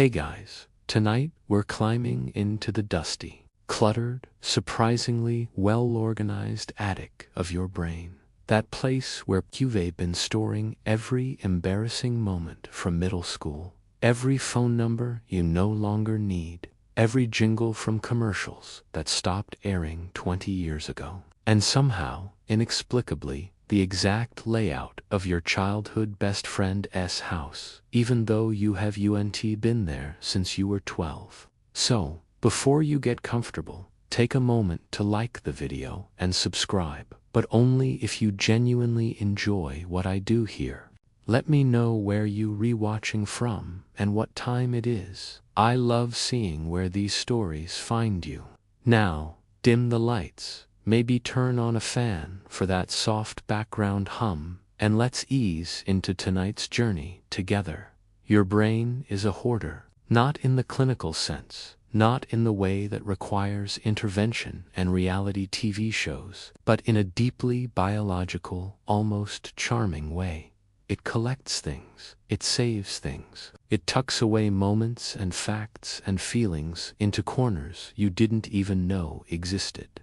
Hey guys, tonight we're climbing into the dusty, cluttered, surprisingly well-organized attic of your brain. That place where you've been storing every embarrassing moment from middle school, every phone number you no longer need, every jingle from commercials that stopped airing 20 years ago, and somehow, inexplicably, the exact layout of your childhood best friend's house, even though you have been there since you were 12. So, before you get comfortable, take a moment to like the video and subscribe, but only if you genuinely enjoy what I do here. Let me know where you rewatching from and what time it is. I love seeing where these stories find you. Now, dim the lights. Maybe turn on a fan for that soft background hum, and let's ease into tonight's journey together. Your brain is a hoarder, not in the clinical sense, not in the way that requires intervention and reality TV shows, but in a deeply biological, almost charming way. It collects things, it saves things, it tucks away moments and facts and feelings into corners you didn't even know existed.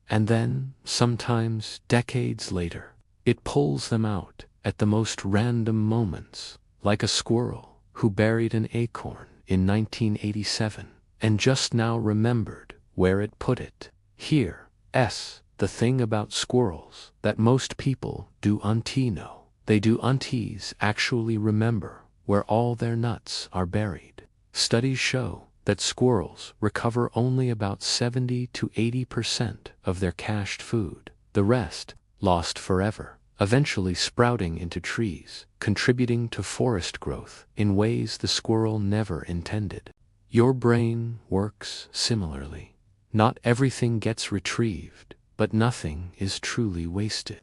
And then, sometimes decades later, it pulls them out at the most random moments, like a squirrel who buried an acorn in 1987 and just now remembered where it put it. Here, the thing about squirrels that most people don't know. They don't actually remember where all their nuts are buried. Studies show that squirrels recover only about 70 to 80% of their cached food, the rest lost forever, eventually sprouting into trees, contributing to forest growth in ways the squirrel never intended. Your brain works similarly. Not everything gets retrieved, but nothing is truly wasted.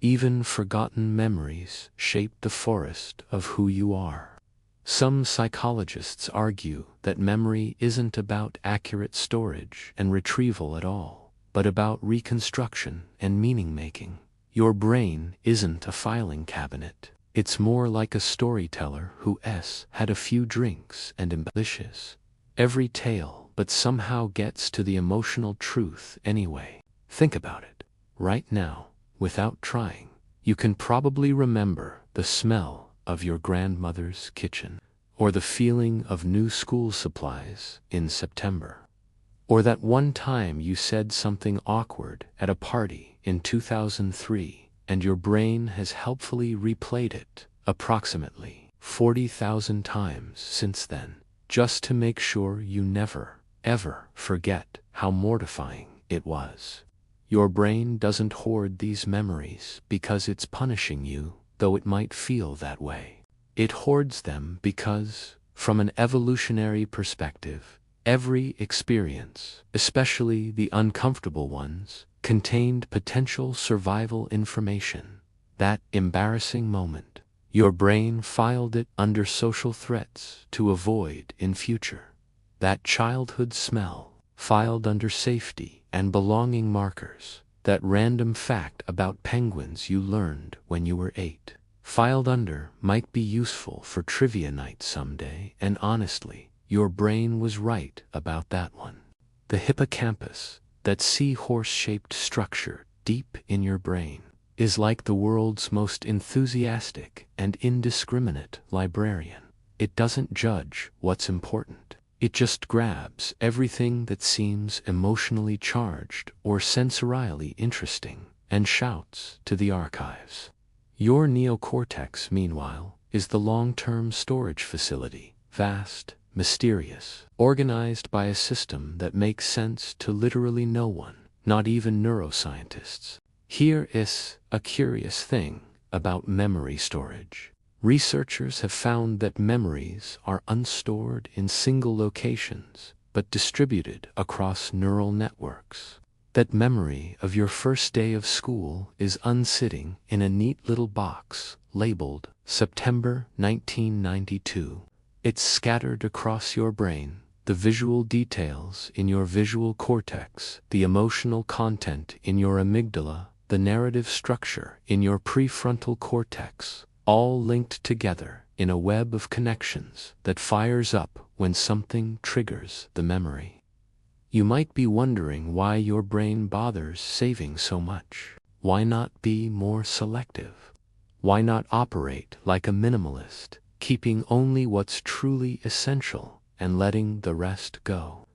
Even forgotten memories shape the forest of who you are. Some psychologists argue that memory isn't about accurate storage and retrieval at all, but about reconstruction and meaning-making. Your brain isn't a filing cabinet. It's more like a storyteller who had a few drinks and embellishes every tale but somehow gets to the emotional truth anyway. Think about it. Right now, without trying, you can probably remember the smell of your grandmother's kitchen, or the feeling of new school supplies in September, or that one time you said something awkward at a party in 2003 and your brain has helpfully replayed it approximately 40,000 times since then, just to make sure you never, ever forget how mortifying it was. Your brain doesn't hoard these memories because it's punishing you, though it might feel that way. It hoards them because, from an evolutionary perspective, every experience, especially the uncomfortable ones, contained potential survival information. That embarrassing moment, your brain filed it under social threats to avoid in future. That childhood smell, filed under safety and belonging markers. That random fact about penguins you learned when you were 8, filed under might be useful for trivia night someday, and honestly, your brain was right about that one. The hippocampus, that seahorse-shaped structure deep in your brain, is like the world's most enthusiastic and indiscriminate librarian. It doesn't judge what's important. It just grabs everything that seems emotionally charged or sensorially interesting and shouts to the archives. Your neocortex, meanwhile, is the long-term storage facility, vast, mysterious, organized by a system that makes sense to literally no one, not even neuroscientists. Here is a curious thing about memory storage. Researchers have found that memories are unstored in single locations, but distributed across neural networks. That memory of your first day of school is unsitting in a neat little box labeled September 1992. It's scattered across your brain, the visual details in your visual cortex, the emotional content in your amygdala, the narrative structure in your prefrontal cortex, all linked together in a web of connections that fires up when something triggers the memory. You might be wondering why your brain bothers saving so much. Why not be more selective? Why not operate like a minimalist, keeping only what's truly essential and letting the rest go?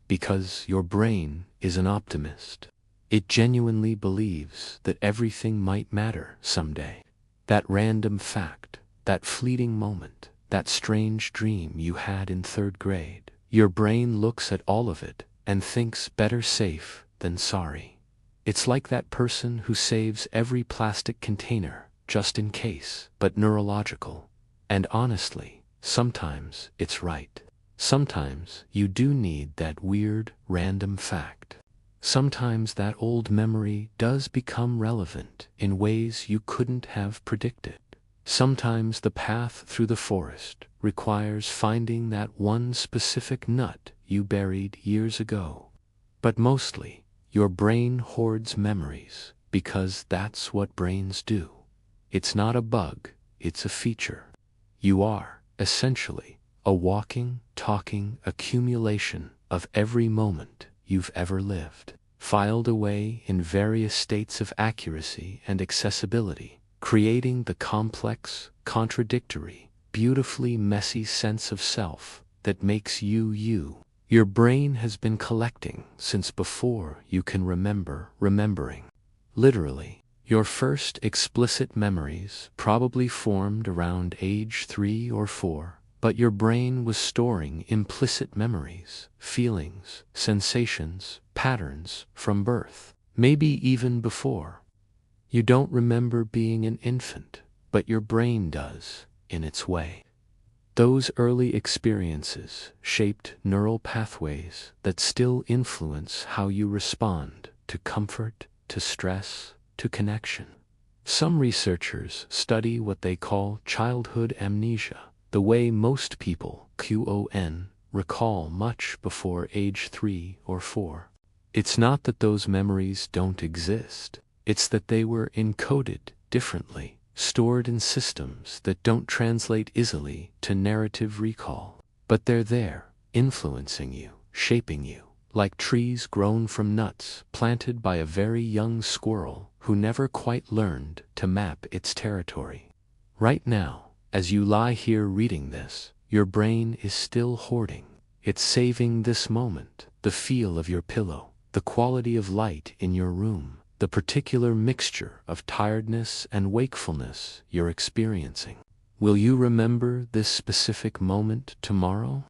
Because your brain is an optimist. It genuinely believes that everything might matter someday. That random fact, that fleeting moment, that strange dream you had in 3rd grade. Your brain looks at all of it and thinks better safe than sorry. It's like that person who saves every plastic container just in case, but neurological. And honestly, sometimes it's right. Sometimes you do need that weird, random fact. Sometimes that old memory does become relevant in ways you couldn't have predicted. Sometimes the path through the forest requires finding that one specific nut you buried years ago. But mostly, your brain hoards memories because that's what brains do. It's not a bug, it's a feature. You are, essentially, a walking, talking accumulation of every moment you've ever lived, filed away in various states of accuracy and accessibility, creating the complex, contradictory, beautifully messy sense of self that makes you you. Your brain has been collecting since before you can remember remembering. Literally, your first explicit memories probably formed around age 3 or 4, but your brain was storing implicit memories, feelings, sensations, patterns from birth, maybe even before. You don't remember being an infant, but your brain does, in its way. Those early experiences shaped neural pathways that still influence how you respond to comfort, to stress, to connection. Some researchers study what they call childhood amnesia, the way most people recall much before age 3 or 4. It's not that those memories don't exist, it's that they were encoded differently, stored in systems that don't translate easily to narrative recall. But they're there, influencing you, shaping you, like trees grown from nuts planted by a very young squirrel who never quite learned to map its territory. Right now, as you lie here reading this, your brain is still hoarding. It's saving this moment, the feel of your pillow, the quality of light in your room, the particular mixture of tiredness and wakefulness you're experiencing. Will you remember this specific moment tomorrow?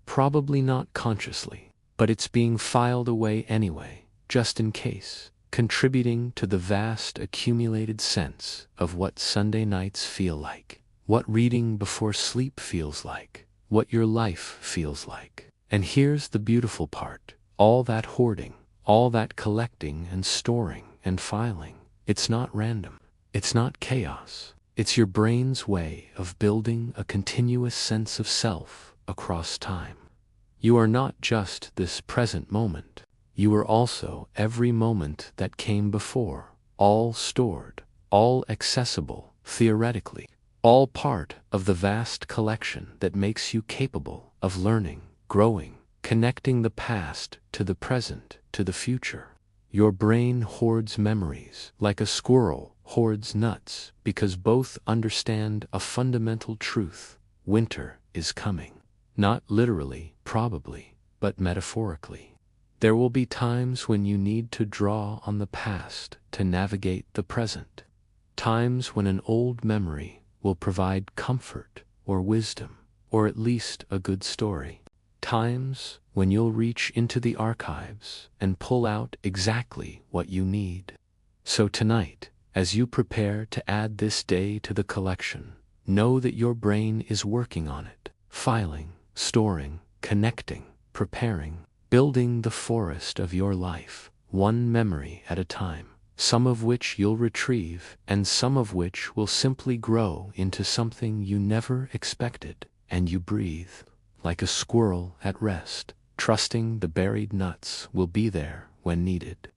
Probably not consciously, but it's being filed away anyway, just in case, contributing to the vast accumulated sense of what Sunday nights feel like, what reading before sleep feels like, what your life feels like. And here's the beautiful part: all that hoarding, all that collecting and storing and filing, it's not random. It's not chaos. It's your brain's way of building a continuous sense of self across time. You are not just this present moment. You are also every moment that came before, all stored, all accessible, theoretically, all part of the vast collection that makes you capable of learning, growing, connecting the past to the present, to the future. Your brain hoards memories like a squirrel hoards nuts because both understand a fundamental truth: winter is coming. Not literally, probably, but metaphorically. There will be times when you need to draw on the past to navigate the present. Times when an old memory will provide comfort or wisdom, or at least a good story. Times when you'll reach into the archives and pull out exactly what you need. So tonight, as you prepare to add this day to the collection, know that your brain is working on it, filing, storing, connecting, preparing, building the forest of your life, one memory at a time, some of which you'll retrieve and some of which will simply grow into something you never expected. And you breathe like a squirrel at rest, trusting the buried nuts will be there when needed.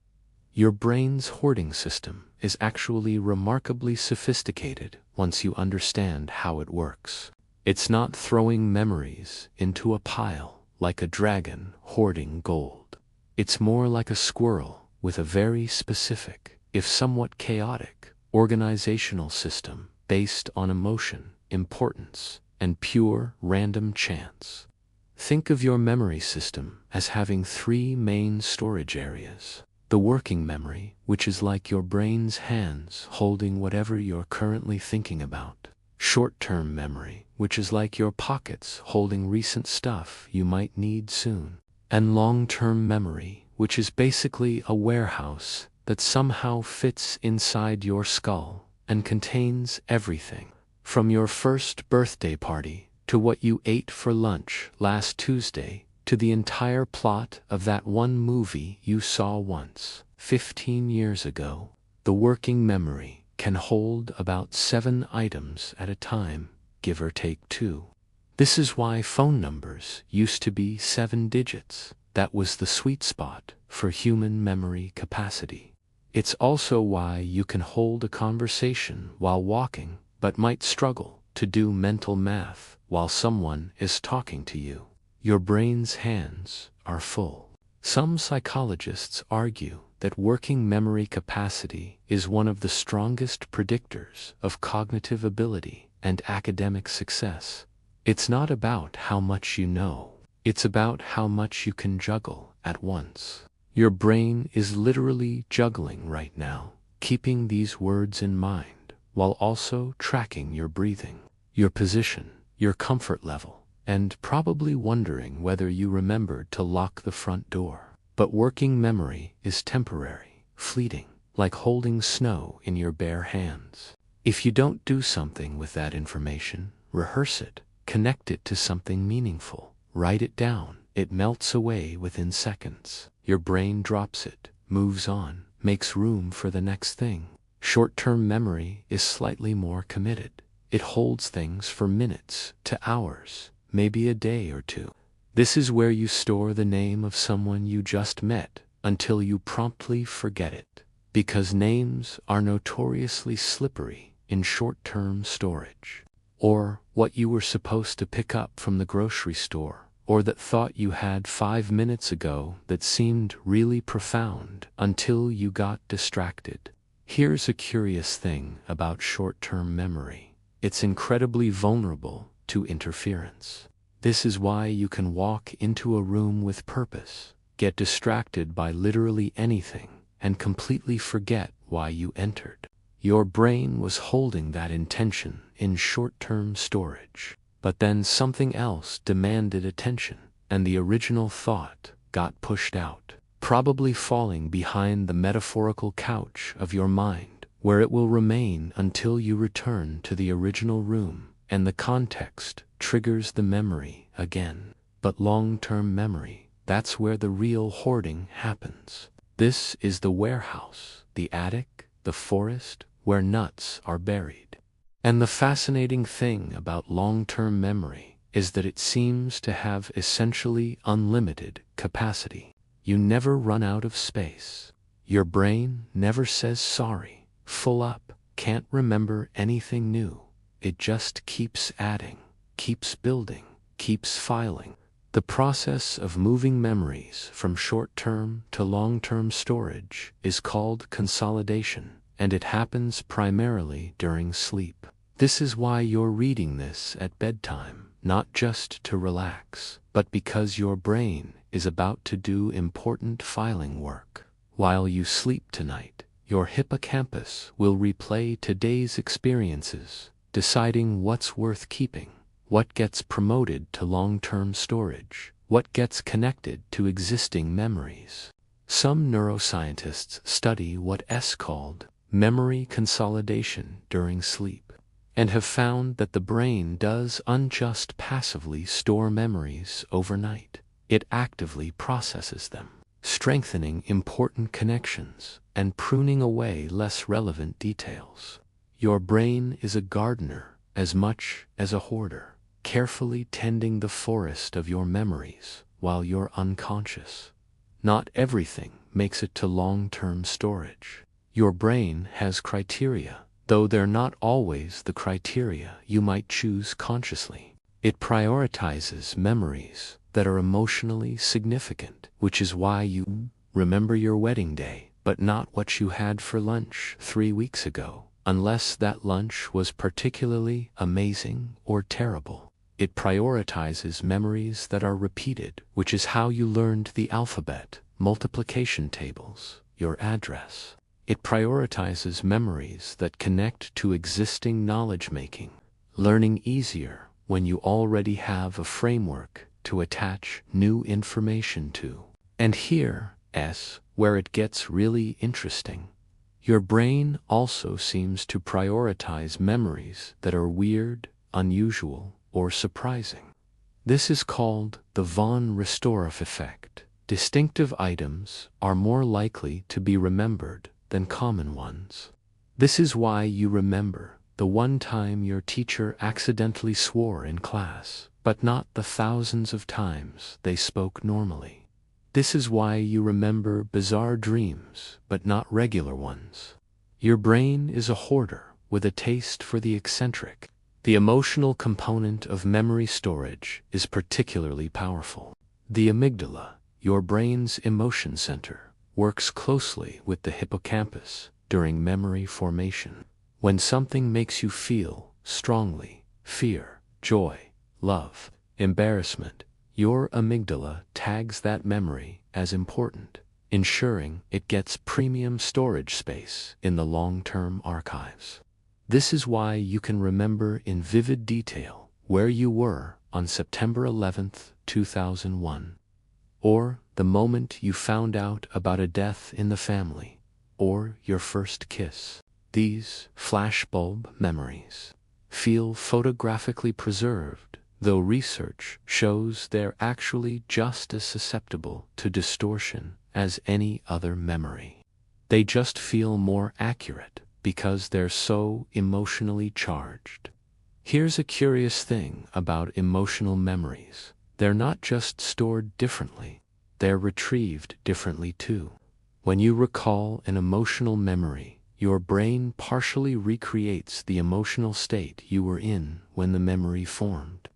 Your brain's hoarding system is actually remarkably sophisticated once you understand how it works. It's not throwing memories into a pile like a dragon hoarding gold. It's more like a squirrel with a very specific, if somewhat chaotic, organizational system based on emotion, importance, and pure random chance. Think of your memory system as having three main storage areas. The working memory, which is like your brain's hands holding whatever you're currently thinking about. Short-term memory, which is like your pockets holding recent stuff you might need soon. And long-term memory, which is basically a warehouse that somehow fits inside your skull and contains everything, from your first birthday party to what you ate for lunch last Tuesday, to the entire plot of that one movie you saw once, 15 years ago. The working memory can hold about 7 items at a time, give or take 2. This is why phone numbers used to be 7 digits. That was the sweet spot for human memory capacity. It's also why you can hold a conversation while walking, but might struggle to do mental math while someone is talking to you. Your brain's hands are full. Some psychologists argue that working memory capacity is one of the strongest predictors of cognitive ability and academic success. It's not about how much you know. It's about how much you can juggle at once. Your brain is literally juggling right now, keeping these words in mind, while also tracking your breathing, your position, your comfort level, and probably wondering whether you remembered to lock the front door. But working memory is temporary, fleeting, like holding snow in your bare hands. If you don't do something with that information, rehearse it, connect it to something meaningful, write it down, it melts away within seconds. Your brain drops it, moves on, makes room for the next thing. Short-term memory is slightly more committed. It holds things for minutes to hours, maybe a day or two. This is where you store the name of someone you just met until you promptly forget it, because names are notoriously slippery in short-term storage. Or what you were supposed to pick up from the grocery store, or that thought you had 5 minutes ago that seemed really profound until you got distracted. Here's a curious thing about short-term memory. It's incredibly vulnerable to interference. This is why you can walk into a room with purpose, get distracted by literally anything, and completely forget why you entered. Your brain was holding that intention in short-term storage, but then something else demanded attention, and the original thought got pushed out, probably falling behind the metaphorical couch of your mind, where it will remain until you return to the original room, and the context triggers the memory again. But long-term memory, that's where the real hoarding happens. This is the warehouse, the attic, the forest, where nuts are buried. And the fascinating thing about long-term memory is that it seems to have essentially unlimited capacity. You never run out of space. Your brain never says sorry, full up, can't remember anything new. It just keeps adding, keeps building, keeps filing. The process of moving memories from short-term to long-term storage is called consolidation, and it happens primarily during sleep. This is why you're reading this at bedtime, not just to relax, but because your brain is about to do important filing work. While you sleep tonight, your hippocampus will replay today's experiences, deciding what's worth keeping, what gets promoted to long-term storage, what gets connected to existing memories. Some neuroscientists study what's called memory consolidation during sleep, and have found that the brain doesn't just passively store memories overnight. It actively processes them, strengthening important connections and pruning away less relevant details. Your brain is a gardener as much as a hoarder, carefully tending the forest of your memories while you're unconscious. Not everything makes it to long-term storage. Your brain has criteria, though they're not always the criteria you might choose consciously. It prioritizes memories that are emotionally significant, which is why you remember your wedding day, but not what you had for lunch 3 weeks ago, unless that lunch was particularly amazing or terrible. It prioritizes memories that are repeated, which is how you learned the alphabet, multiplication tables, your address. It prioritizes memories that connect to existing knowledge making, learning easier when you already have a framework to attach new information to. And here's where it gets really interesting. Your brain also seems to prioritize memories that are weird, unusual, or surprising. This is called the von Restorff effect. Distinctive items are more likely to be remembered than common ones. This is why you remember the one time your teacher accidentally swore in class, but not the thousands of times they spoke normally. This is why you remember bizarre dreams, but not regular ones. Your brain is a hoarder with a taste for the eccentric. The emotional component of memory storage is particularly powerful. The amygdala, your brain's emotion center, works closely with the hippocampus during memory formation. When something makes you feel strongly, fear, joy, love, embarrassment, your amygdala tags that memory as important, ensuring it gets premium storage space in the long-term archives. This is why you can remember in vivid detail where you were on September 11th, 2001, or the moment you found out about a death in the family, or your first kiss. These flashbulb memories feel photographically preserved, though research shows they're actually just as susceptible to distortion as any other memory. They just feel more accurate because they're so emotionally charged. Here's a curious thing about emotional memories. They're not just stored differently, they're retrieved differently too. When you recall an emotional memory, your brain partially recreates the emotional state you were in when the memory formed.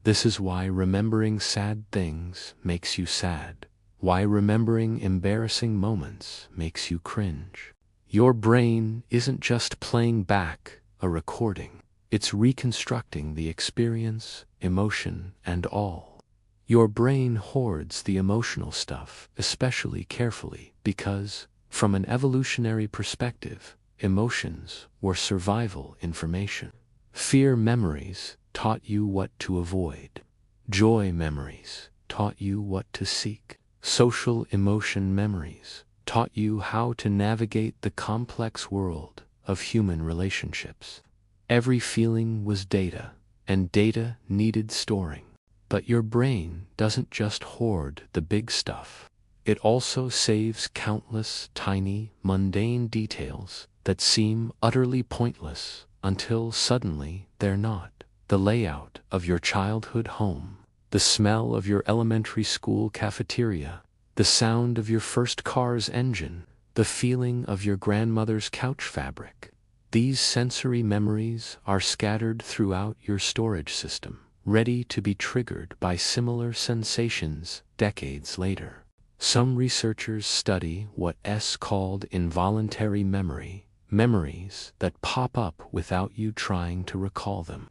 This is why remembering sad things makes you sad, why remembering embarrassing moments makes you cringe. Your brain isn't just playing back a recording, it's reconstructing the experience, emotion, and all. Your brain hoards the emotional stuff especially carefully because, from an evolutionary perspective, emotions were survival information. Fear memories taught you what to avoid. Joy memories taught you what to seek. Social emotion memories taught you how to navigate the complex world of human relationships. Every feeling was data, and data needed storing. But your brain doesn't just hoard the big stuff. It also saves countless tiny, mundane details that seem utterly pointless until suddenly they're not. The layout of your childhood home, the smell of your elementary school cafeteria, the sound of your first car's engine, the feeling of your grandmother's couch fabric. These sensory memories are scattered throughout your storage system, ready to be triggered by similar sensations decades later. Some researchers study what's called involuntary memory, memories that pop up without you trying to recall them,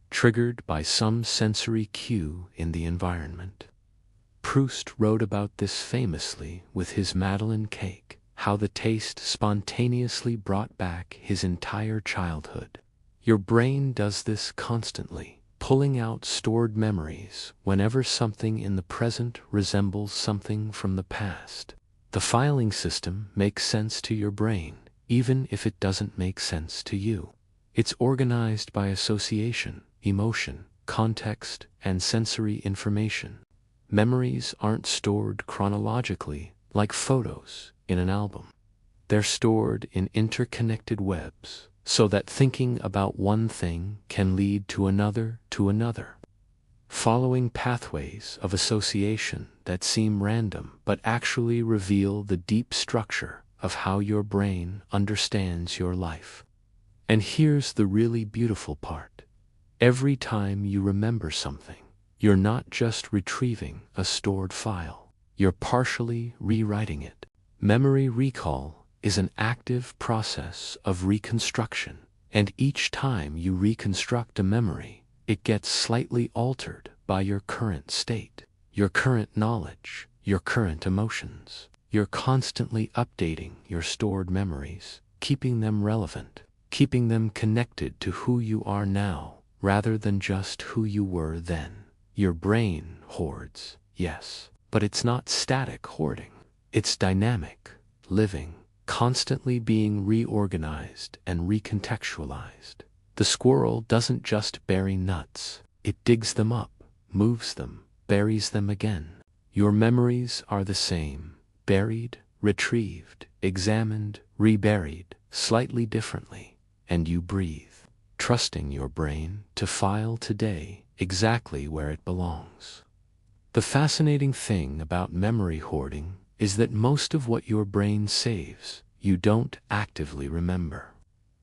triggered by some sensory cue in the environment. Proust wrote about this famously with his Madeleine cake, how the taste spontaneously brought back his entire childhood. Your brain does this constantly, pulling out stored memories whenever something in the present resembles something from the past. The filing system makes sense to your brain, even if it doesn't make sense to you. It's organized by association, emotion, context, and sensory information. Memories aren't stored chronologically like photos in an album. They're stored in interconnected webs, so that thinking about one thing can lead to another, following pathways of association that seem random but actually reveal the deep structure of how your brain understands your life. And here's the really beautiful part. Every time you remember something, you're not just retrieving a stored file, you're partially rewriting it. Memory recall is an active process of reconstruction, and each time you reconstruct a memory, it gets slightly altered by your current state, your current knowledge, your current emotions. You're constantly updating your stored memories, keeping them relevant, keeping them connected to who you are now, rather than just who you were then. Your brain hoards, yes, but it's not static hoarding. It's dynamic, living, constantly being reorganized and recontextualized. The squirrel doesn't just bury nuts. It digs them up, moves them, buries them again. Your memories are the same. Buried, retrieved, examined, reburied, slightly differently, and you breathe, trusting your brain to file today exactly where it belongs. The fascinating thing about memory hoarding is that most of what your brain saves, you don't actively remember.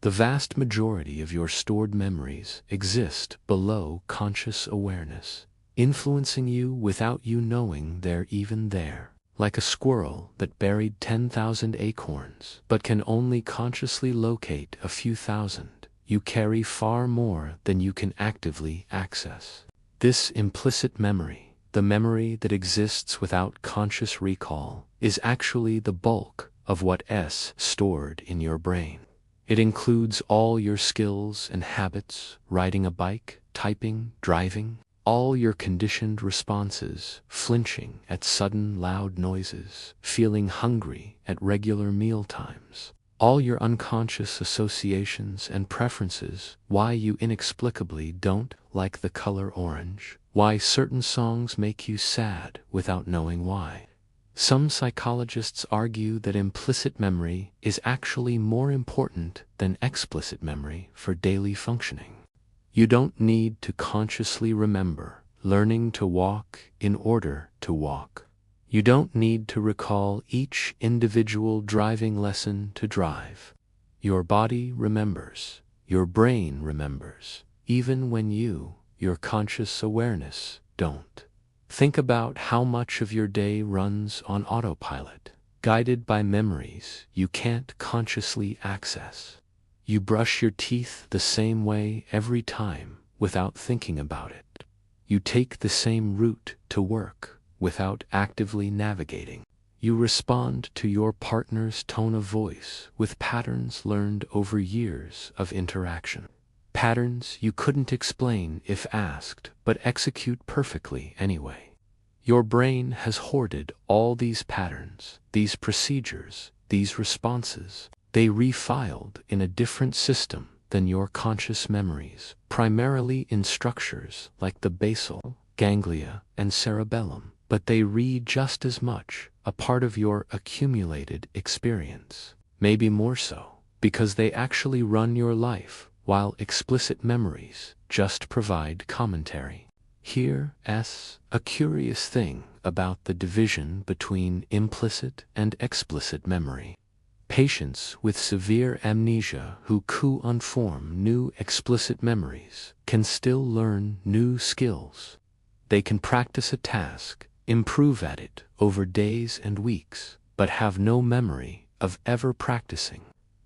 The vast majority of your stored memories exist below conscious awareness, influencing you without you knowing they're even there. Like a squirrel that buried 10,000 acorns, but can only consciously locate a few thousand, you carry far more than you can actively access. This implicit memory, the memory that exists without conscious recall, is actually the bulk of what's stored in your brain. It includes all your skills and habits, riding a bike, typing, driving, all your conditioned responses, flinching at sudden loud noises, feeling hungry at regular meal times, all your unconscious associations and preferences, why you inexplicably don't like the color orange, why certain songs make you sad without knowing why. Some psychologists argue that implicit memory is actually more important than explicit memory for daily functioning. You don't need to consciously remember learning to walk in order to walk. You don't need to recall each individual driving lesson to drive. Your body remembers, your brain remembers, even when your conscious awareness, don't. Think about how much of your day runs on autopilot, guided by memories you can't consciously access. You brush your teeth the same way every time without thinking about it. You take the same route to work without actively navigating. You respond to your partner's tone of voice with patterns learned over years of interaction. Patterns you couldn't explain if asked, but execute perfectly anyway. Your brain has hoarded all these patterns, these procedures, these responses. They refiled in a different system than your conscious memories, primarily in structures like the basal ganglia and cerebellum, but they read just as much, a part of your accumulated experience, maybe more so, because they actually run your life, while explicit memories just provide commentary. Here's a curious thing about the division between implicit and explicit memory. Patients with severe amnesia who unform new explicit memories can still learn new skills. They can practice a task, improve at it over days and weeks, but have no memory of ever practicing.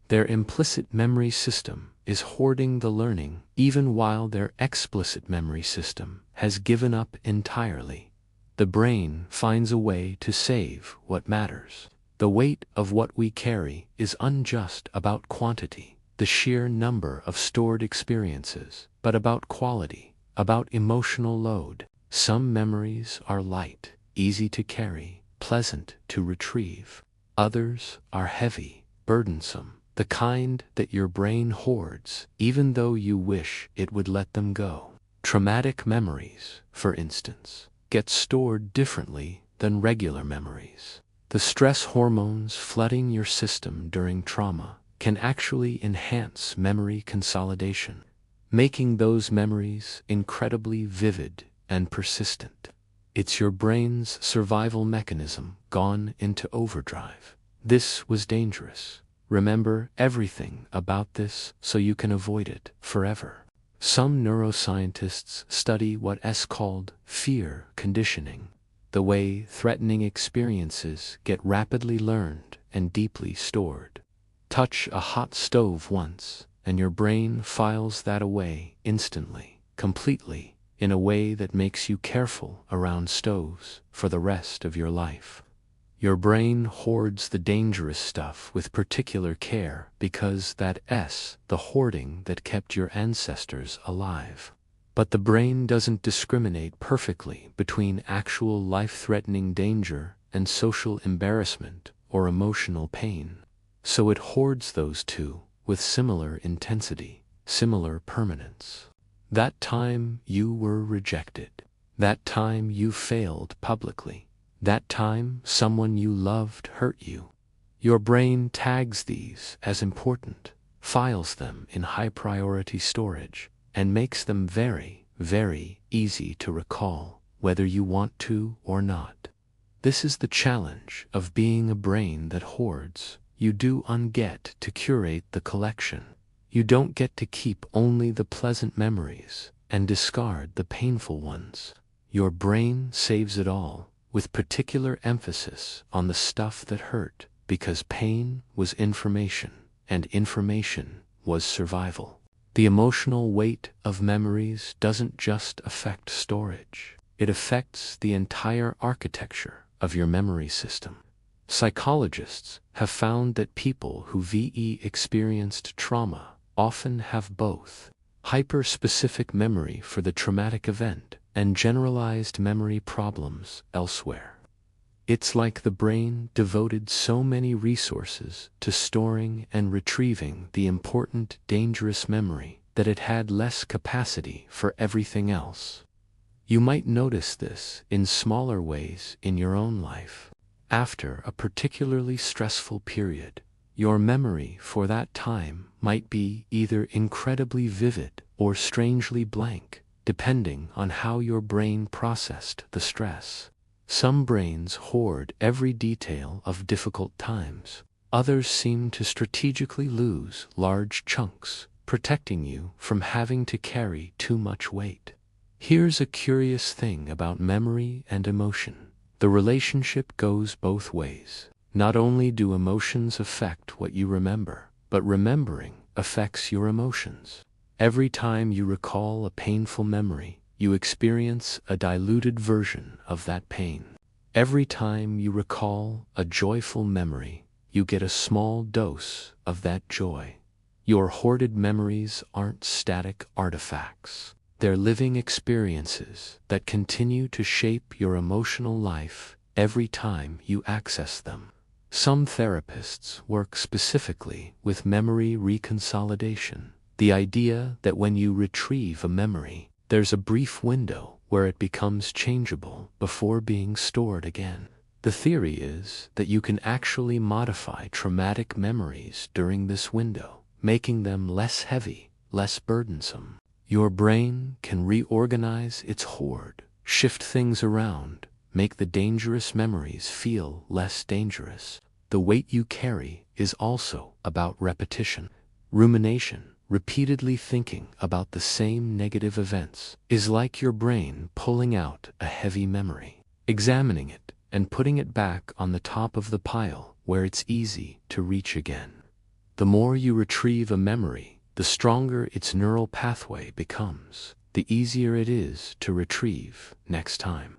Their implicit memory system is hoarding the learning even while their explicit memory system has given up entirely. The brain finds a way to save what matters. The weight of what we carry is unjust about quantity, the sheer number of stored experiences, but about quality, about emotional load. Some memories are light, easy to carry, pleasant to retrieve. Others are heavy, burdensome, the kind that your brain hoards, even though you wish it would let them go. Traumatic memories, for instance, get stored differently than regular memories. The stress hormones flooding your system during trauma can actually enhance memory consolidation, making those memories incredibly vivid and persistent. It's your brain's survival mechanism gone into overdrive. This was dangerous. Remember everything about this so you can avoid it forever. Some neuroscientists study what is called fear conditioning, the way threatening experiences get rapidly learned and deeply stored. Touch a hot stove once, and your brain files that away instantly, completely, in a way that makes you careful around stoves for the rest of your life. Your brain hoards the dangerous stuff with particular care because that's the hoarding that kept your ancestors alive. But the brain doesn't discriminate perfectly between actual life-threatening danger and social embarrassment or emotional pain. So it hoards those two with similar intensity, similar permanence. That time you were rejected. That time you failed publicly. That time someone you loved hurt you. Your brain tags these as important, files them in high-priority storage, and makes them very, very easy to recall, whether you want to or not. This is the challenge of being a brain that hoards. You get to curate the collection. You don't get to keep only the pleasant memories and discard the painful ones. Your brain saves it all, with particular emphasis on the stuff that hurt, because pain was information, and information was survival. The emotional weight of memories doesn't just affect storage. It affects the entire architecture of your memory system. Psychologists have found that people who experienced trauma often have both hyper-specific memory for the traumatic event and generalized memory problems elsewhere. It's like the brain devoted so many resources to storing and retrieving the important, dangerous memory that it had less capacity for everything else. You might notice this in smaller ways in your own life. After a particularly stressful period, your memory for that time might be either incredibly vivid or strangely blank, depending on how your brain processed the stress. Some brains hoard every detail of difficult times. Others seem to strategically lose large chunks, protecting you from having to carry too much weight. Here's a curious thing about memory and emotion. The relationship goes both ways. Not only do emotions affect what you remember, but remembering affects your emotions. Every time you recall a painful memory, you experience a diluted version of that pain. Every time you recall a joyful memory, you get a small dose of that joy. Your hoarded memories aren't static artifacts. They're living experiences that continue to shape your emotional life every time you access them. Some therapists work specifically with memory reconsolidation, the idea that when you retrieve a memory, there's a brief window where it becomes changeable before being stored again. The theory is that you can actually modify traumatic memories during this window, making them less heavy, less burdensome. Your brain can reorganize its hoard, shift things around, make the dangerous memories feel less dangerous. The weight you carry is also about repetition. Rumination, repeatedly thinking about the same negative events, is like your brain pulling out a heavy memory, examining it, and putting it back on the top of the pile where it's easy to reach again. The more you retrieve a memory, the stronger its neural pathway becomes, the easier it is to retrieve next time.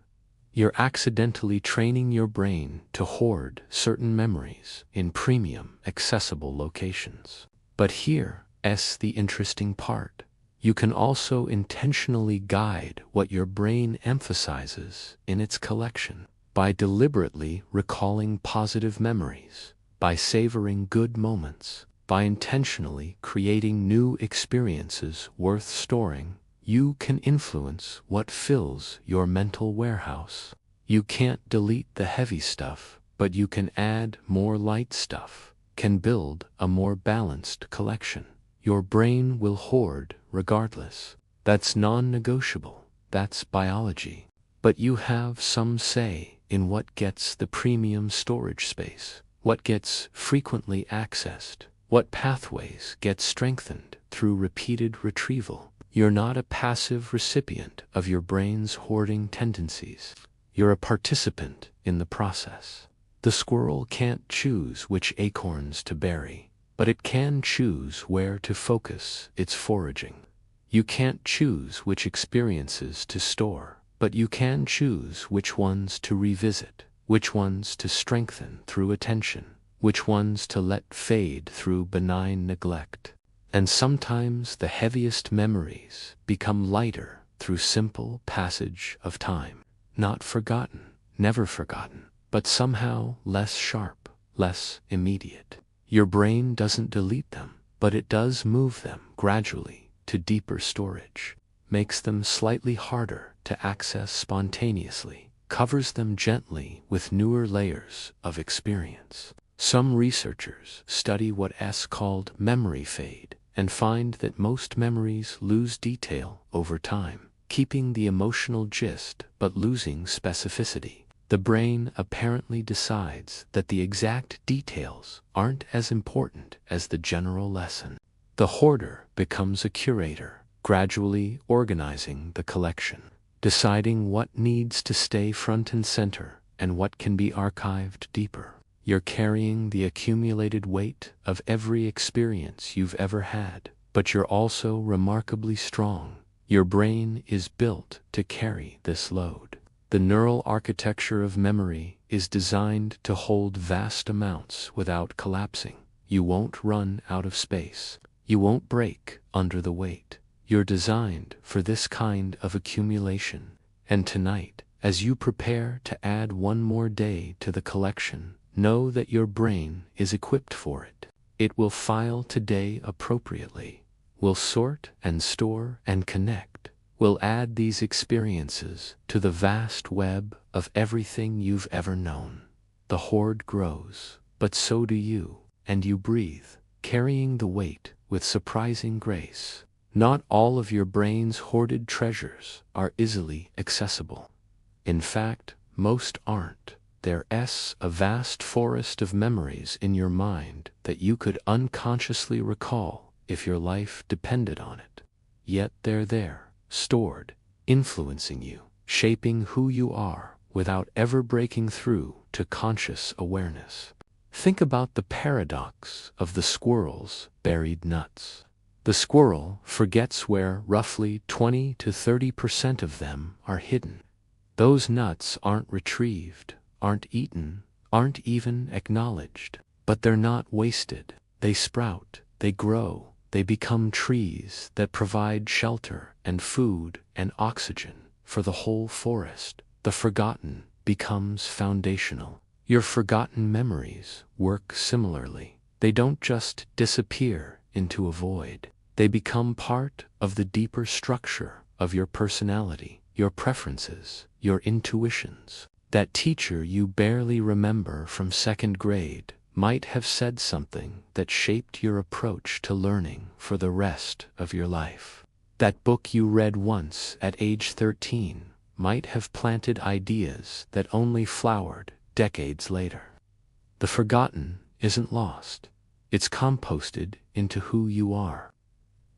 You're accidentally training your brain to hoard certain memories in premium, accessible locations. But here's the interesting part. You can also intentionally guide what your brain emphasizes in its collection by deliberately recalling positive memories, by savoring good moments, by intentionally creating new experiences worth storing. You can influence what fills your mental warehouse. You can't delete the heavy stuff, but you can add more light stuff, can build a more balanced collection. Your brain will hoard regardless. That's non-negotiable. That's biology. But you have some say in what gets the premium storage space, what gets frequently accessed, what pathways get strengthened through repeated retrieval. You're not a passive recipient of your brain's hoarding tendencies. You're a participant in the process. The squirrel can't choose which acorns to bury, but it can choose where to focus its foraging. You can't choose which experiences to store, but you can choose which ones to revisit, which ones to strengthen through attention, which ones to let fade through benign neglect. And sometimes the heaviest memories become lighter through simple passage of time. Not forgotten, never forgotten, but somehow less sharp, less immediate. Your brain doesn't delete them, but it does move them gradually to deeper storage, makes them slightly harder to access spontaneously, covers them gently with newer layers of experience. Some researchers study what's called memory fade and find that most memories lose detail over time, keeping the emotional gist but losing specificity. The brain apparently decides that the exact details aren't as important as the general lesson. The hoarder becomes a curator, gradually organizing the collection, deciding what needs to stay front and center and what can be archived deeper. You're carrying the accumulated weight of every experience you've ever had, but you're also remarkably strong. Your brain is built to carry this load. The neural architecture of memory is designed to hold vast amounts without collapsing. You won't run out of space. You won't break under the weight. You're designed for this kind of accumulation. And tonight, as you prepare to add one more day to the collection, know that your brain is equipped for it. It will file today appropriately, will sort and store and connect, will add these experiences to the vast web of everything you've ever known. The hoard grows, but so do you, and you breathe, carrying the weight with surprising grace. Not all of your brain's hoarded treasures are easily accessible. In fact, most aren't. There's a vast forest of memories in your mind that you could unconsciously recall if your life depended on it. Yet they're there, stored, influencing you, shaping who you are without ever breaking through to conscious awareness. Think about the paradox of the squirrel's buried nuts. The squirrel forgets where roughly 20 to 30% of them are hidden. Those nuts aren't retrieved, aren't eaten, aren't even acknowledged. But they're not wasted. They sprout, they grow, they become trees that provide shelter and food and oxygen for the whole forest. The forgotten becomes foundational. Your forgotten memories work similarly. They don't just disappear into a void. They become part of the deeper structure of your personality, your preferences, your intuitions. That teacher you barely remember from second grade might have said something that shaped your approach to learning for the rest of your life. That book you read once at age 13 might have planted ideas that only flowered decades later. The forgotten isn't lost. It's composted into who you are.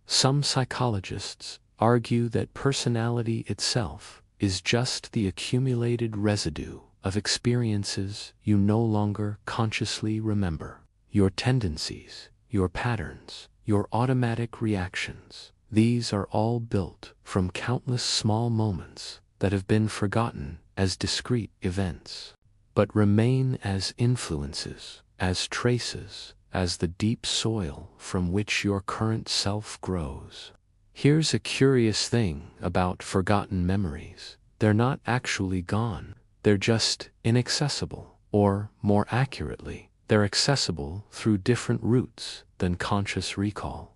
Some psychologists argue that personality itself is just the accumulated residue of experiences you no longer consciously remember. Your tendencies, your patterns, your automatic reactions, these are all built from countless small moments that have been forgotten as discrete events, but remain as influences, as traces, as the deep soil from which your current self grows. Here's a curious thing about forgotten memories. They're not actually gone. They're just inaccessible. Or, more accurately, they're accessible through different routes than conscious recall.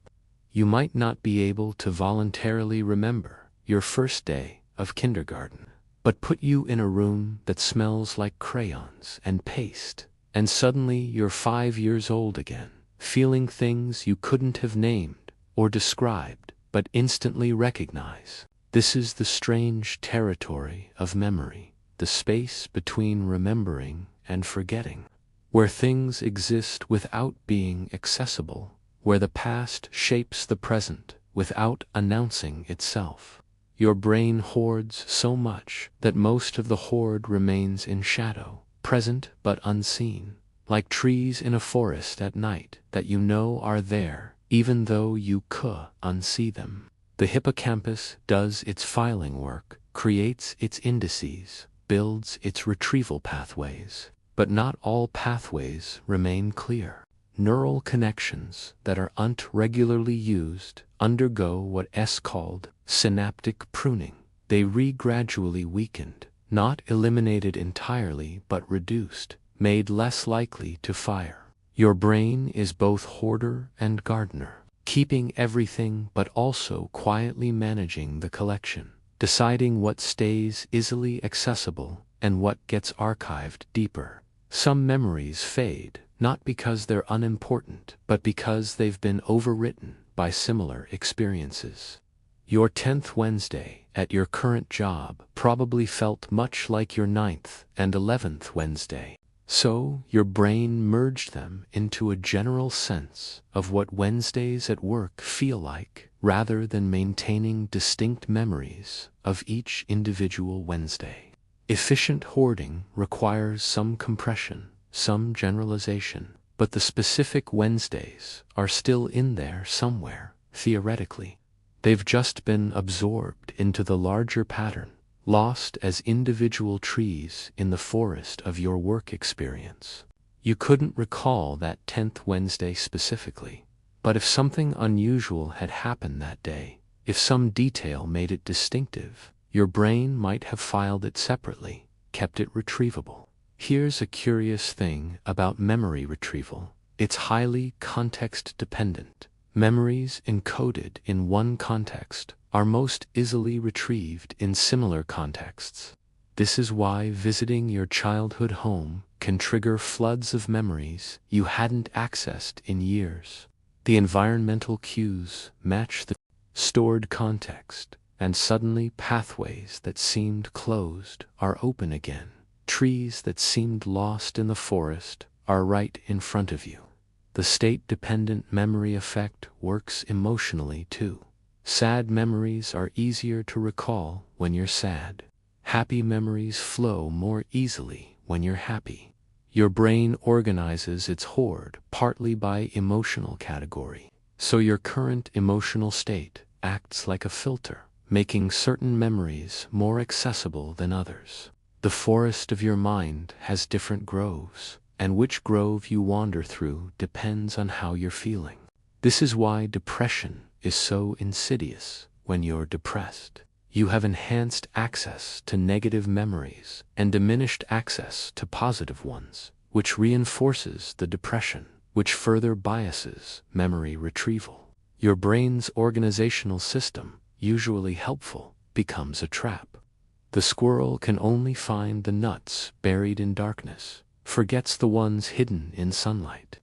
You might not be able to voluntarily remember your first day of kindergarten, but put you in a room that smells like crayons and paste, and suddenly you're 5 years old again, feeling things you couldn't have named or described, but instantly recognize. This is the strange territory of memory, the space between remembering and forgetting, where things exist without being accessible, where the past shapes the present without announcing itself. Your brain hoards so much that most of the hoard remains in shadow, present but unseen, like trees in a forest at night that you know are there, even though you could unsee them. The hippocampus does its filing work, creates its indices, builds its retrieval pathways, but not all pathways remain clear. Neural connections that are regularly used undergo what is called synaptic pruning. They gradually weakened, not eliminated entirely but reduced, made less likely to fire. Your brain is both hoarder and gardener, keeping everything but also quietly managing the collection, deciding what stays easily accessible and what gets archived deeper. Some memories fade, not because they're unimportant, but because they've been overwritten by similar experiences. Your 10th Wednesday at your current job probably felt much like your 9th and 11th Wednesday. So your brain merged them into a general sense of what Wednesdays at work feel like, rather than maintaining distinct memories of each individual Wednesday. Efficient hoarding requires some compression, some generalization, but the specific Wednesdays are still in there somewhere, theoretically. They've just been absorbed into the larger pattern, lost as individual trees in the forest of your work experience. You couldn't recall that 10th Wednesday specifically, but if something unusual had happened that day, if some detail made it distinctive, your brain might have filed it separately, kept it retrievable. Here's a curious thing about memory retrieval. It's highly context-dependent. Memories encoded in one context are most easily retrieved in similar contexts. This is why visiting your childhood home can trigger floods of memories you hadn't accessed in years. The environmental cues match the stored context, and suddenly pathways that seemed closed are open again. Trees that seemed lost in the forest are right in front of you. The state-dependent memory effect works emotionally too. Sad memories are easier to recall when you're sad. Happy memories flow more easily when you're happy. Your brain organizes its hoard partly by emotional category, so your current emotional state acts like a filter, making certain memories more accessible than others. The forest of your mind has different groves, and which grove you wander through depends on how you're feeling. This is why depression is so insidious. When you're depressed, you have enhanced access to negative memories and diminished access to positive ones, which reinforces the depression, which further biases memory retrieval. Your brain's organizational system, usually helpful, becomes a trap. The squirrel can only find the nuts buried in darkness, forgets the ones hidden in sunlight.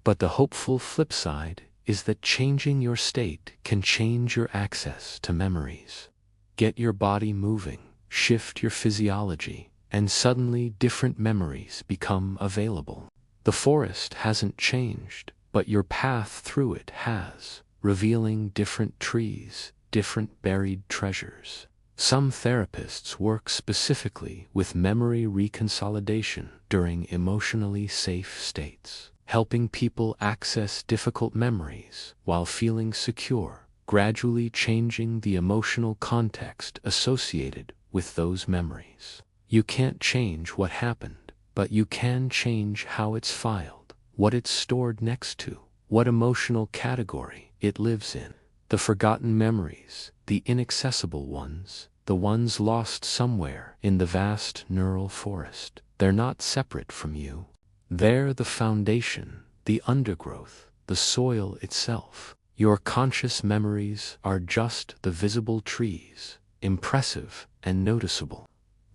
But the hopeful flip side is that changing your state can change your access to memories. Get your body moving, shift your physiology, and suddenly different memories become available. The forest hasn't changed, but your path through it has, revealing different trees, different buried treasures. Some therapists work specifically with memory reconsolidation during emotionally safe states, helping people access difficult memories while feeling secure, gradually changing the emotional context associated with those memories. You can't change what happened, but you can change how it's filed, what it's stored next to, what emotional category it lives in. The forgotten memories, the inaccessible ones, the ones lost somewhere in the vast neural forest. They're not separate from you. They're the foundation, the undergrowth, the soil itself. Your conscious memories are just the visible trees, impressive and noticeable.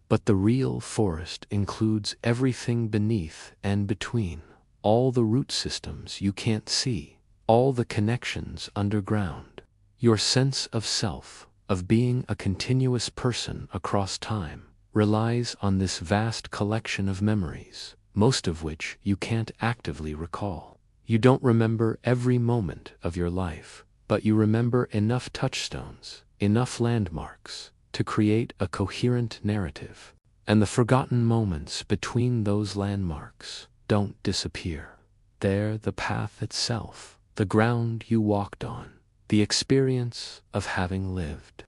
But the real forest includes everything beneath and between, all the root systems you can't see, all the connections underground. Your sense of self, of being a continuous person across time, relies on this vast collection of memories, most of which you can't actively recall. You don't remember every moment of your life, but you remember enough touchstones, enough landmarks, to create a coherent narrative. And the forgotten moments between those landmarks don't disappear. They're the path itself, the ground you walked on, the experience of having lived.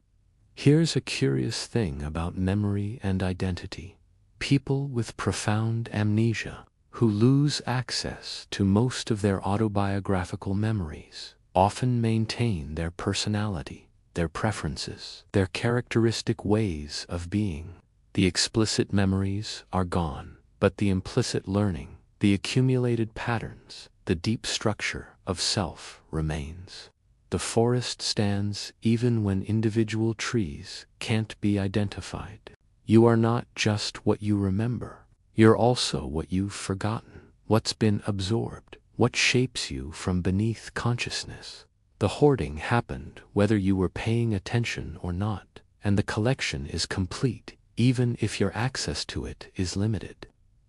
Here's a curious thing about memory and identity. People with profound amnesia, who lose access to most of their autobiographical memories, often maintain their personality, their preferences, their characteristic ways of being. The explicit memories are gone, but the implicit learning, the accumulated patterns, the deep structure of self remains. The forest stands even when individual trees can't be identified. You are not just what you remember. You're also what you've forgotten, what's been absorbed, what shapes you from beneath consciousness. The hoarding happened whether you were paying attention or not, and the collection is complete even if your access to it is limited.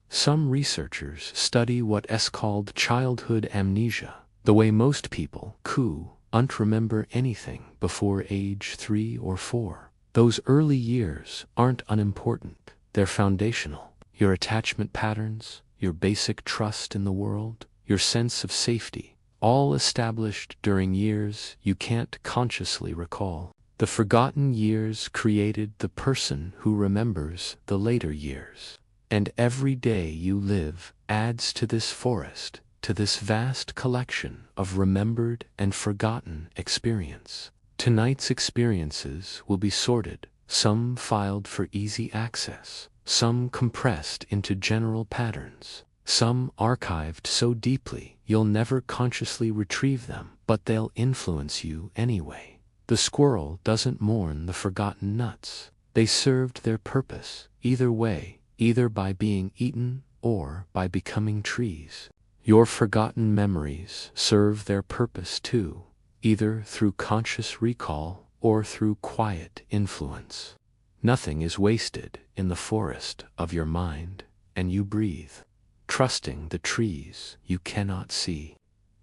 Some researchers study what is called childhood amnesia, the way most people don't remember anything before age 3 or 4. Those early years aren't unimportant, they're foundational. Your attachment patterns, your basic trust in the world, your sense of safety, all established during years you can't consciously recall. The forgotten years created the person who remembers the later years. And every day you live adds to this forest, to this vast collection of remembered and forgotten experience. Tonight's experiences will be sorted, some filed for easy access, some compressed into general patterns, some archived so deeply you'll never consciously retrieve them, but they'll influence you anyway. The squirrel doesn't mourn the forgotten nuts. They served their purpose, either way, either by being eaten or by becoming trees. Your forgotten memories serve their purpose too, either through conscious recall or through quiet influence. Nothing is wasted in the forest of your mind, and you breathe, trusting the trees you cannot see.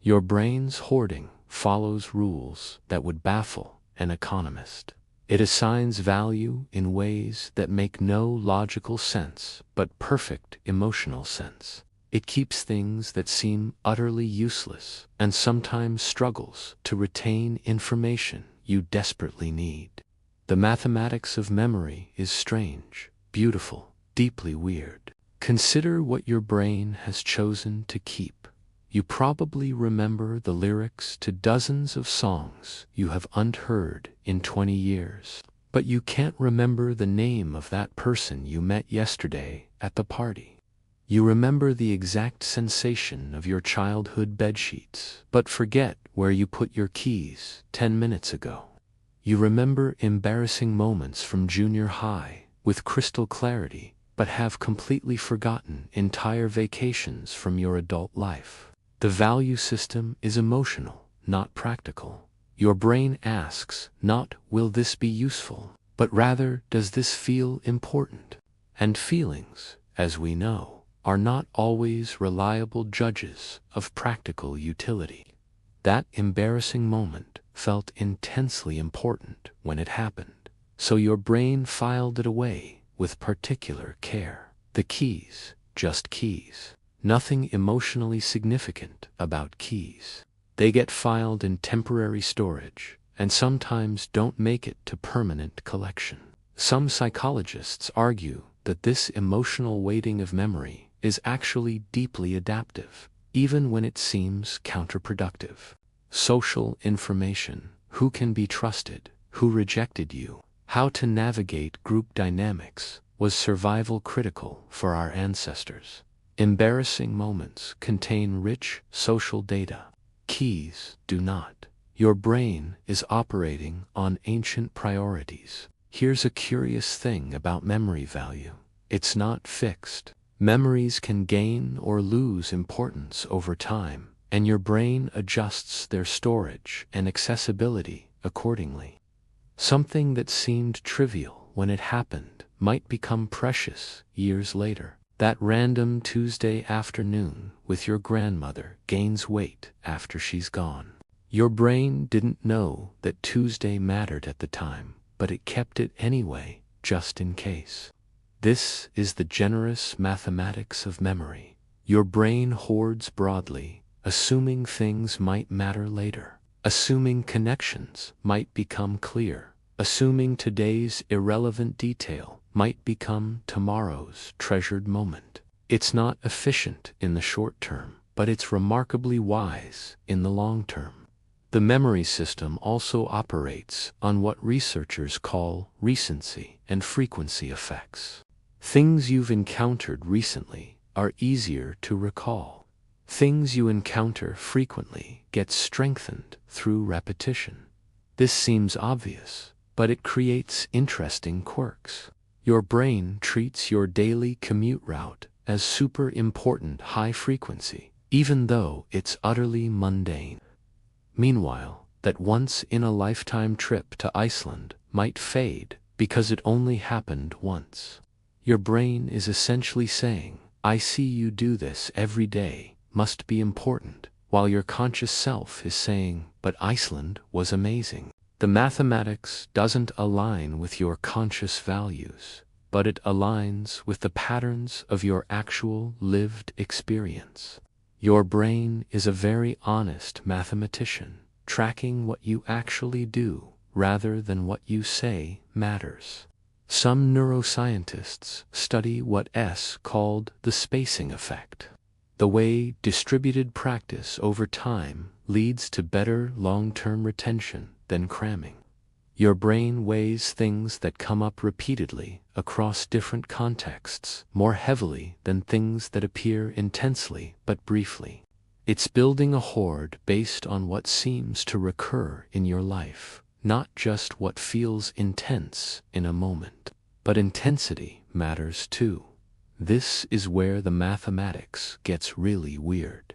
Your brain's hoarding follows rules that would baffle an economist. It assigns value in ways that make no logical sense but perfect emotional sense. It keeps things that seem utterly useless and sometimes struggles to retain information you desperately need. The mathematics of memory is strange, beautiful, deeply weird. Consider what your brain has chosen to keep. You probably remember the lyrics to dozens of songs you have unheard in 20 years, but you can't remember the name of that person you met yesterday at the party. You remember the exact sensation of your childhood bedsheets, but forget where you put your keys 10 minutes ago. You remember embarrassing moments from junior high with crystal clarity, but have completely forgotten entire vacations from your adult life. The value system is emotional, not practical. Your brain asks not, will this be useful, but rather, does this feel important? And feelings, as we know, are not always reliable judges of practical utility. That embarrassing moment felt intensely important when it happened, so your brain filed it away with particular care. The keys, just keys. Nothing emotionally significant about keys. They get filed in temporary storage and sometimes don't make it to permanent collection. Some psychologists argue that this emotional weighting of memory is actually deeply adaptive, even when it seems counterproductive. Social information, who can be trusted, who rejected you, how to navigate group dynamics, was survival critical for our ancestors. Embarrassing moments contain rich social data. Keys do not. Your brain is operating on ancient priorities. Here's a curious thing about memory value. It's not fixed. Memories can gain or lose importance over time, and your brain adjusts their storage and accessibility accordingly. Something that seemed trivial when it happened might become precious years later. That random Tuesday afternoon with your grandmother gains weight after she's gone. Your brain didn't know that Tuesday mattered at the time, but it kept it anyway, just in case. This is the generous mathematics of memory. Your brain hoards broadly, assuming things might matter later, assuming connections might become clear, assuming today's irrelevant detail might become tomorrow's treasured moment. It's not efficient in the short term, but it's remarkably wise in the long term. The memory system also operates on what researchers call recency and frequency effects. Things you've encountered recently are easier to recall. Things you encounter frequently get strengthened through repetition. This seems obvious, but it creates interesting quirks. Your brain treats your daily commute route as super important high frequency, even though it's utterly mundane. Meanwhile, that once-in-a-lifetime trip to Iceland might fade because it only happened once. Your brain is essentially saying, "I see you do this every day, must be important," while your conscious self is saying, "But Iceland was amazing." The mathematics doesn't align with your conscious values, but it aligns with the patterns of your actual lived experience. Your brain is a very honest mathematician, tracking what you actually do rather than what you say matters. Some neuroscientists study what S called the spacing effect, the way distributed practice over time leads to better long-term retention than cramming. Your brain weighs things that come up repeatedly across different contexts more heavily than things that appear intensely but briefly. It's building a hoard based on what seems to recur in your life, not just what feels intense in a moment. But intensity matters too. This is where the mathematics gets really weird.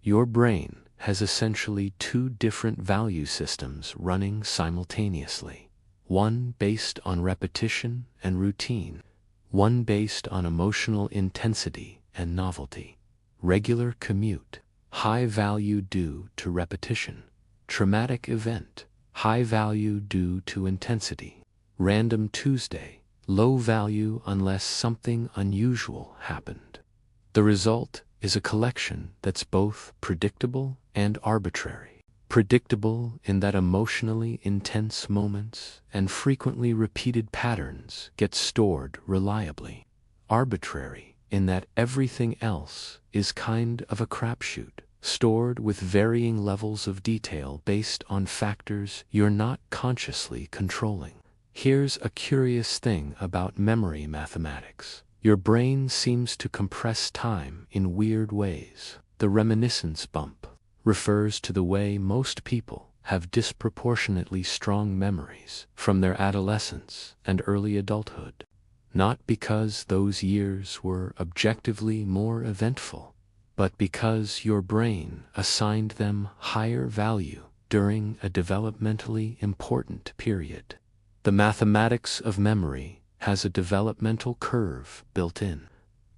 Your brain has essentially two different value systems running simultaneously. One based on repetition and routine, one based on emotional intensity and novelty. Regular commute, high value due to repetition. Traumatic event, high value due to intensity. Random Tuesday, low value unless something unusual happened. The result is a collection that's both predictable and arbitrary. Predictable in that emotionally intense moments and frequently repeated patterns get stored reliably. Arbitrary in that everything else is kind of a crapshoot, stored with varying levels of detail based on factors you're not consciously controlling. Here's a curious thing about memory mathematics. Your brain seems to compress time in weird ways. The reminiscence bump refers to the way most people have disproportionately strong memories from their adolescence and early adulthood. Not because those years were objectively more eventful, but because your brain assigned them higher value during a developmentally important period. The mathematics of memory has a developmental curve built in.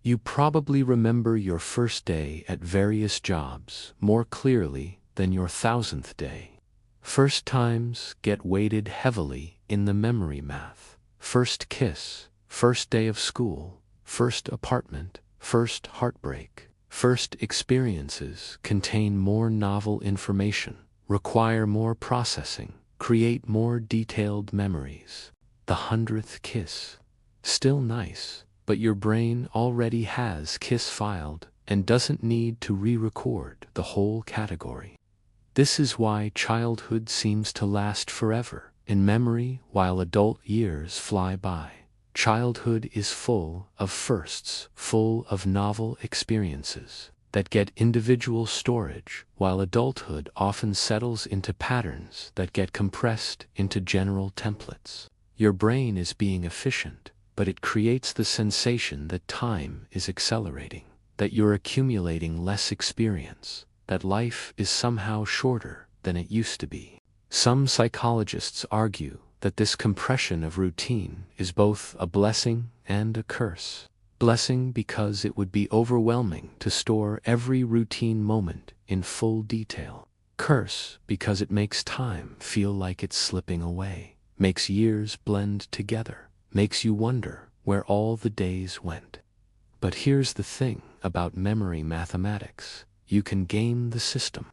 You probably remember your first day at various jobs more clearly than your 1000th day. First times get weighted heavily in the memory math. First kiss, first day of school, first apartment, first heartbreak. First experiences contain more novel information, require more processing, create more detailed memories. The 100th kiss. Still nice, but your brain already has kiss filed and doesn't need to re-record the whole category. This is why childhood seems to last forever in memory while adult years fly by. Childhood is full of firsts, full of novel experiences that get individual storage, while adulthood often settles into patterns that get compressed into general templates. Your brain is being efficient, but it creates the sensation that time is accelerating, that you're accumulating less experience, that life is somehow shorter than it used to be. Some psychologists argue that this compression of routine is both a blessing and a curse. Blessing because it would be overwhelming to store every routine moment in full detail. Curse because it makes time feel like it's slipping away, makes years blend together, makes you wonder where all the days went. But here's the thing about memory mathematics. You can game the system.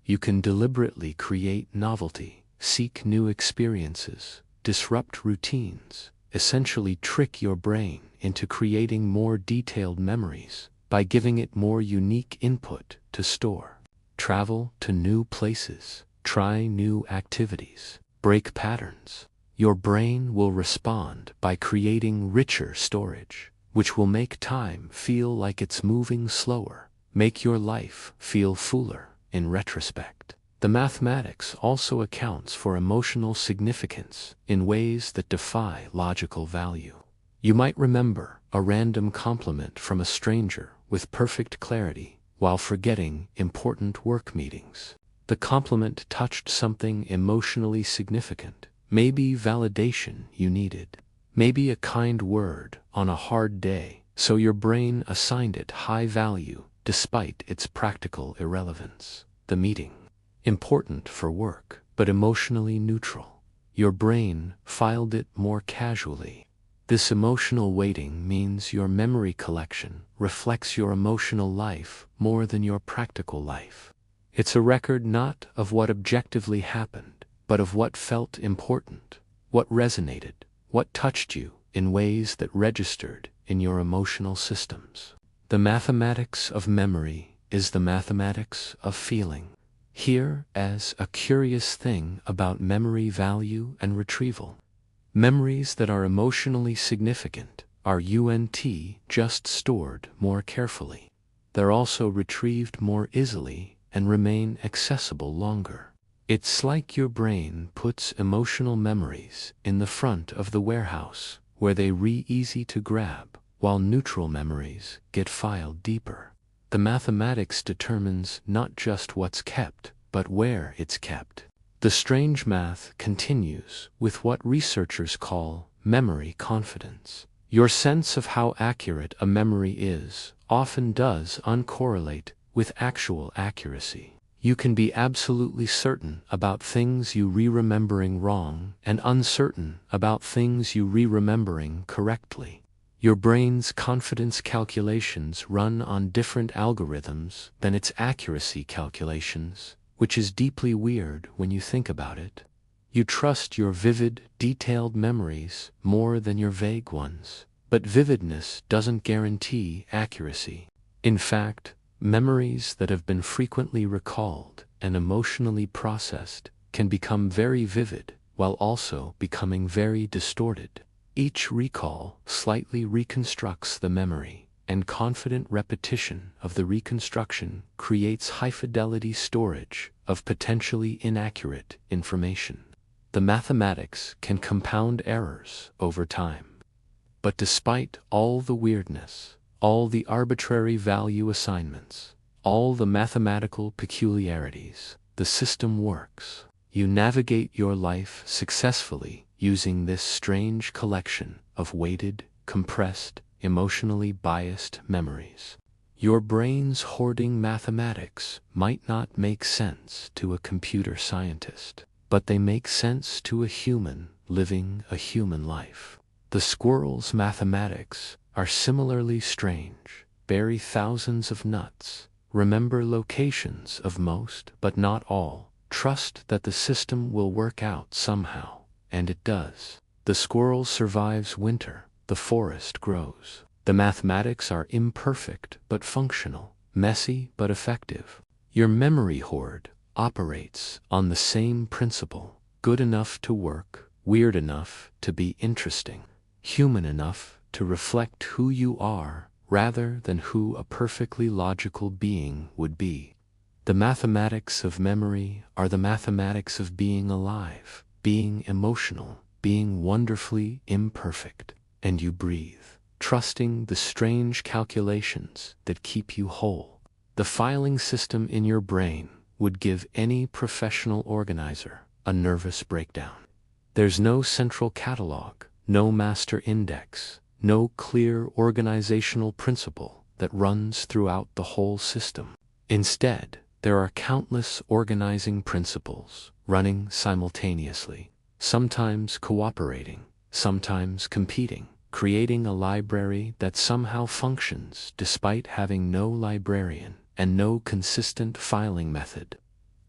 You can deliberately create novelty, seek new experiences, disrupt routines, essentially trick your brain into creating more detailed memories by giving it more unique input to store. Travel to new places, try new activities, break patterns. Your brain will respond by creating richer storage, which will make time feel like it's moving slower, make your life feel fuller in retrospect. The mathematics also accounts for emotional significance in ways that defy logical value. You might remember a random compliment from a stranger with perfect clarity while forgetting important work meetings. The compliment touched something emotionally significant, maybe validation you needed, maybe a kind word on a hard day, so your brain assigned it high value despite its practical irrelevance. The meeting, important for work, but emotionally neutral. Your brain filed it more casually. This emotional weighting means your memory collection reflects your emotional life more than your practical life. It's a record not of what objectively happened, but of what felt important, what resonated, what touched you in ways that registered in your emotional systems. The mathematics of memory is the mathematics of feeling. Here as a curious thing about memory value and retrieval. Memories that are emotionally significant are just stored more carefully. They're also retrieved more easily and remain accessible longer. It's like your brain puts emotional memories in the front of the warehouse, where they're easy to grab, while neutral memories get filed deeper. The mathematics determines not just what's kept, but where it's kept. The strange math continues with what researchers call memory confidence. Your sense of how accurate a memory is often does uncorrelate with actual accuracy. You can be absolutely certain about things you remembering wrong and uncertain about things you remembering correctly. Your brain's confidence calculations run on different algorithms than its accuracy calculations, which is deeply weird when you think about it. You trust your vivid, detailed memories more than your vague ones, but vividness doesn't guarantee accuracy. In fact, memories that have been frequently recalled and emotionally processed can become very vivid while also becoming very distorted. Each recall slightly reconstructs the memory, and confident repetition of the reconstruction creates high-fidelity storage of potentially inaccurate information. The mathematics can compound errors over time. But despite all the weirdness, all the arbitrary value assignments, all the mathematical peculiarities, the system works. You navigate your life successfully using this strange collection of weighted, compressed, emotionally biased memories. Your brain's hoarding mathematics might not make sense to a computer scientist, but they make sense to a human living a human life. The squirrel's mathematics are similarly strange. Bury thousands of nuts, remember locations of most but not all, trust that the system will work out somehow, and it does. The squirrel survives winter, the forest grows. The mathematics are imperfect but functional, messy but effective. Your memory hoard operates on the same principle: good enough to work, weird enough to be interesting, human enough to reflect who you are rather than who a perfectly logical being would be. The mathematics of memory are the mathematics of being alive, being emotional, being wonderfully imperfect, and you breathe, trusting the strange calculations that keep you whole. The filing system in your brain would give any professional organizer a nervous breakdown. There's no central catalog, no master index, no clear organizational principle that runs throughout the whole system. Instead, there are countless organizing principles running simultaneously, sometimes cooperating, sometimes competing, creating a library that somehow functions despite having no librarian and no consistent filing method.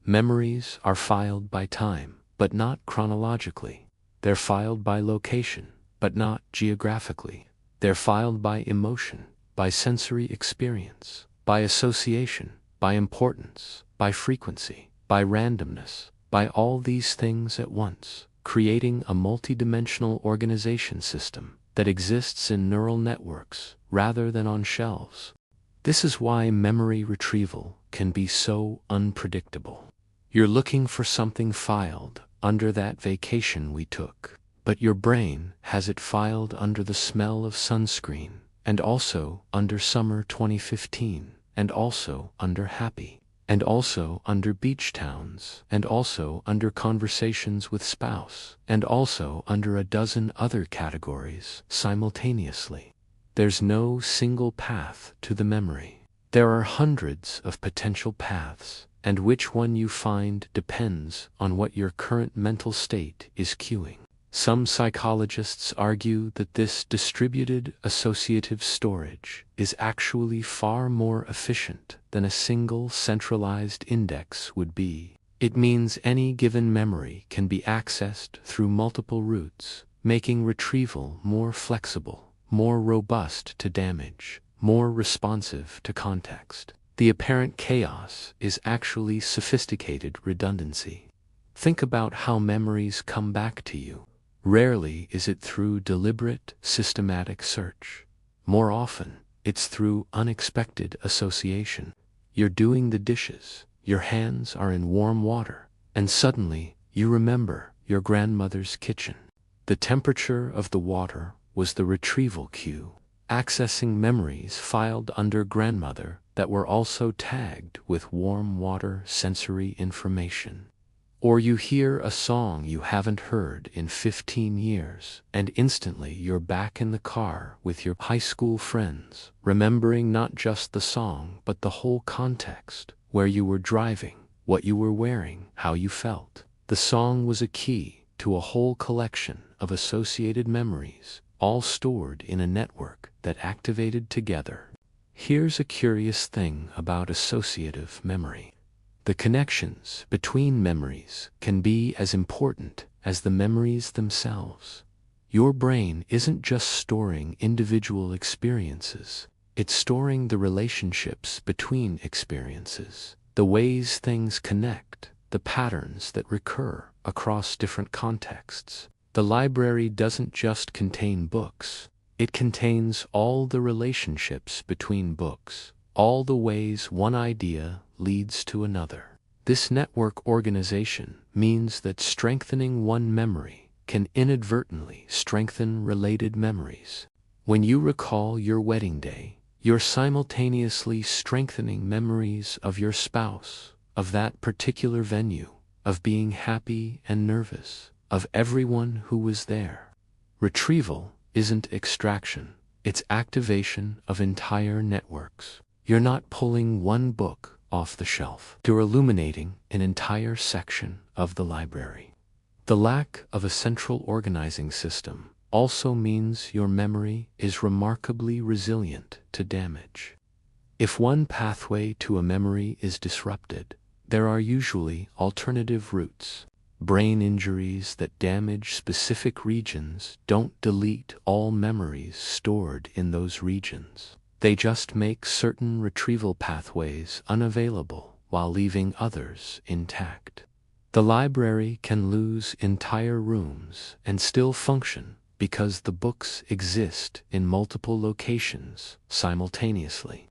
Memories are filed by time, but not chronologically. They're filed by location, but not geographically. They're filed by emotion, by sensory experience, by association, by importance, by frequency, by randomness, by all these things at once, creating a multidimensional organization system that exists in neural networks rather than on shelves. This is why memory retrieval can be so unpredictable. You're looking for something filed under that vacation we took, but your brain has it filed under the smell of sunscreen, and also under summer 2015, and also under happy, and also under beach towns, and also under conversations with spouse, and also under a dozen other categories simultaneously. There's no single path to the memory. There are hundreds of potential paths, and which one you find depends on what your current mental state is cueing. Some psychologists argue that this distributed associative storage is actually far more efficient than a single centralized index would be. It means any given memory can be accessed through multiple routes, making retrieval more flexible, more robust to damage, more responsive to context. The apparent chaos is actually sophisticated redundancy. Think about how memories come back to you. Rarely is it through deliberate, systematic search. More often, it's through unexpected association. You're doing the dishes, your hands are in warm water, and suddenly you remember your grandmother's kitchen. The temperature of the water was the retrieval cue, accessing memories filed under grandmother that were also tagged with warm water sensory information. Or you hear a song you haven't heard in 15 years, and instantly you're back in the car with your high school friends, remembering not just the song but the whole context, where you were driving, what you were wearing, how you felt. The song was a key to a whole collection of associated memories, all stored in a network that activated together. Here's a curious thing about associative memory. The connections between memories can be as important as the memories themselves. Your brain isn't just storing individual experiences, it's storing the relationships between experiences, the ways things connect, the patterns that recur across different contexts. The library doesn't just contain books, it contains all the relationships between books, all the ways one idea leads to another. This network organization means that strengthening one memory can inadvertently strengthen related memories. When you recall your wedding day, you're simultaneously strengthening memories of your spouse, of that particular venue, of being happy and nervous, of everyone who was there. Retrieval isn't extraction, it's activation of entire networks. You're not pulling one book off the shelf. You're illuminating an entire section of the library. The lack of a central organizing system also means your memory is remarkably resilient to damage. If one pathway to a memory is disrupted, there are usually alternative routes. Brain injuries that damage specific regions don't delete all memories stored in those regions. They just make certain retrieval pathways unavailable while leaving others intact. The library can lose entire rooms and still function because the books exist in multiple locations simultaneously.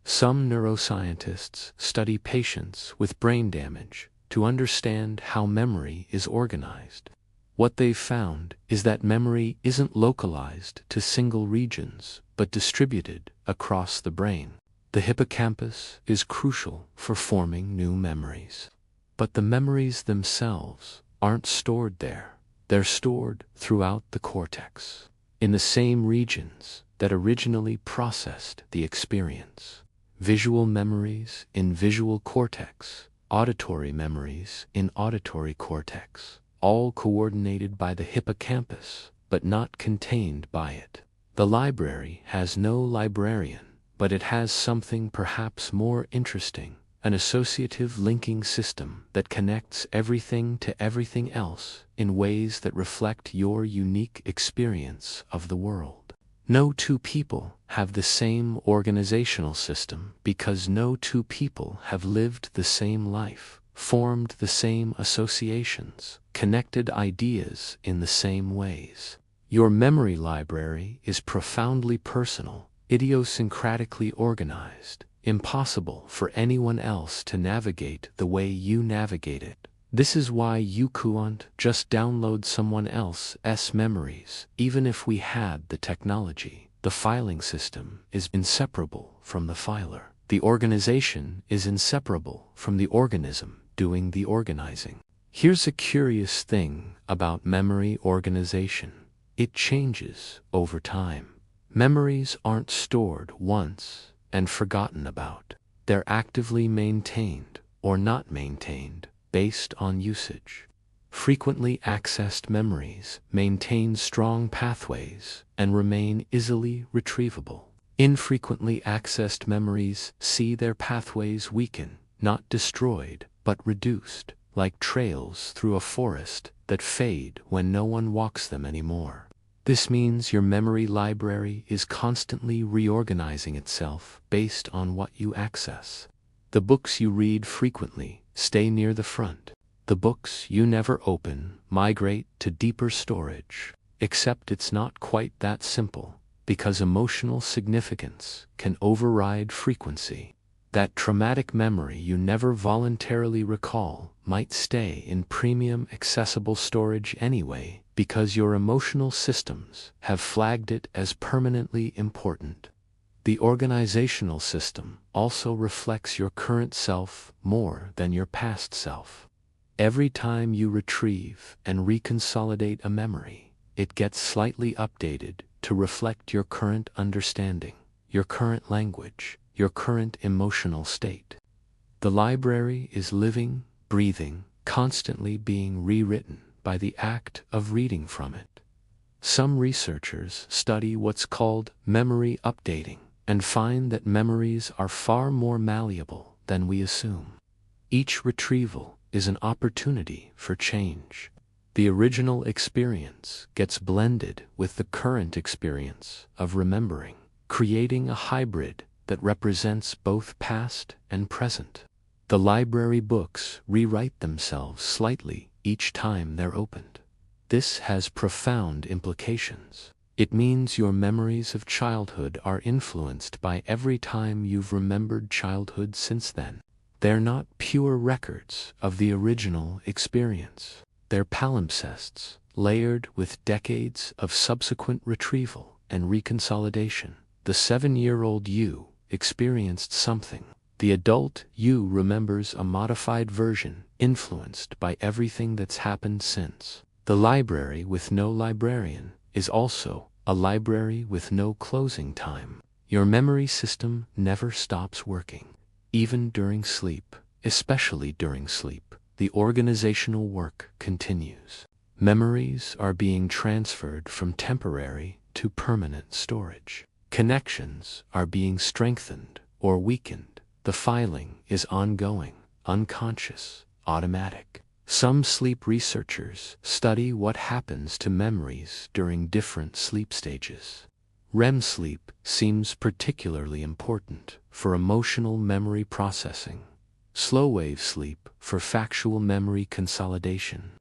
Some neuroscientists study patients with brain damage to understand how memory is organized. What they've found is that memory isn't localized to single regions, but distributed across the brain. The hippocampus is crucial for forming new memories. But the memories themselves aren't stored there. They're stored throughout the cortex, in the same regions that originally processed the experience. visual memories in visual cortex, auditory memories in auditory cortex, all coordinated by the hippocampus, but not contained by it. The library has no librarian, but it has something perhaps more interesting, an associative linking system that connects everything to everything else in ways that reflect your unique experience of the world. No two people have the same organizational system because no two people have lived the same life, formed the same associations, connected ideas in the same ways. Your memory library is profoundly personal, idiosyncratically organized, impossible for anyone else to navigate the way you navigate it. This is why you couldn't just download someone else's memories, even if we had the technology. The filing system is inseparable from the filer. The organization is inseparable from the organism doing the organizing. Here's a curious thing about memory organization. It changes over time. Memories aren't stored once and forgotten about. They're actively maintained or not maintained based on usage. Frequently accessed memories maintain strong pathways and remain easily retrievable. Infrequently accessed memories see their pathways weaken, not destroyed, but reduced, like trails through a forest that fade when no one walks them anymore. This means your memory library is constantly reorganizing itself based on what you access. The books you read frequently stay near the front. The books you never open migrate to deeper storage. Except it's not quite that simple, because emotional significance can override frequency. That traumatic memory you never voluntarily recall might stay in premium accessible storage anyway, because your emotional systems have flagged it as permanently important. The organizational system also reflects your current self more than your past self. Every time you retrieve and reconsolidate a memory, it gets slightly updated to reflect your current understanding, your current language, your current emotional state. The library is living, breathing, constantly being rewritten by the act of reading from it. Some researchers study what's called memory updating and find that memories are far more malleable than we assume. Each retrieval is an opportunity for change. The original experience gets blended with the current experience of remembering, creating a hybrid that represents both past and present. The library books rewrite themselves slightly each time they're opened. This has profound implications. It means your memories of childhood are influenced by every time you've remembered childhood since then. They're not pure records of the original experience. They're palimpsests, layered with decades of subsequent retrieval and reconsolidation. The 7-year-old you experienced something. The adult you remembers a modified version, influenced by everything that's happened since. The library with no librarian is also a library with no closing time. Your memory system never stops working. Even during sleep, especially during sleep, the organizational work continues. Memories are being transferred from temporary to permanent storage. Connections are being strengthened or weakened. The filing is ongoing, unconscious, automatic. Some sleep researchers study what happens to memories during different sleep stages. REM sleep seems particularly important for emotional memory processing. Slow-wave sleep for factual memory consolidation.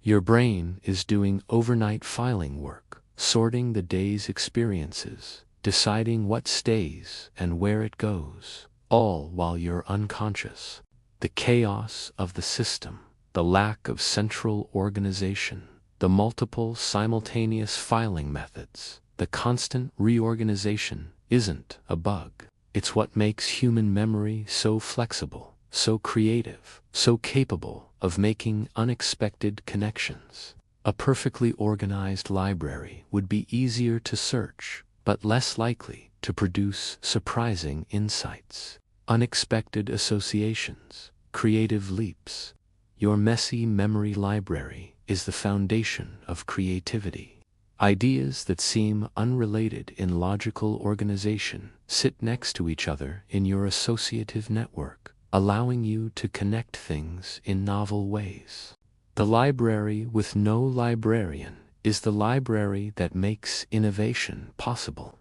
Your brain is doing overnight filing work, sorting the day's experiences, deciding what stays and where it goes, all while you're unconscious. The chaos of the system, the lack of central organization, the multiple simultaneous filing methods, the constant reorganization isn't a bug. It's what makes human memory so flexible, so creative, so capable of making unexpected connections. A perfectly organized library would be easier to search, but less likely to produce surprising insights. unexpected associations, creative leaps. Your messy memory library is the foundation of creativity. Ideas that seem unrelated in logical organization sit next to each other in your associative network, allowing you to connect things in novel ways. The library with no librarian is the library that makes innovation possible.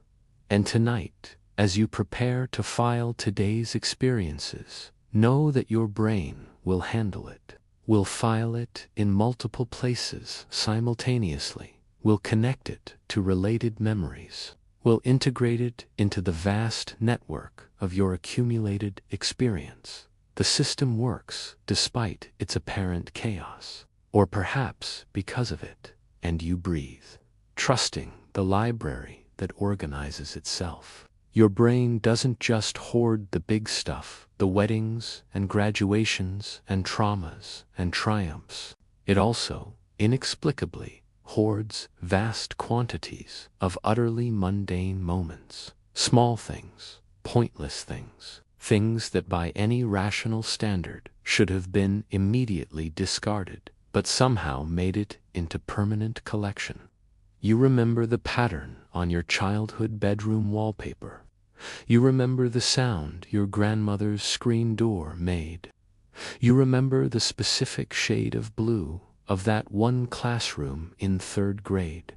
And tonight, as you prepare to file today's experiences, know that your brain will handle it, will file it in multiple places simultaneously, will connect it to related memories, will integrate it into the vast network of your accumulated experience. The system works despite its apparent chaos, or perhaps because of it, and you breathe, trusting the library that organizes itself. Your brain doesn't just hoard the big stuff, the weddings and graduations and traumas and triumphs. It also, inexplicably, hoards vast quantities of utterly mundane moments, small things, pointless things, things that by any rational standard should have been immediately discarded, but somehow made it into permanent collection. You remember the pattern on your childhood bedroom wallpaper. You remember the sound your grandmother's screen door made. You remember the specific shade of blue of that one classroom in 3rd grade.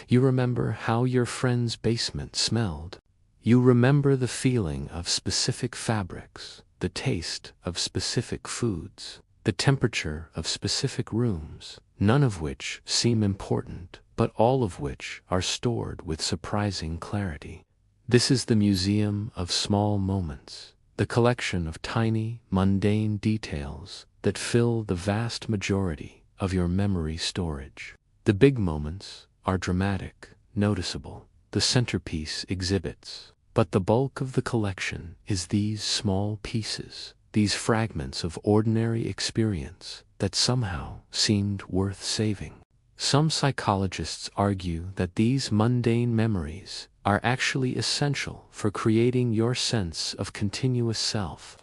You remember how your friend's basement smelled. You remember the feeling of specific fabrics, the taste of specific foods, the temperature of specific rooms, none of which seem important, but all of which are stored with surprising clarity. This is the museum of small moments, the collection of tiny, mundane details that fill the vast majority of your memory storage. The big moments are dramatic, noticeable, the centerpiece exhibits, but the bulk of the collection is these small pieces, these fragments of ordinary experience that somehow seemed worth saving. Some psychologists argue that these mundane memories are actually essential for creating your sense of continuous self.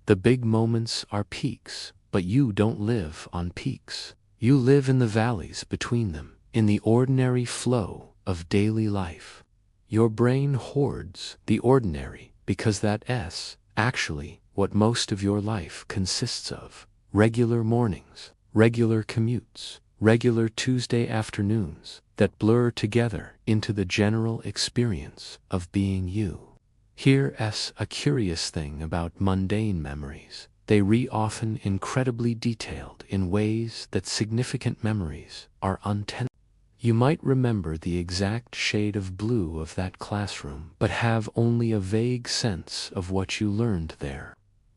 The big moments are peaks, but you don't live on peaks. You live in the valleys between them, in the ordinary flow of daily life. Your brain hoards the ordinary because that's actually what most of your life consists of. Regular mornings, regular commutes, regular Tuesday afternoons that blur together into the general experience of being you. Here's a curious thing about mundane memories. They are often incredibly detailed in ways that significant memories are untenable. You might remember the exact shade of blue of that classroom, but have only a vague sense of what you learned there.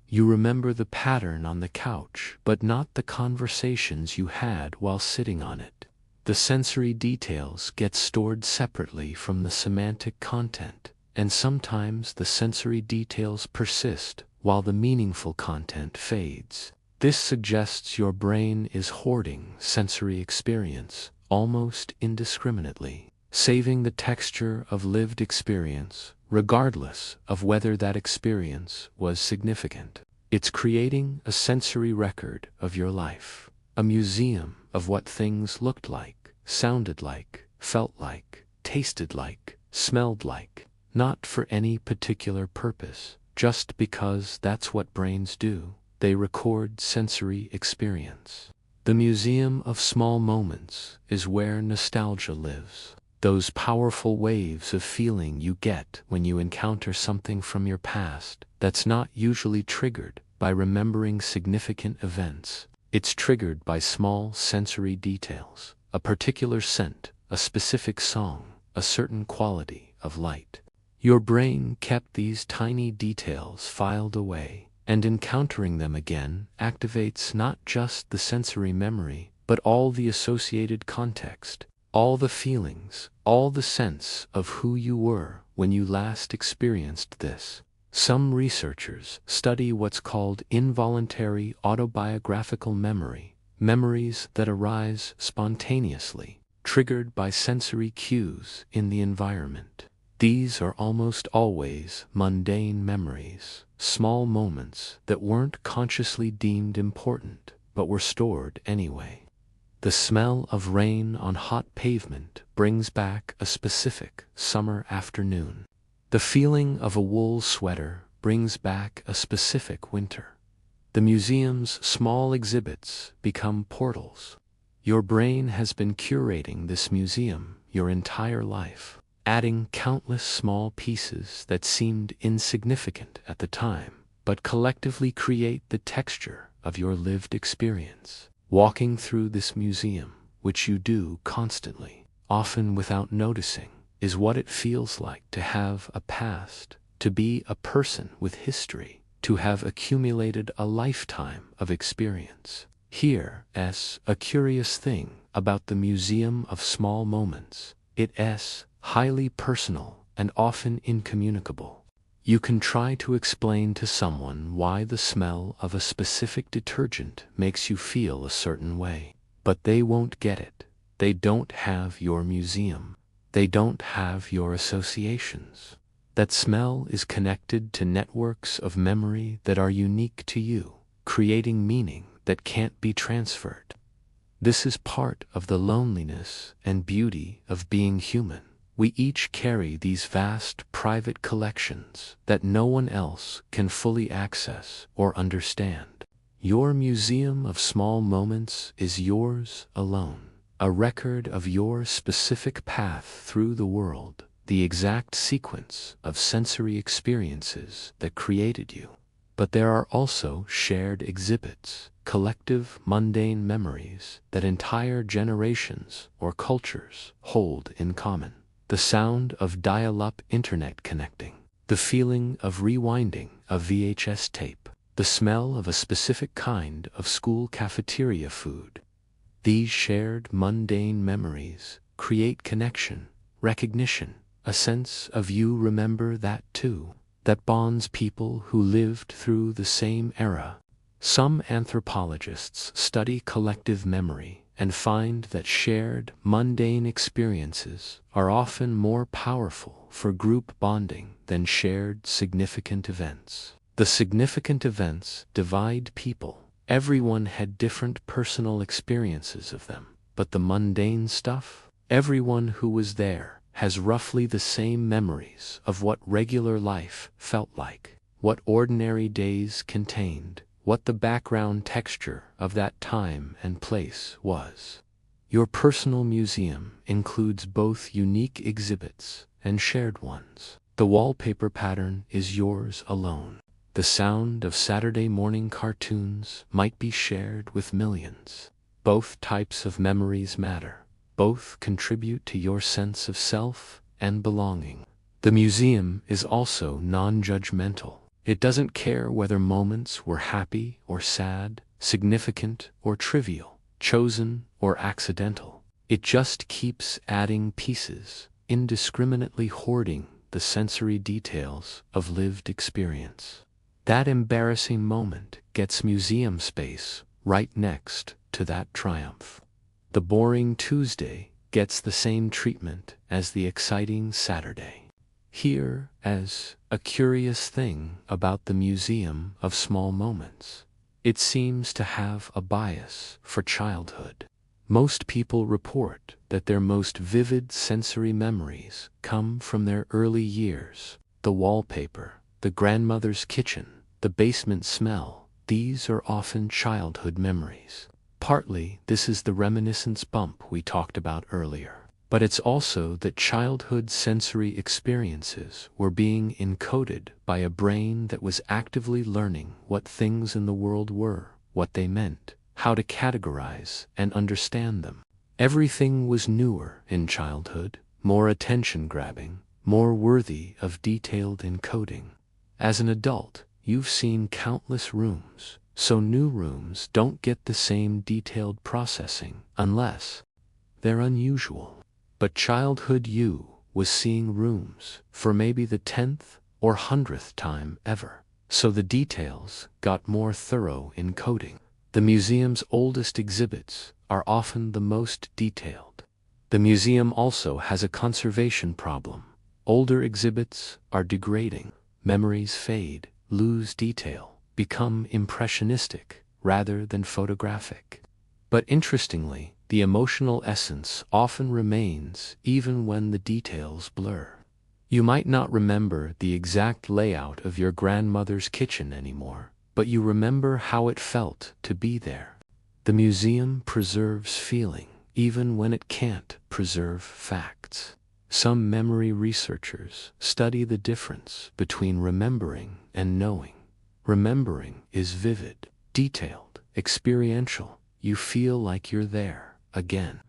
You remember the pattern on the couch, but not the conversations you had while sitting on it. The sensory details get stored separately from the semantic content, and sometimes the sensory details persist while the meaningful content fades. This suggests your brain is hoarding sensory experience almost indiscriminately, saving the texture of lived experience, regardless of whether that experience was significant. It's creating a sensory record of your life, a museum of what things looked like, sounded like, felt like, tasted like, smelled like, not for any particular purpose, just because that's what brains do. They record sensory experience. The museum of small moments is where nostalgia lives. Those powerful waves of feeling you get when you encounter something from your past that's not usually triggered by remembering significant events. It's triggered by small sensory details, a particular scent, a specific song, a certain quality of light. Your brain kept these tiny details filed away, and encountering them again activates not just the sensory memory, but all the associated context, all the feelings, all the sense of who you were when you last experienced this. Some researchers study what's called involuntary autobiographical memory, memories that arise spontaneously, triggered by sensory cues in the environment. These are almost always mundane memories, small moments that weren't consciously deemed important, but were stored anyway. The smell of rain on hot pavement brings back a specific summer afternoon. The feeling of a wool sweater brings back a specific winter. The museum's small exhibits become portals. Your brain has been curating this museum your entire life, adding countless small pieces that seemed insignificant at the time, but collectively create the texture of your lived experience. Walking through this museum, which you do constantly, often without noticing, is what it feels like to have a past, to be a person with history, to have accumulated a lifetime of experience. Here's a curious thing about the Museum of Small Moments. It's highly personal and often incommunicable. You can try to explain to someone why the smell of a specific detergent makes you feel a certain way, but they won't get it. They don't have your museum. They don't have your associations. That smell is connected to networks of memory that are unique to you, creating meaning that can't be transferred. This is part of the loneliness and beauty of being human. We each carry these vast private collections that no one else can fully access or understand. Your museum of small moments is yours alone, a record of your specific path through the world, the exact sequence of sensory experiences that created you. But there are also shared exhibits, collective mundane memories that entire generations or cultures hold in common. The sound of dial-up internet connecting, the feeling of rewinding a VHS tape, the smell of a specific kind of school cafeteria food. These shared mundane memories create connection, recognition, a sense of you remember that too, that bonds people who lived through the same era. Some anthropologists study collective memory and find that shared, mundane experiences are often more powerful for group bonding than shared significant events. The significant events divide people. Everyone had different personal experiences of them, but the mundane stuff, everyone who was there has roughly the same memories of what regular life felt like, what ordinary days contained, what the background texture of that time and place was. Your personal museum includes both unique exhibits and shared ones. The wallpaper pattern is yours alone. The sound of Saturday morning cartoons might be shared with millions. Both types of memories matter. Both contribute to your sense of self and belonging. The museum is also non-judgmental. It doesn't care whether moments were happy or sad, significant or trivial, chosen or accidental. It just keeps adding pieces, indiscriminately hoarding the sensory details of lived experience. That embarrassing moment gets museum space right next to that triumph. The boring Tuesday gets the same treatment as the exciting Saturday. Here's a curious thing about the Museum of Small Moments. It seems to have a bias for childhood. Most people report that their most vivid sensory memories come from their early years. The wallpaper, the grandmother's kitchen, the basement smell, these are often childhood memories. Partly this is the reminiscence bump we talked about earlier. But it's also that childhood sensory experiences were being encoded by a brain that was actively learning what things in the world were, what they meant, how to categorize and understand them. Everything was newer in childhood, more attention-grabbing, more worthy of detailed encoding. As an adult, you've seen countless rooms, so new rooms don't get the same detailed processing unless they're unusual. But childhood you was seeing rooms for maybe the 10th or 100th time ever, so the details got more thorough encoding. The museum's oldest exhibits are often the most detailed. The museum also has a conservation problem. Older exhibits are degrading. Memories fade, lose detail, become impressionistic rather than photographic. But interestingly, the emotional essence often remains even when the details blur. You might not remember the exact layout of your grandmother's kitchen anymore, but you remember how it felt to be there. The museum preserves feeling, even when it can't preserve facts. Some memory researchers study the difference between remembering and knowing. Remembering is vivid, detailed, experiential. You feel like you're there again.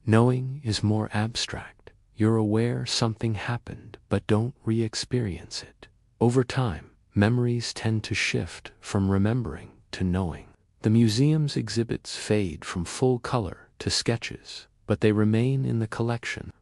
Knowing is more abstract. You're aware something happened, but don't re-experience it. Over time, memories tend to shift from remembering to knowing. The museum's exhibits fade from full color to sketches, but they remain in the collection.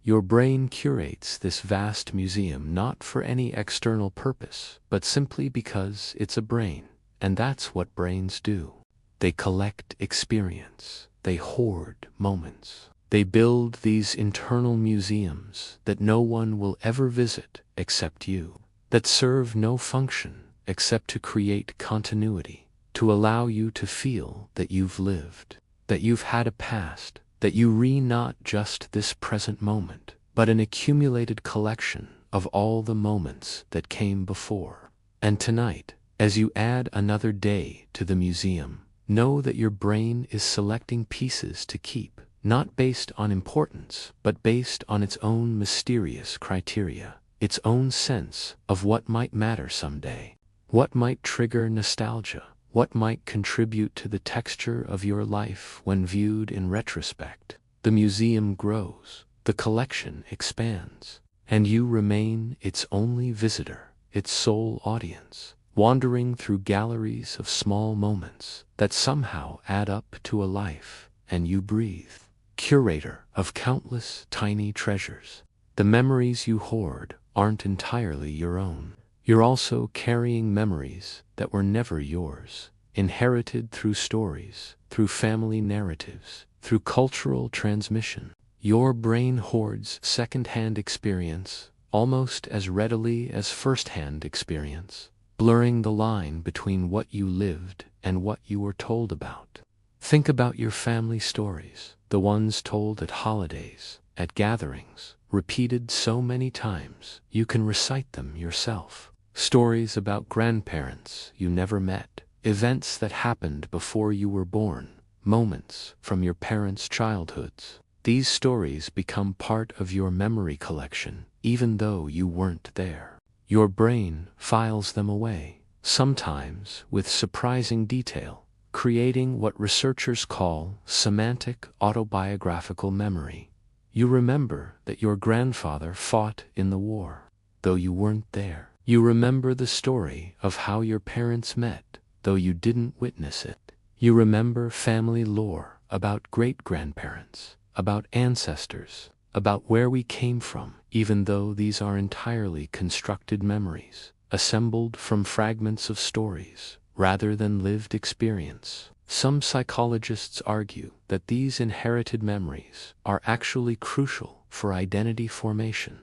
Your brain curates this vast museum not for any external purpose, but simply because it's a brain, and that's what brains do. They collect experience. They hoard moments. They build these internal museums that no one will ever visit except you, that serve no function except to create continuity, to allow you to feel that you've lived, that you've had a past, that you not just this present moment, but an accumulated collection of all the moments that came before. And tonight, as you add another day to the museum, know that your brain is selecting pieces to keep, not based on importance, but based on its own mysterious criteria, its own sense of what might matter someday, what might trigger nostalgia, what might contribute to the texture of your life when viewed in retrospect. The museum grows, the collection expands, and you remain its only visitor, its sole audience, wandering through galleries of small moments that somehow add up to a life, and you breathe. Curator of countless tiny treasures. The memories you hoard aren't entirely your own. You're also carrying memories that were never yours, inherited through stories, through family narratives, through cultural transmission. Your brain hoards second-hand experience almost as readily as first-hand experience, blurring the line between what you lived and what you were told about. Think about your family stories, the ones told at holidays, at gatherings, repeated so many times you can recite them yourself. Stories about grandparents you never met, events that happened before you were born, moments from your parents' childhoods. These stories become part of your memory collection, even though you weren't there. Your brain files them away, sometimes with surprising detail, creating what researchers call semantic autobiographical memory. You remember that your grandfather fought in the war, though you weren't there. You remember the story of how your parents met, though you didn't witness it. You remember family lore about great-grandparents, about ancestors, about where we came from, even though these are entirely constructed memories, assembled from fragments of stories, rather than lived experience. Some psychologists argue that these inherited memories are actually crucial for identity formation.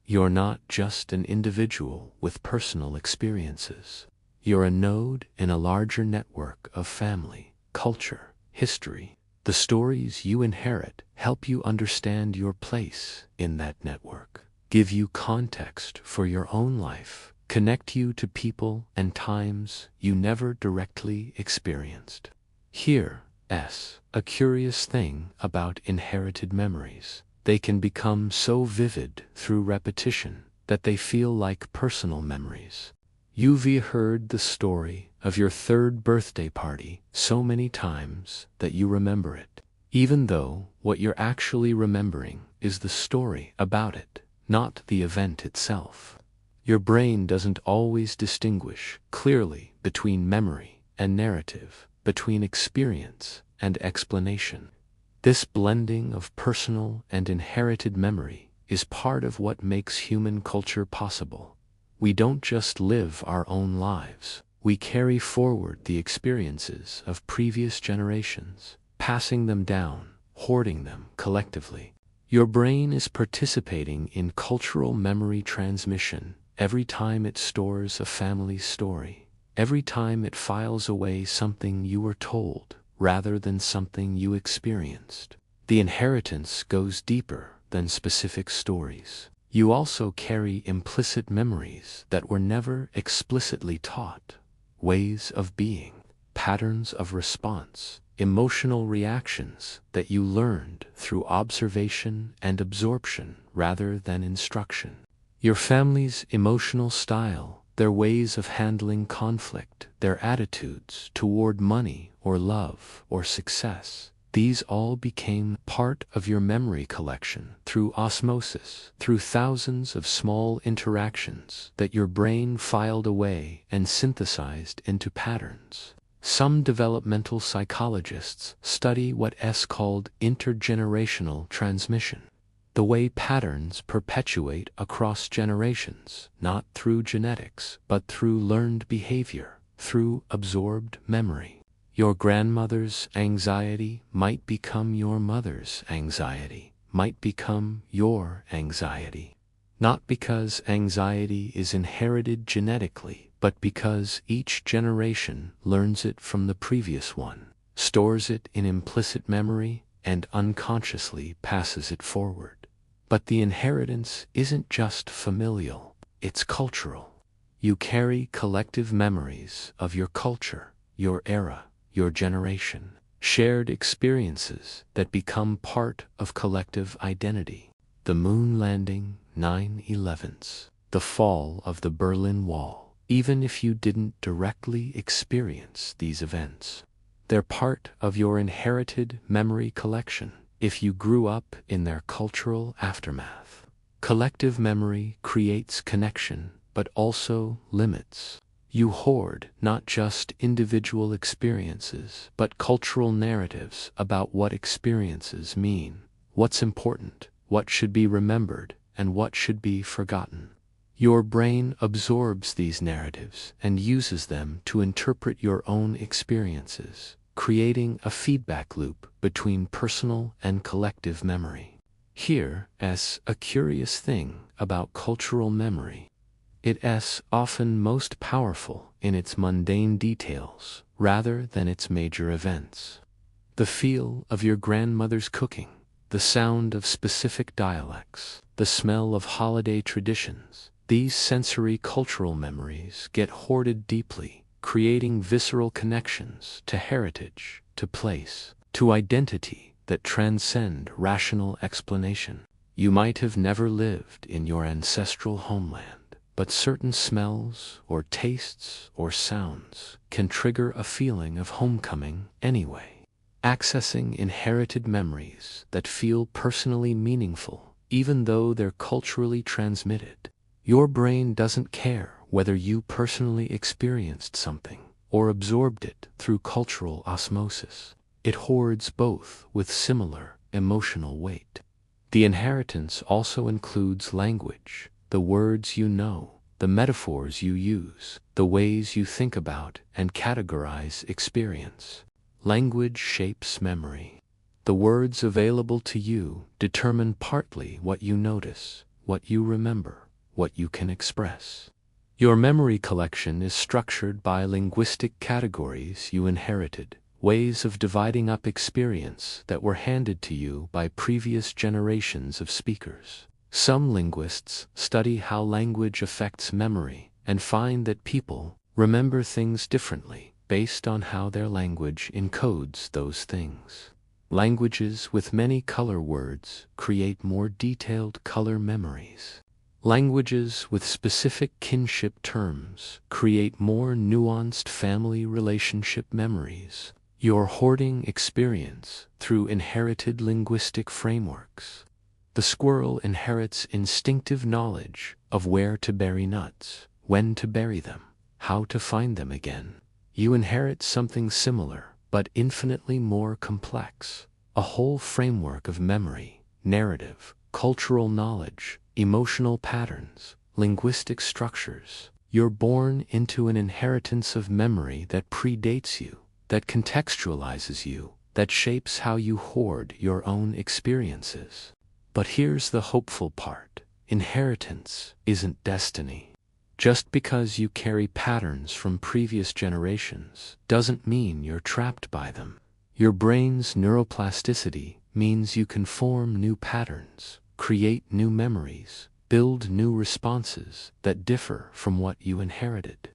You're not just an individual with personal experiences. You're a node in a larger network of family, culture, history. The stories you inherit help you understand your place in that network, give you context for your own life, connect you to people and times you never directly experienced. Here's a curious thing about inherited memories. They can become so vivid through repetition that they feel like personal memories. You've heard the story of your third birthday party so many times that you remember it, even though what you're actually remembering is the story about it, not the event itself. Your brain doesn't always distinguish clearly between memory and narrative, between experience and explanation. This blending of personal and inherited memory is part of what makes human culture possible. We don't just live our own lives. We carry forward the experiences of previous generations, passing them down, hoarding them collectively. Your brain is participating in cultural memory transmission every time it stores a family story, every time it files away something you were told rather than something you experienced. The inheritance goes deeper than specific stories. You also carry implicit memories that were never explicitly taught, ways of being, patterns of response, emotional reactions that you learned through observation and absorption rather than instruction. Your family's emotional style, their ways of handling conflict, their attitudes toward money or love or success, these all became part of your memory collection through osmosis, through thousands of small interactions that your brain filed away and synthesized into patterns. Some developmental psychologists study what's called intergenerational transmission, the way patterns perpetuate across generations, not through genetics, but through learned behavior, through absorbed memory. Your grandmother's anxiety might become your mother's anxiety, might become your anxiety. Not because anxiety is inherited genetically, but because each generation learns it from the previous one, stores it in implicit memory, and unconsciously passes it forward. But the inheritance isn't just familial, it's cultural. You carry collective memories of your culture, your era, your generation, shared experiences that become part of collective identity. The moon landing, 9/11s, the fall of the Berlin Wall. Even if you didn't directly experience these events, they're part of your inherited memory collection if you grew up in their cultural aftermath. Collective memory creates connection, but also limits. You hoard not just individual experiences, but cultural narratives about what experiences mean, what's important, what should be remembered, and what should be forgotten. Your brain absorbs these narratives and uses them to interpret your own experiences, creating a feedback loop between personal and collective memory. Here's a curious thing about cultural memory. It's often most powerful in its mundane details rather than its major events. The feel of your grandmother's cooking, the sound of specific dialects, the smell of holiday traditions, these sensory cultural memories get hoarded deeply, creating visceral connections to heritage, to place, to identity that transcend rational explanation. You might have never lived in your ancestral homeland, but certain smells or tastes or sounds can trigger a feeling of homecoming anyway. Accessing inherited memories that feel personally meaningful, even though they're culturally transmitted. Your brain doesn't care whether you personally experienced something or absorbed it through cultural osmosis. It hoards both with similar emotional weight. The inheritance also includes language, the words you know, the metaphors you use, the ways you think about and categorize experience. Language shapes memory. The words available to you determine partly what you notice, what you remember, what you can express. Your memory collection is structured by linguistic categories you inherited, ways of dividing up experience that were handed to you by previous generations of speakers. Some linguists study how language affects memory and find that people remember things differently based on how their language encodes those things. Languages with many color words create more detailed color memories. Languages with specific kinship terms create more nuanced family relationship memories. Your hoarding experience through inherited linguistic frameworks. The squirrel inherits instinctive knowledge of where to bury nuts, when to bury them, how to find them again. You inherit something similar, but infinitely more complex. A whole framework of memory, narrative, cultural knowledge, emotional patterns, linguistic structures. You're born into an inheritance of memory that predates you, that contextualizes you, that shapes how you hoard your own experiences. But here's the hopeful part. Inheritance isn't destiny. Just because you carry patterns from previous generations doesn't mean you're trapped by them. Your brain's neuroplasticity means you can form new patterns, create new memories, build new responses that differ from what you inherited.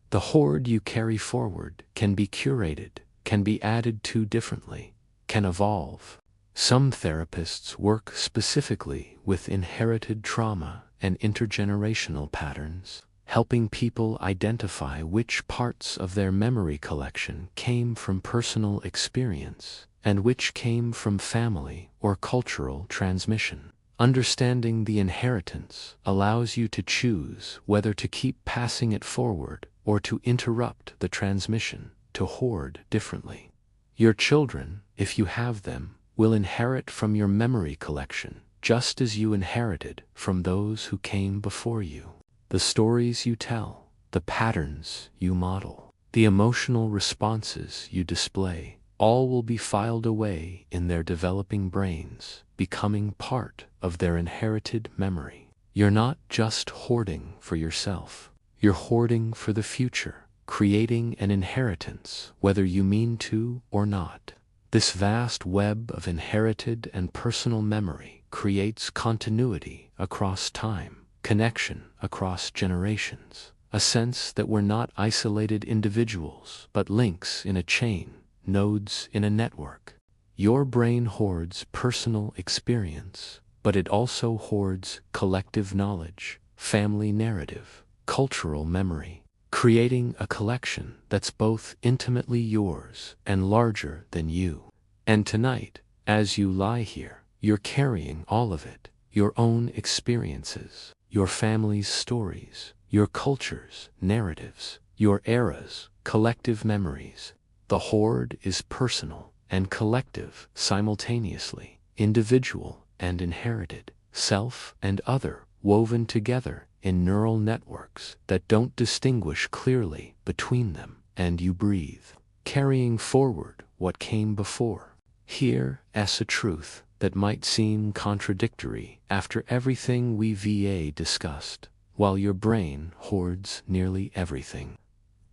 The hoard you carry forward can be curated, can be added to differently, can evolve. Some therapists work specifically with inherited trauma and intergenerational patterns, helping people identify which parts of their memory collection came from personal experience and which came from family or cultural transmission. Understanding the inheritance allows you to choose whether to keep passing it forward or to interrupt the transmission, to hoard differently. Your children, if you have them, will inherit from your memory collection, just as you inherited from those who came before you. The stories you tell, the patterns you model, the emotional responses you display, all will be filed away in their developing brains, becoming part of their inherited memory. You're not just hoarding for yourself. You're hoarding for the future, creating an inheritance, whether you mean to or not. This vast web of inherited and personal memory creates continuity across time, connection across generations, a sense that we're not isolated individuals, but links in a chain, nodes in a network. Your brain hoards personal experience, but it also hoards collective knowledge, family narrative, cultural memory, creating a collection that's both intimately yours and larger than you. And tonight, as you lie here, you're carrying all of it, your own experiences, your family's stories, your culture's narratives, your era's collective memories. The hoard is personal and collective simultaneously, individual and inherited, self and other, woven together in neural networks that don't distinguish clearly between them. And you breathe, carrying forward what came before. Here is a truth that might seem contradictory after everything we've discussed. While your brain hoards nearly everything,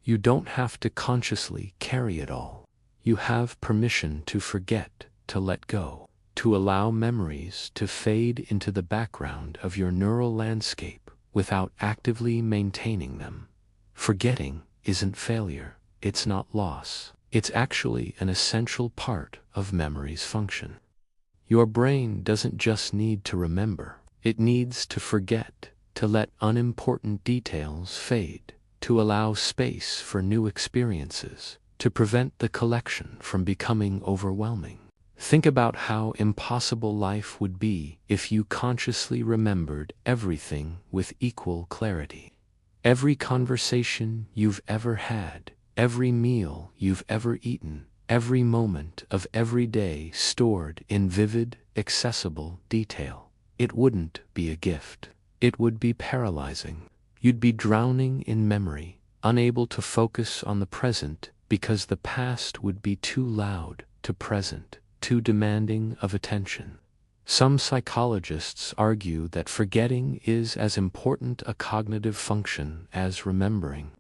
you don't have to consciously carry it all. You have permission to forget, to let go, to allow memories to fade into the background of your neural landscape without actively maintaining them. Forgetting isn't failure, it's not loss. It's actually an essential part of memory's function. Your brain doesn't just need to remember, it needs to forget, to let unimportant details fade, to allow space for new experiences, to prevent the collection from becoming overwhelming. Think about how impossible life would be if you consciously remembered everything with equal clarity. Every conversation you've ever had, every meal you've ever eaten, every moment of every day stored in vivid, accessible detail. It wouldn't be a gift. It would be paralyzing. You'd be drowning in memory, unable to focus on the present because the past would be too loud, too present, too demanding of attention. Some psychologists argue that forgetting is as important a cognitive function as remembering.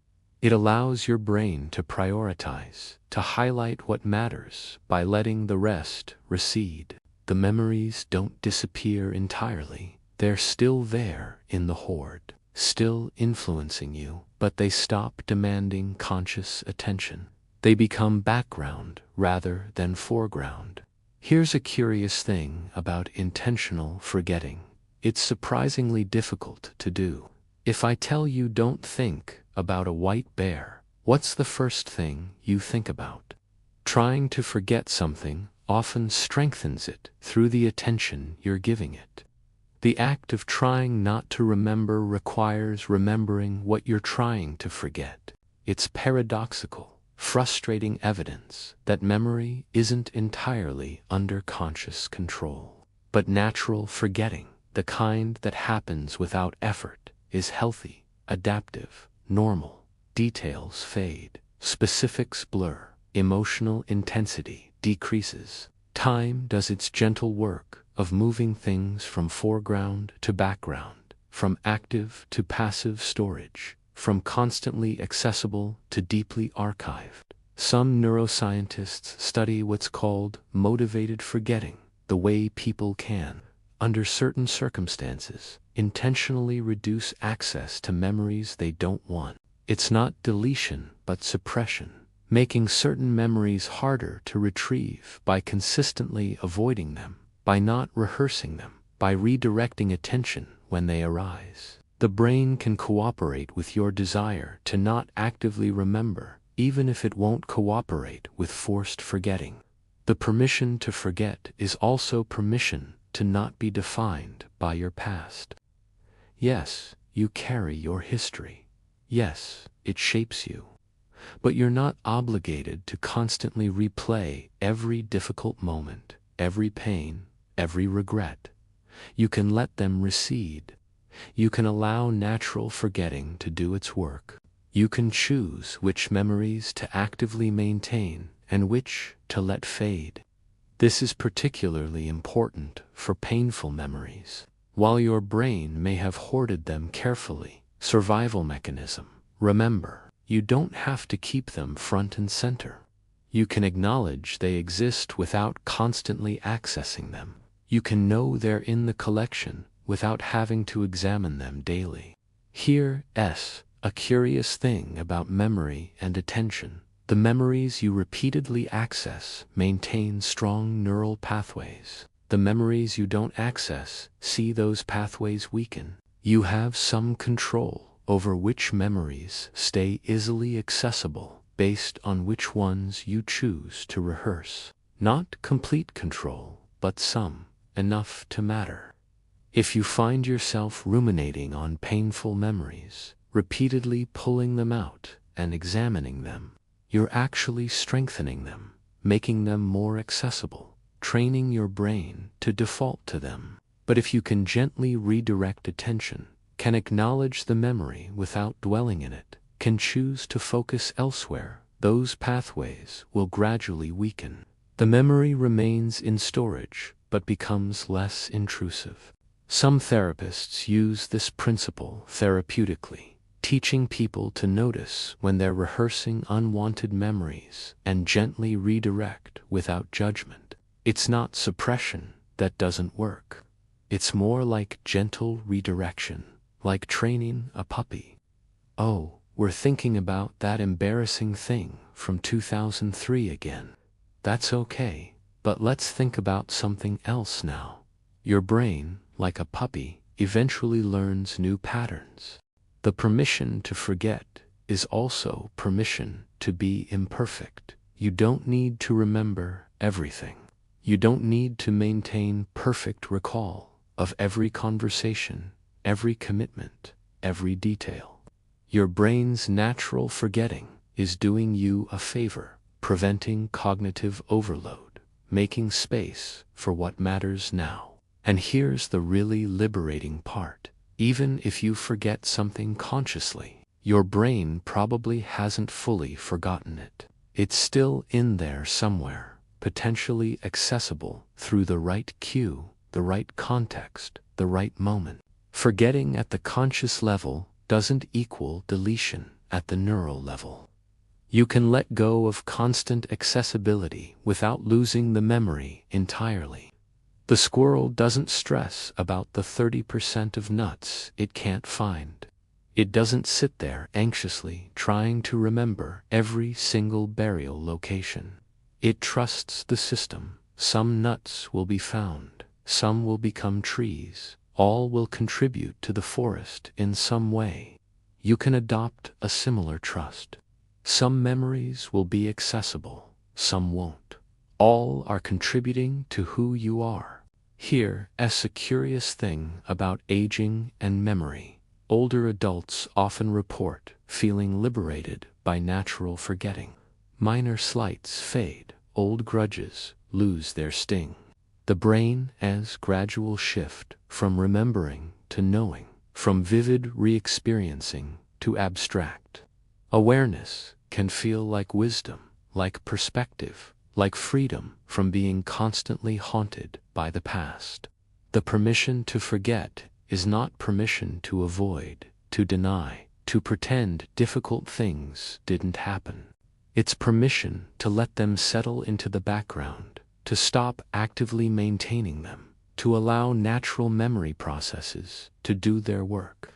It allows your brain to prioritize, to highlight what matters by letting the rest recede. The memories don't disappear entirely. They're still there in the hoard, still influencing you, but they stop demanding conscious attention. They become background rather than foreground. Here's a curious thing about intentional forgetting. It's surprisingly difficult to do. If I tell you don't think about a white bear, what's the first thing you think about? Trying to forget something often strengthens it through the attention you're giving it. The act of trying not to remember requires remembering what you're trying to forget. It's paradoxical, frustrating evidence that memory isn't entirely under conscious control. But natural forgetting, the kind that happens without effort, is healthy, adaptive, normal. Details fade, specifics blur, emotional intensity decreases. Time does its gentle work, of moving things from foreground to background, from active to passive storage, from constantly accessible to deeply archived. Some neuroscientists study what's called motivated forgetting, the way people can, under certain circumstances, intentionally reduce access to memories they don't want. It's not deletion, but suppression, making certain memories harder to retrieve by consistently avoiding them, by not rehearsing them, by redirecting attention when they arise. The brain can cooperate with your desire to not actively remember, even if it won't cooperate with forced forgetting. The permission to forget is also permission to not be defined by your past. Yes, you carry your history. Yes, it shapes you. But you're not obligated to constantly replay every difficult moment, every pain, every regret. You can let them recede. You can allow natural forgetting to do its work. You can choose which memories to actively maintain and which to let fade. This is particularly important for painful memories. While your brain may have hoarded them carefully, survival mechanism, remember, you don't have to keep them front and center. You can acknowledge they exist without constantly accessing them. You can know they're in the collection without having to examine them daily. Here's a curious thing about memory and attention. The memories you repeatedly access maintain strong neural pathways. The memories you don't access see those pathways weaken. You have some control over which memories stay easily accessible based on which ones you choose to rehearse. Not complete control, but some, enough to matter. If you find yourself ruminating on painful memories, repeatedly pulling them out and examining them, you're actually strengthening them, making them more accessible, training your brain to default to them. But if you can gently redirect attention, can acknowledge the memory without dwelling in it, can choose to focus elsewhere, those pathways will gradually weaken. The memory remains in storage, but becomes less intrusive. Some therapists use this principle therapeutically, teaching people to notice when they're rehearsing unwanted memories and gently redirect without judgment. It's not suppression that doesn't work. It's more like gentle redirection, like training a puppy. Oh, we're thinking about that embarrassing thing from 2003 again. That's okay, but let's think about something else now. Your brain, like a puppy, eventually learns new patterns. The permission to forget is also permission to be imperfect. You don't need to remember everything. You don't need to maintain perfect recall of every conversation, every commitment, every detail. Your brain's natural forgetting is doing you a favor, preventing cognitive overload, making space for what matters now. And here's the really liberating part. Even if you forget something consciously, your brain probably hasn't fully forgotten it. It's still in there somewhere, potentially accessible through the right cue, the right context, the right moment. Forgetting at the conscious level doesn't equal deletion at the neural level. You can let go of constant accessibility without losing the memory entirely. The squirrel doesn't stress about the 30% of nuts it can't find. It doesn't sit there anxiously trying to remember every single burial location. It trusts the system. Some nuts will be found. Some will become trees. All will contribute to the forest in some way. You can adopt a similar trust. Some memories will be accessible. Some won't. All are contributing to who you are. Here's a curious thing about aging and memory. Older adults often report feeling liberated by natural forgetting. Minor slights fade, old grudges lose their sting. The brain has gradual shift from remembering to knowing, from vivid re-experiencing to abstract. Awareness can feel like wisdom, like perspective, like freedom from being constantly haunted by the past. The permission to forget is not permission to avoid, to deny, to pretend difficult things didn't happen. It's permission to let them settle into the background, to stop actively maintaining them, to allow natural memory processes to do their work.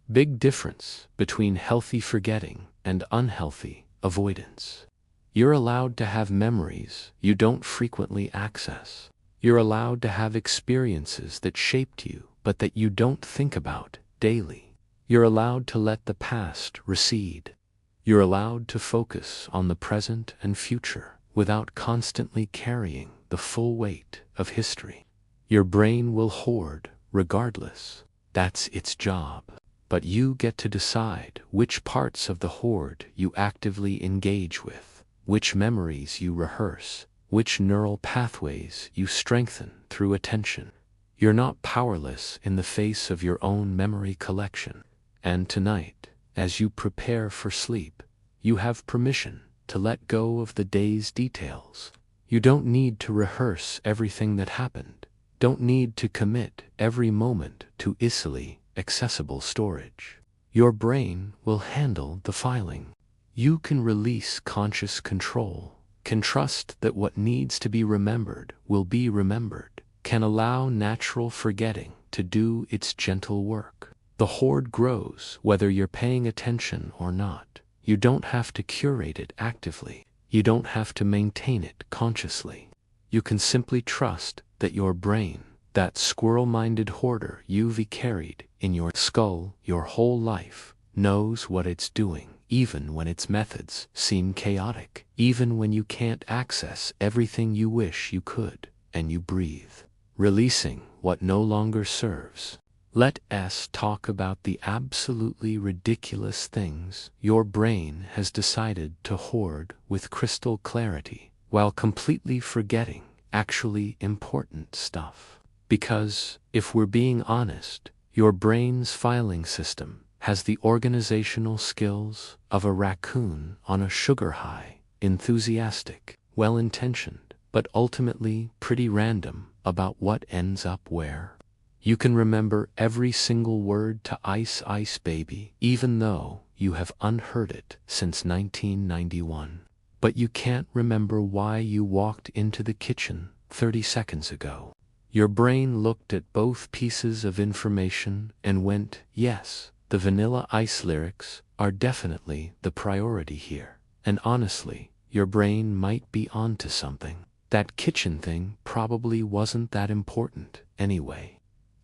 Big difference between healthy forgetting and unhealthy avoidance. You're allowed to have memories you don't frequently access. You're allowed to have experiences that shaped you but that you don't think about daily. You're allowed to let the past recede. You're allowed to focus on the present and future without constantly carrying the full weight of history. Your brain will hoard regardless. That's its job. But you get to decide which parts of the hoard you actively engage with, which memories you rehearse, which neural pathways you strengthen through attention. You're not powerless in the face of your own memory collection. And tonight, as you prepare for sleep, you have permission to let go of the day's details. You don't need to rehearse everything that happened. Don't need to commit every moment to easily accessible storage. Your brain will handle the filing. You can release conscious control, can trust that what needs to be remembered will be remembered, can allow natural forgetting to do its gentle work. The hoard grows whether you're paying attention or not. You don't have to curate it actively. You don't have to maintain it consciously. You can simply trust that your brain, that squirrel-minded hoarder you've carried in your skull your whole life, knows what it's doing, even when its methods seem chaotic, even when you can't access everything you wish you could, and you breathe, releasing what no longer serves. Let us talk about the absolutely ridiculous things your brain has decided to hoard with crystal clarity, while completely forgetting actually important stuff. Because, if we're being honest, your brain's filing system has the organizational skills of a raccoon on a sugar high, enthusiastic, well-intentioned, but ultimately pretty random about what ends up where. You can remember every single word to Ice Ice Baby, even though you have unheard it since 1991. But you can't remember why you walked into the kitchen 30 seconds ago. Your brain looked at both pieces of information and went, yes, the Vanilla Ice lyrics are definitely the priority here. And honestly, your brain might be onto something. That kitchen thing probably wasn't that important anyway.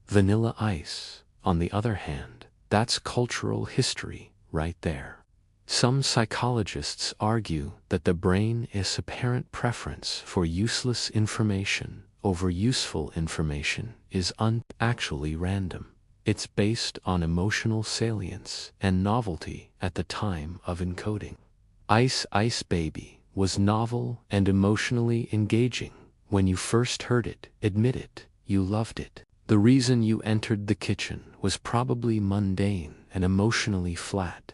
Vanilla Ice, on the other hand, that's cultural history right there. Some psychologists argue that the brain's apparent preference for useless information over useful information is actually random. It's based on emotional salience and novelty at the time of encoding. Ice Ice Baby was novel and emotionally engaging when you first heard it. Admit it, you loved it. The reason you entered the kitchen was probably mundane and emotionally flat.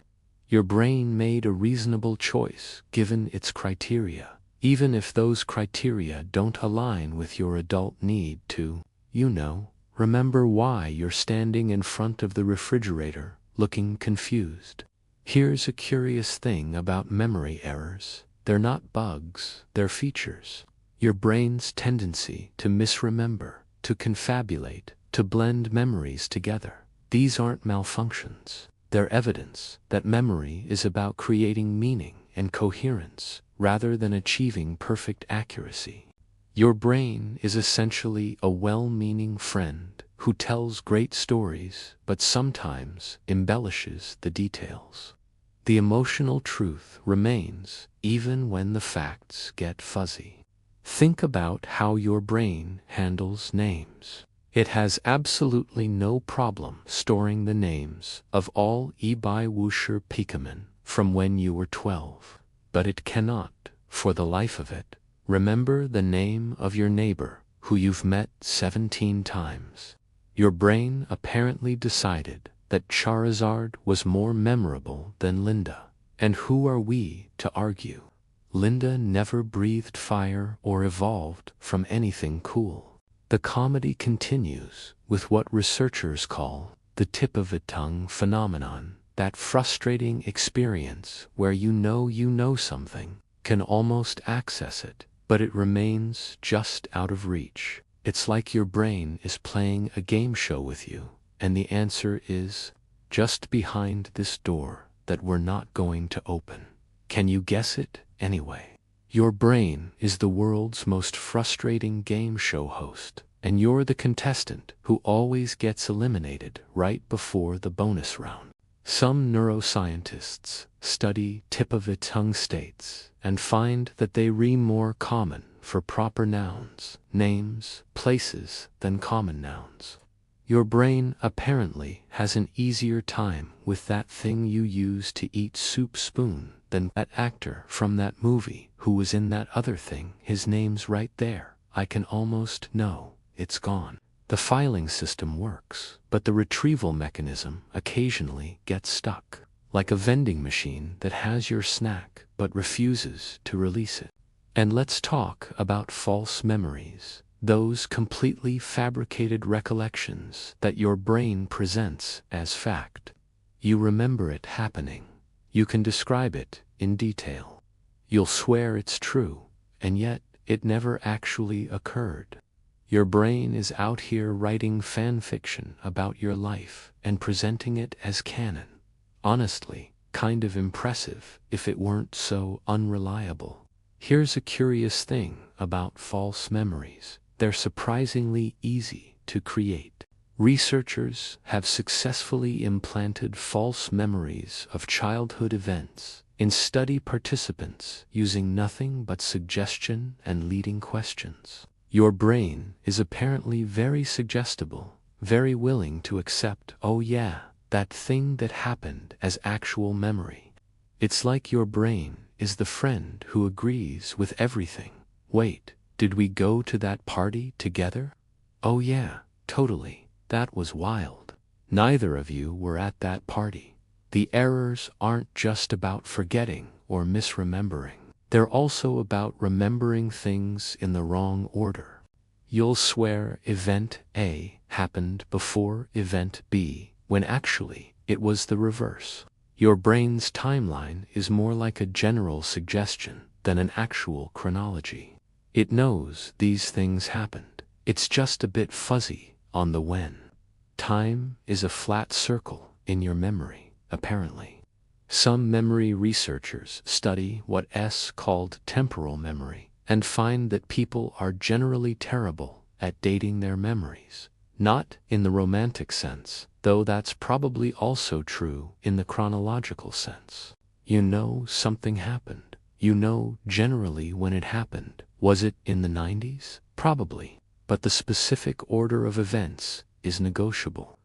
Your brain made a reasonable choice given its criteria, even if those criteria don't align with your adult need to, remember why you're standing in front of the refrigerator looking confused. Here's a curious thing about memory errors. They're not bugs, they're features. Your brain's tendency to misremember, to confabulate, to blend memories together. These aren't malfunctions. They're evidence that memory is about creating meaning and coherence rather than achieving perfect accuracy. Your brain is essentially a well-meaning friend who tells great stories but sometimes embellishes the details. The emotional truth remains even when the facts get fuzzy. Think about how your brain handles names. It has absolutely no problem storing the names of all Ebi Wusher Pikamen from when you were 12. But it cannot, for the life of it, remember the name of your neighbor who you've met 17 times. Your brain apparently decided that Charizard was more memorable than Linda. And who are we to argue? Linda never breathed fire or evolved from anything cool. The comedy continues with what researchers call the tip-of-the-tongue phenomenon, that frustrating experience where you know something, can almost access it, but it remains just out of reach. It's like your brain is playing a game show with you, and the answer is just behind this door that we're not going to open. Can you guess it anyway? Your brain is the world's most frustrating game show host, and you're the contestant who always gets eliminated right before the bonus round. Some neuroscientists study tip-of-the-tongue states and find that they are more common for proper nouns, names, places than common nouns. Your brain apparently has an easier time with that thing you use to eat soup spoon than that actor from that movie who was in that other thing. His name's right there. I can almost know it's gone. The filing system works, but the retrieval mechanism occasionally gets stuck, like a vending machine that has your snack but refuses to release it. And let's talk about false memories. Those completely fabricated recollections that your brain presents as fact. You remember it happening. You can describe it in detail. You'll swear it's true, and yet it never actually occurred. Your brain is out here writing fan fiction about your life and presenting it as canon. Honestly, kind of impressive if it weren't so unreliable. Here's a curious thing about false memories. They're surprisingly easy to create. Researchers have successfully implanted false memories of childhood events in study participants using nothing but suggestion and leading questions. Your brain is apparently very suggestible, very willing to accept, oh yeah, that thing that happened as actual memory. It's like your brain is the friend who agrees with everything. Wait, did we go to that party together? Oh yeah, totally. That was wild. Neither of you were at that party. The errors aren't just about forgetting or misremembering. They're also about remembering things in the wrong order. You'll swear event A happened before event B, when actually it was the reverse. Your brain's timeline is more like a general suggestion than an actual chronology. It knows these things happened. It's just a bit fuzzy on the when. Time is a flat circle in your memory, apparently. Some memory researchers study what's called temporal memory and find that people are generally terrible at dating their memories. Not in the romantic sense, though that's probably also true in the chronological sense. You know something happened. You know generally when it happened. Was it in the 90s? Probably. But the specific order of events is negotiable.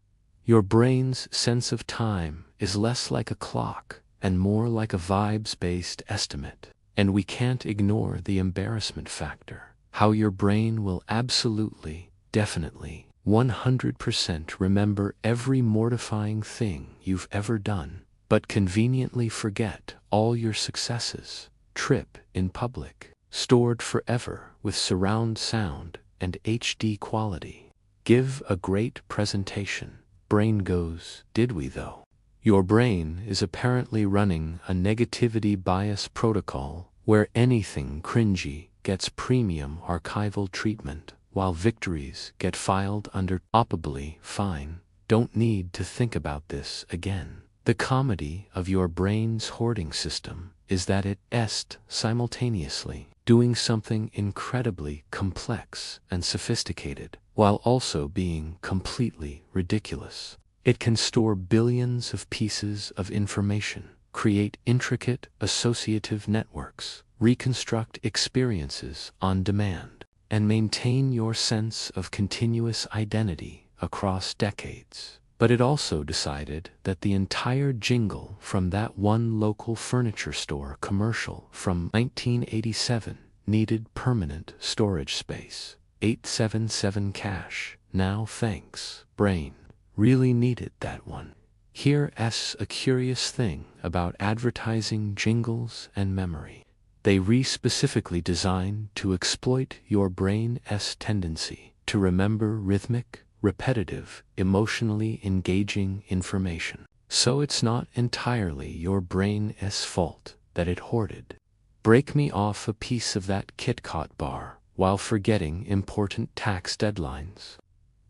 Your brain's sense of time is less like a clock and more like a vibes-based estimate. And we can't ignore the embarrassment factor. How your brain will absolutely, definitely, 100% remember every mortifying thing you've ever done, but conveniently forget all your successes. Trip in public, stored forever with surround sound and HD quality. Give a great presentation. Brain goes, did we though? Your brain is apparently running a negativity bias protocol where anything cringy gets premium archival treatment, while victories get filed under "oppably fine, don't need to think about this again." The comedy of your brain's hoarding system is that it's simultaneously doing something incredibly complex and sophisticated, while also being completely ridiculous. It can store billions of pieces of information, create intricate associative networks, reconstruct experiences on demand, and maintain your sense of continuous identity across decades. But it also decided that the entire jingle from that one local furniture store commercial from 1987 needed permanent storage space. 877 cache. Now thanks, brain. Really needed that one. Here's a curious thing about advertising jingles and memory. They specifically designed to exploit your brain's tendency to remember rhythmic, repetitive, emotionally engaging information. So it's not entirely your brain's fault that it hoarded. Break me off a piece of that KitKat bar while forgetting important tax deadlines.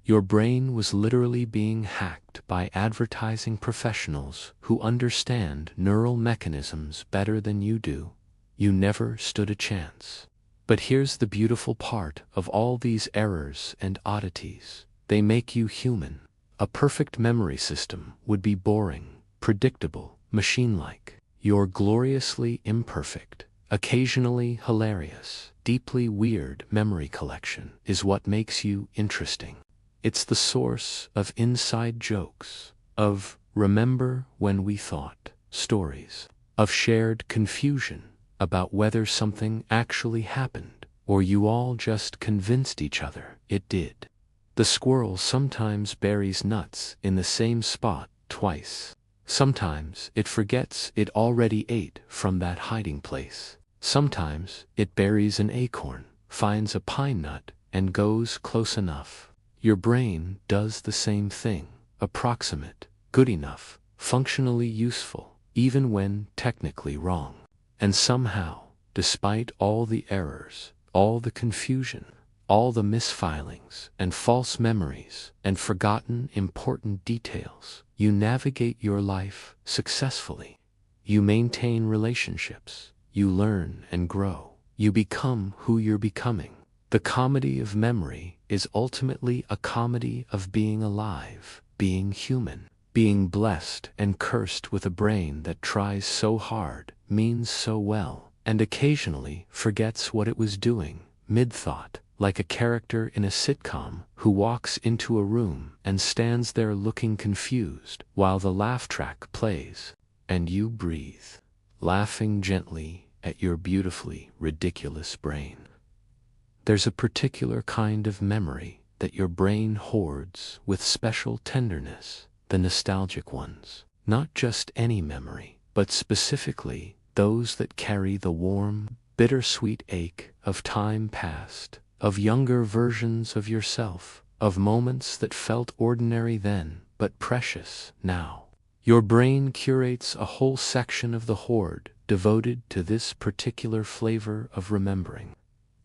Your brain was literally being hacked by advertising professionals who understand neural mechanisms better than you do. You never stood a chance. But here's the beautiful part of all these errors and oddities. They make you human. A perfect memory system would be boring, predictable, machine-like. Your gloriously imperfect, occasionally hilarious, deeply weird memory collection is what makes you interesting. It's the source of inside jokes, of remember when we thought stories, of shared confusion about whether something actually happened or you all just convinced each other it did. The squirrel sometimes buries nuts in the same spot twice. Sometimes it forgets it already ate from that hiding place. Sometimes it buries an acorn, finds a pine nut, and goes close enough. Your brain does the same thing, approximate, good enough, functionally useful, even when technically wrong. And somehow, despite all the errors, all the confusion, all the misfilings and false memories and forgotten important details, you navigate your life successfully. You maintain relationships. You learn and grow. You become who you're becoming. The comedy of memory is ultimately a comedy of being alive, being human, being blessed and cursed with a brain that tries so hard, means so well, and occasionally forgets what it was doing, mid-thought, like a character in a sitcom who walks into a room and stands there looking confused while the laugh track plays, and you breathe, laughing gently at your beautifully ridiculous brain. There's a particular kind of memory that your brain hoards with special tenderness, the nostalgic ones. Not just any memory, but specifically those that carry the warm, bittersweet ache of time past, of younger versions of yourself, of moments that felt ordinary then, but precious now. Your brain curates a whole section of the hoard devoted to this particular flavor of remembering.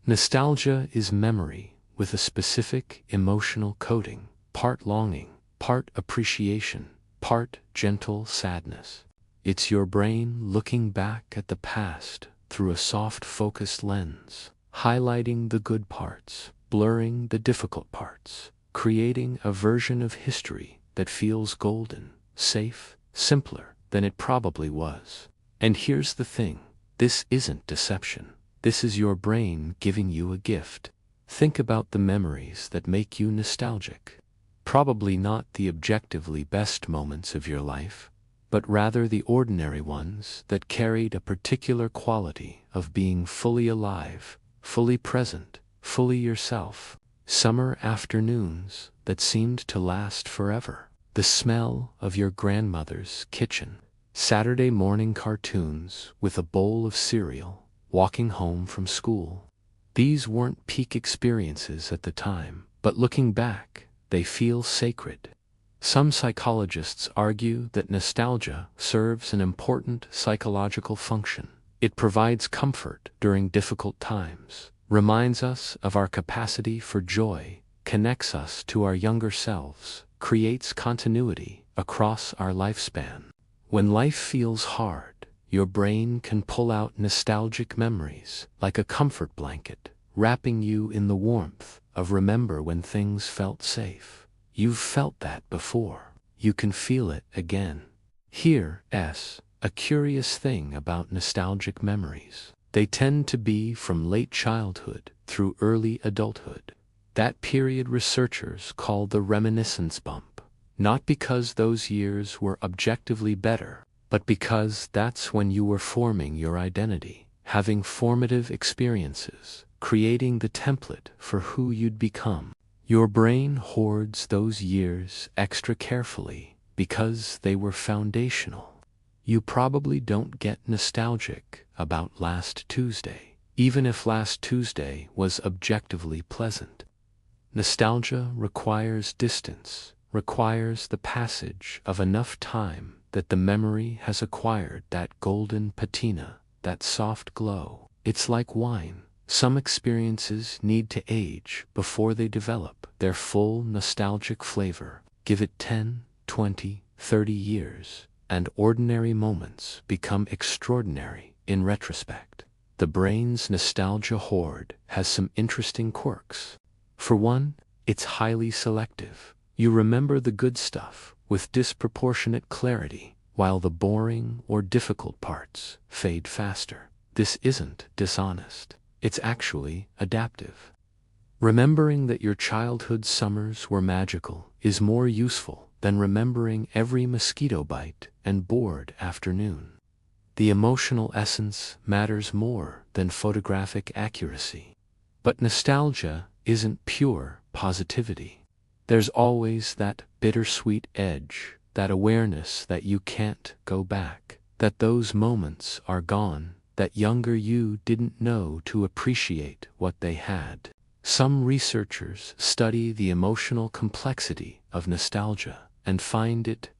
Nostalgia is memory with a specific emotional coating, part longing, part appreciation, part gentle sadness. It's your brain looking back at the past through a soft focused lens, highlighting the good parts, blurring the difficult parts, creating a version of history that feels golden, safe, simpler than it probably was. And here's the thing, this isn't deception. This is your brain giving you a gift. Think about the memories that make you nostalgic. Probably not the objectively best moments of your life, but rather the ordinary ones that carried a particular quality of being fully alive, fully present, fully yourself. Summer afternoons that seemed to last forever. The smell of your grandmother's kitchen. Saturday morning cartoons with a bowl of cereal. Walking home from school. These weren't peak experiences at the time, but looking back, they feel sacred. Some psychologists argue that nostalgia serves an important psychological function. It provides comfort during difficult times, reminds us of our capacity for joy, connects us to our younger selves, creates continuity across our lifespan. When life feels hard, your brain can pull out nostalgic memories like a comfort blanket, wrapping you in the warmth of remember when things felt safe. You've felt that before. You can feel it again. Here's a curious thing about nostalgic memories. They tend to be from late childhood through early adulthood. That period researchers call the reminiscence bump. Not because those years were objectively better, but because that's when you were forming your identity, having formative experiences, creating the template for who you'd become. Your brain hoards those years extra carefully because they were foundational. You probably don't get nostalgic about last Tuesday, even if last Tuesday was objectively pleasant. Nostalgia requires distance, requires the passage of enough time that the memory has acquired that golden patina, that soft glow. It's like wine. Some experiences need to age before they develop their full nostalgic flavor. Give it 10, 20, 30 years, and ordinary moments become extraordinary in retrospect. The brain's nostalgia hoard has some interesting quirks. For one, it's highly selective. You remember the good stuff with disproportionate clarity, while the boring or difficult parts fade faster. This isn't dishonest. It's actually adaptive. Remembering that your childhood summers were magical is more useful than remembering every mosquito bite and bored afternoon. The emotional essence matters more than photographic accuracy. But nostalgia isn't pure positivity. There's always that bittersweet edge, that awareness that you can't go back, that those moments are gone, that younger you didn't know to appreciate what they had. Some researchers study the emotional complexity of nostalgia and find it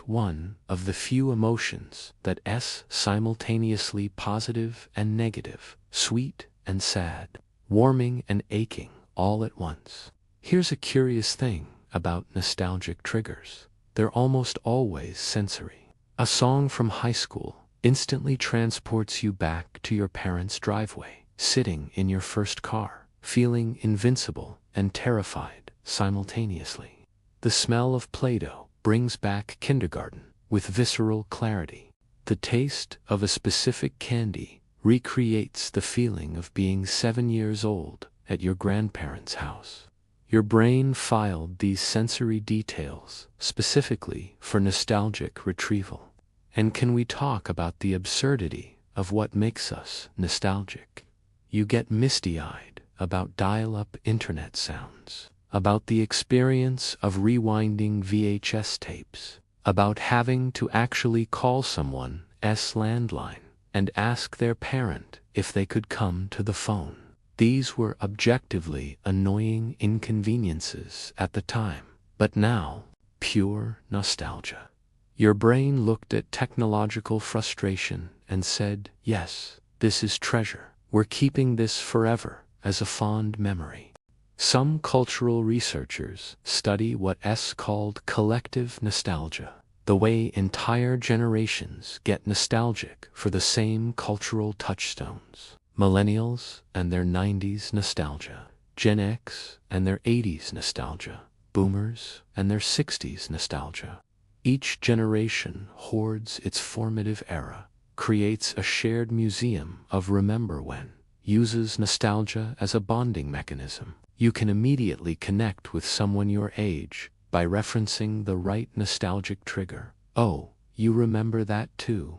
one of the few emotions that is simultaneously positive and negative, sweet and sad, warming and aching all at once. Here's a curious thing about nostalgic triggers. They're almost always sensory. A song from high school instantly transports you back to your parents' driveway, sitting in your first car, feeling invincible and terrified simultaneously. The smell of Play-Doh brings back kindergarten with visceral clarity. The taste of a specific candy recreates the feeling of being 7 years old at your grandparents' house. Your brain filed these sensory details specifically for nostalgic retrieval. And can we talk about the absurdity of what makes us nostalgic? You get misty-eyed about dial-up internet sounds, about the experience of rewinding VHS tapes, about having to actually call someone's landline and ask their parent if they could come to the phone. These were objectively annoying inconveniences at the time, but now, pure nostalgia. Your brain looked at technological frustration and said, yes, this is treasure. We're keeping this forever as a fond memory. Some cultural researchers study what's called collective nostalgia, the way entire generations get nostalgic for the same cultural touchstones. Millennials and their 90s nostalgia, Gen X and their 80s nostalgia, Boomers and their 60s nostalgia. Each generation hoards its formative era, creates a shared museum of remember when, uses nostalgia as a bonding mechanism. You can immediately connect with someone your age by referencing the right nostalgic trigger. Oh, you remember that too.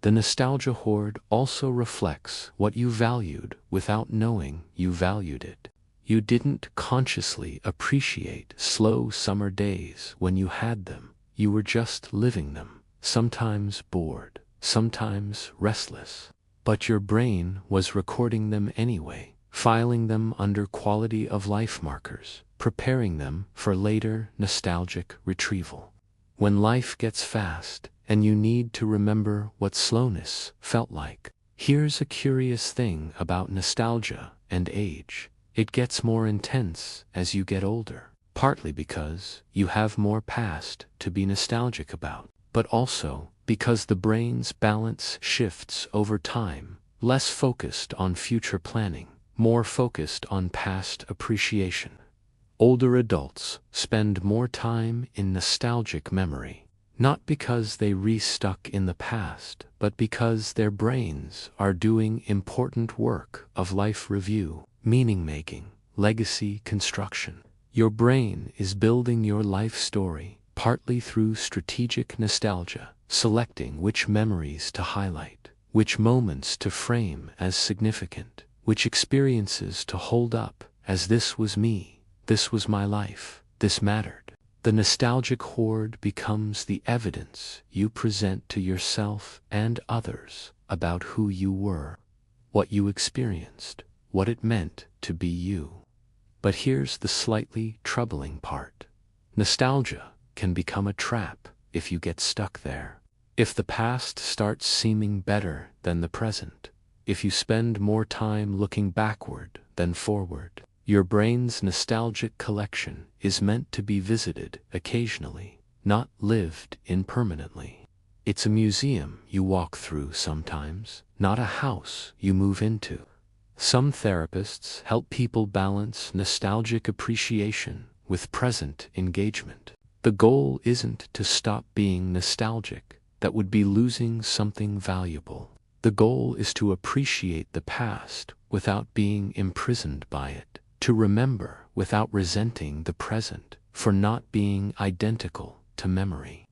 The nostalgia hoard also reflects what you valued without knowing you valued it. You didn't consciously appreciate slow summer days when you had them. You were just living them, sometimes bored, sometimes restless. But your brain was recording them anyway, filing them under quality of life markers, preparing them for later nostalgic retrieval. When life gets fast, and you need to remember what slowness felt like, here's a curious thing about nostalgia and age. It gets more intense as you get older, partly because you have more past to be nostalgic about, but also because the brain's balance shifts over time, less focused on future planning, more focused on past appreciation. Older adults spend more time in nostalgic memory, not because they re-stuck in the past, but because their brains are doing important work of life review, meaning-making, legacy construction. Your brain is building your life story, partly through strategic nostalgia, selecting which memories to highlight, which moments to frame as significant, which experiences to hold up as this was me, this was my life, this mattered. The nostalgic hoard becomes the evidence you present to yourself and others about who you were, what you experienced, what it meant to be you. But here's the slightly troubling part. Nostalgia can become a trap if you get stuck there. If the past starts seeming better than the present, if you spend more time looking backward than forward, your brain's nostalgic collection is meant to be visited occasionally, not lived in permanently. It's a museum you walk through sometimes, not a house you move into. Some therapists help people balance nostalgic appreciation with present engagement. The goal isn't to stop being nostalgic. That would be losing something valuable. The goal is to appreciate the past without being imprisoned by it, to remember without resenting the present for not being identical to memory.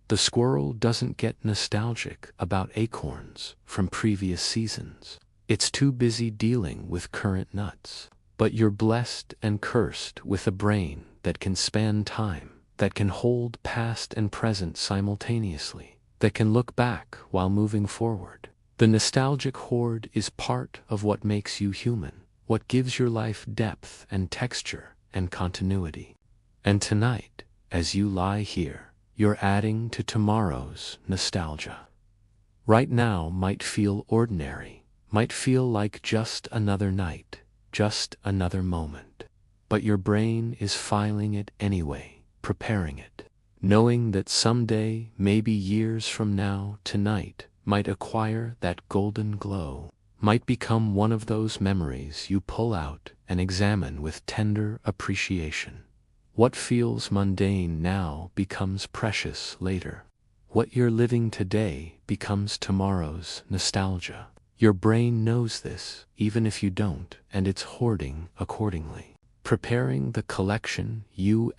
The squirrel doesn't get nostalgic about acorns from previous seasons. It's too busy dealing with current nuts. But you're blessed and cursed with a brain that can span time, that can hold past and present simultaneously, that can look back while moving forward. The nostalgic hoard is part of what makes you human, what gives your life depth and texture and continuity. And tonight, as you lie here, you're adding to tomorrow's nostalgia. Right now might feel ordinary, might feel like just another night, just another moment. But your brain is filing it anyway, preparing it, knowing that someday, maybe years from now, tonight, might acquire that golden glow, might become one of those memories you pull out and examine with tender appreciation. What feels mundane now becomes precious later. What you're living today becomes tomorrow's nostalgia. Your brain knows this, even if you don't, and it's hoarding accordingly. Preparing the collection you'll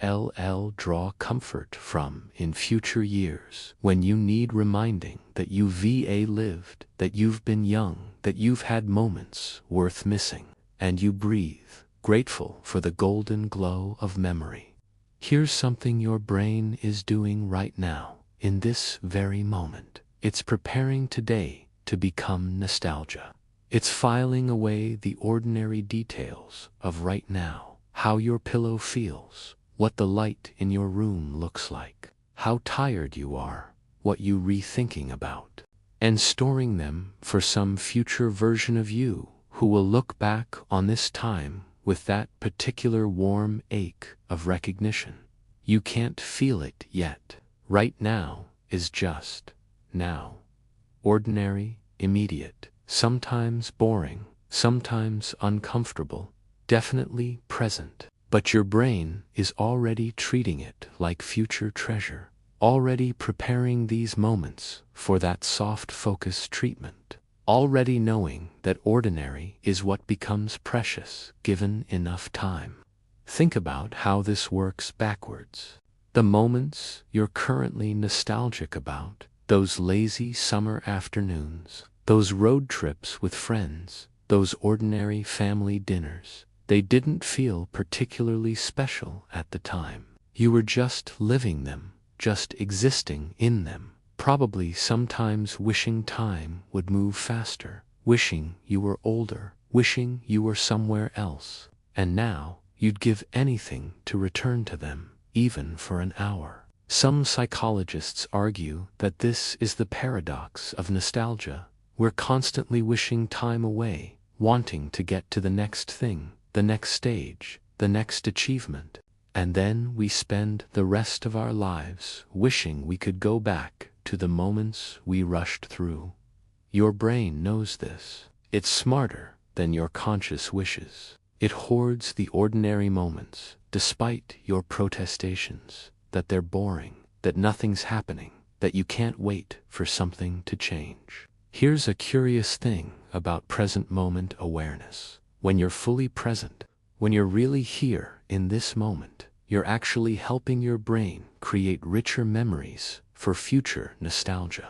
draw comfort from in future years, when you need reminding that you've lived, that you've been young, that you've had moments worth missing, and you breathe, grateful for the golden glow of memory. Here's something your brain is doing right now, in this very moment. It's preparing today to become nostalgia. It's filing away the ordinary details of right now, how your pillow feels, what the light in your room looks like, how tired you are, what you're rethinking about, and storing them for some future version of you who will look back on this time with that particular warm ache of recognition. You can't feel it yet. Right now is just now. Ordinary, immediate, sometimes boring, sometimes uncomfortable, definitely present. But your brain is already treating it like future treasure, already preparing these moments for that soft focus treatment, already knowing that ordinary is what becomes precious given enough time. Think about how this works backwards. The moments you're currently nostalgic about, those lazy summer afternoons, those road trips with friends, those ordinary family dinners, they didn't feel particularly special at the time. You were just living them, just existing in them, probably sometimes wishing time would move faster, wishing you were older, wishing you were somewhere else. And now, you'd give anything to return to them, even for an hour. Some psychologists argue that this is the paradox of nostalgia. We're constantly wishing time away, wanting to get to the next thing, the next stage, the next achievement. And then we spend the rest of our lives wishing we could go back to the moments we rushed through. Your brain knows this. It's smarter than your conscious wishes. It hoards the ordinary moments, despite your protestations, that they're boring, that nothing's happening, that you can't wait for something to change. Here's a curious thing about present moment awareness. When you're fully present, when you're really here in this moment, you're actually helping your brain create richer memories for future nostalgia.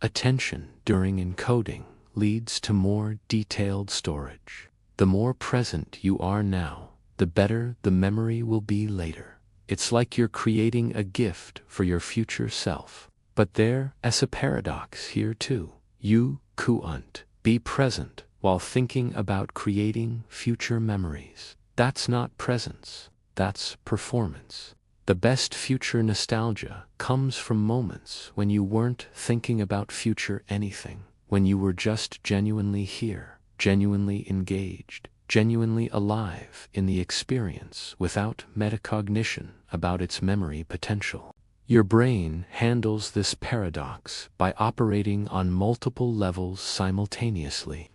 Attention during encoding leads to more detailed storage. The more present you are now, the better the memory will be later. It's like you're creating a gift for your future self. But there's a paradox here too. You can't be present while thinking about creating future memories. That's not presence, that's performance. The best future nostalgia comes from moments when you weren't thinking about future anything, when you were just genuinely here, genuinely engaged, genuinely alive in the experience without metacognition about its memory potential. Your brain handles this paradox by operating on multiple levels simultaneously.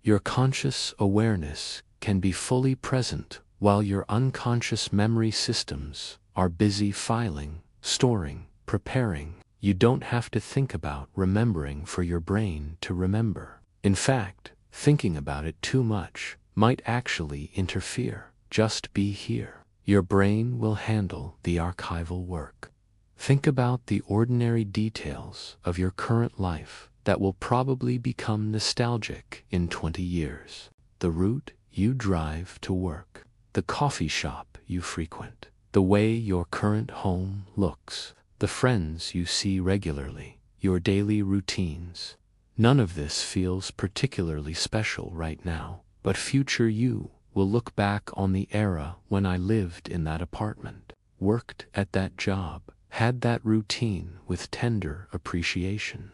Your conscious awareness can be fully present while your unconscious memory systems are busy filing, storing, preparing. You don't have to think about remembering for your brain to remember. In fact, thinking about it too much might actually interfere. Just be here. Your brain will handle the archival work. Think about the ordinary details of your current life that will probably become nostalgic in 20 years. The route you drive to work, the coffee shop you frequent, the way your current home looks, the friends you see regularly, your daily routines. None of this feels particularly special right now, but future you will look back on the era when I lived in that apartment, worked at that job, had that routine with tender appreciation.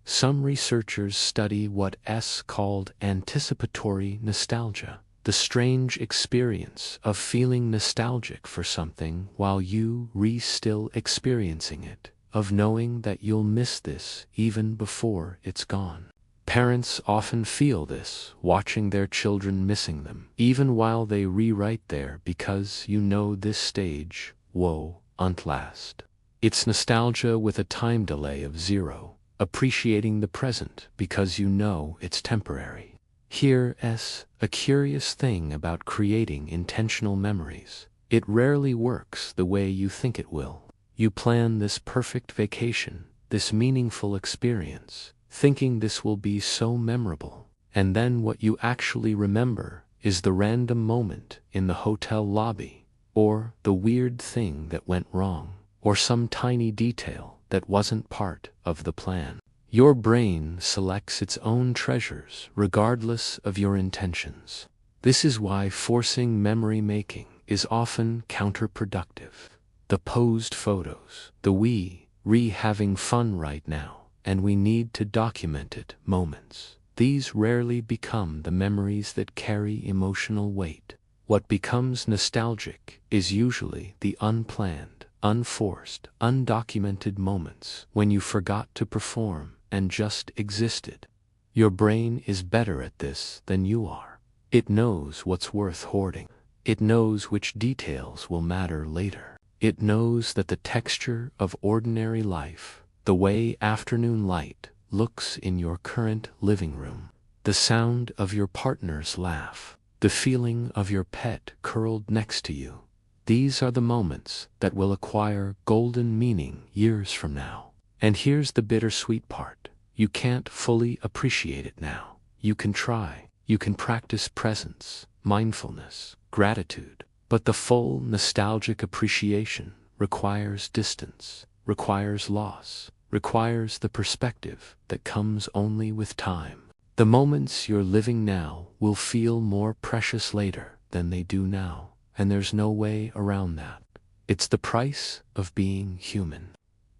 Some researchers study what's called anticipatory nostalgia, the strange experience of feeling nostalgic for something while you're still experiencing it, of knowing that you'll miss this even before it's gone. Parents often feel this, watching their children missing them, even while they rewrite there because this stage won't last. It's nostalgia with a time delay of 0, appreciating the present because it's temporary. Here's a curious thing about creating intentional memories. It rarely works the way you think it will. You plan this perfect vacation, this meaningful experience, thinking this will be so memorable. And then what you actually remember is the random moment in the hotel lobby, or the weird thing that went wrong, or some tiny detail that wasn't part of the plan. Your brain selects its own treasures regardless of your intentions. This is why forcing memory making is often counterproductive. The posed photos, the we having fun right now, and we need to document it moments. These rarely become the memories that carry emotional weight. What becomes nostalgic is usually the unplanned, unforced, undocumented moments when you forgot to perform and just existed. Your brain is better at this than you are. It knows what's worth hoarding. It knows which details will matter later. It knows that the texture of ordinary life, the way afternoon light looks in your current living room, the sound of your partner's laugh, the feeling of your pet curled next to you, these are the moments that will acquire golden meaning years from now. And here's the bittersweet part. You can't fully appreciate it now. You can try. You can practice presence, mindfulness, gratitude. But the full nostalgic appreciation requires distance, requires loss, requires the perspective that comes only with time. The moments you're living now will feel more precious later than they do now, and there's no way around that. It's the price of being human.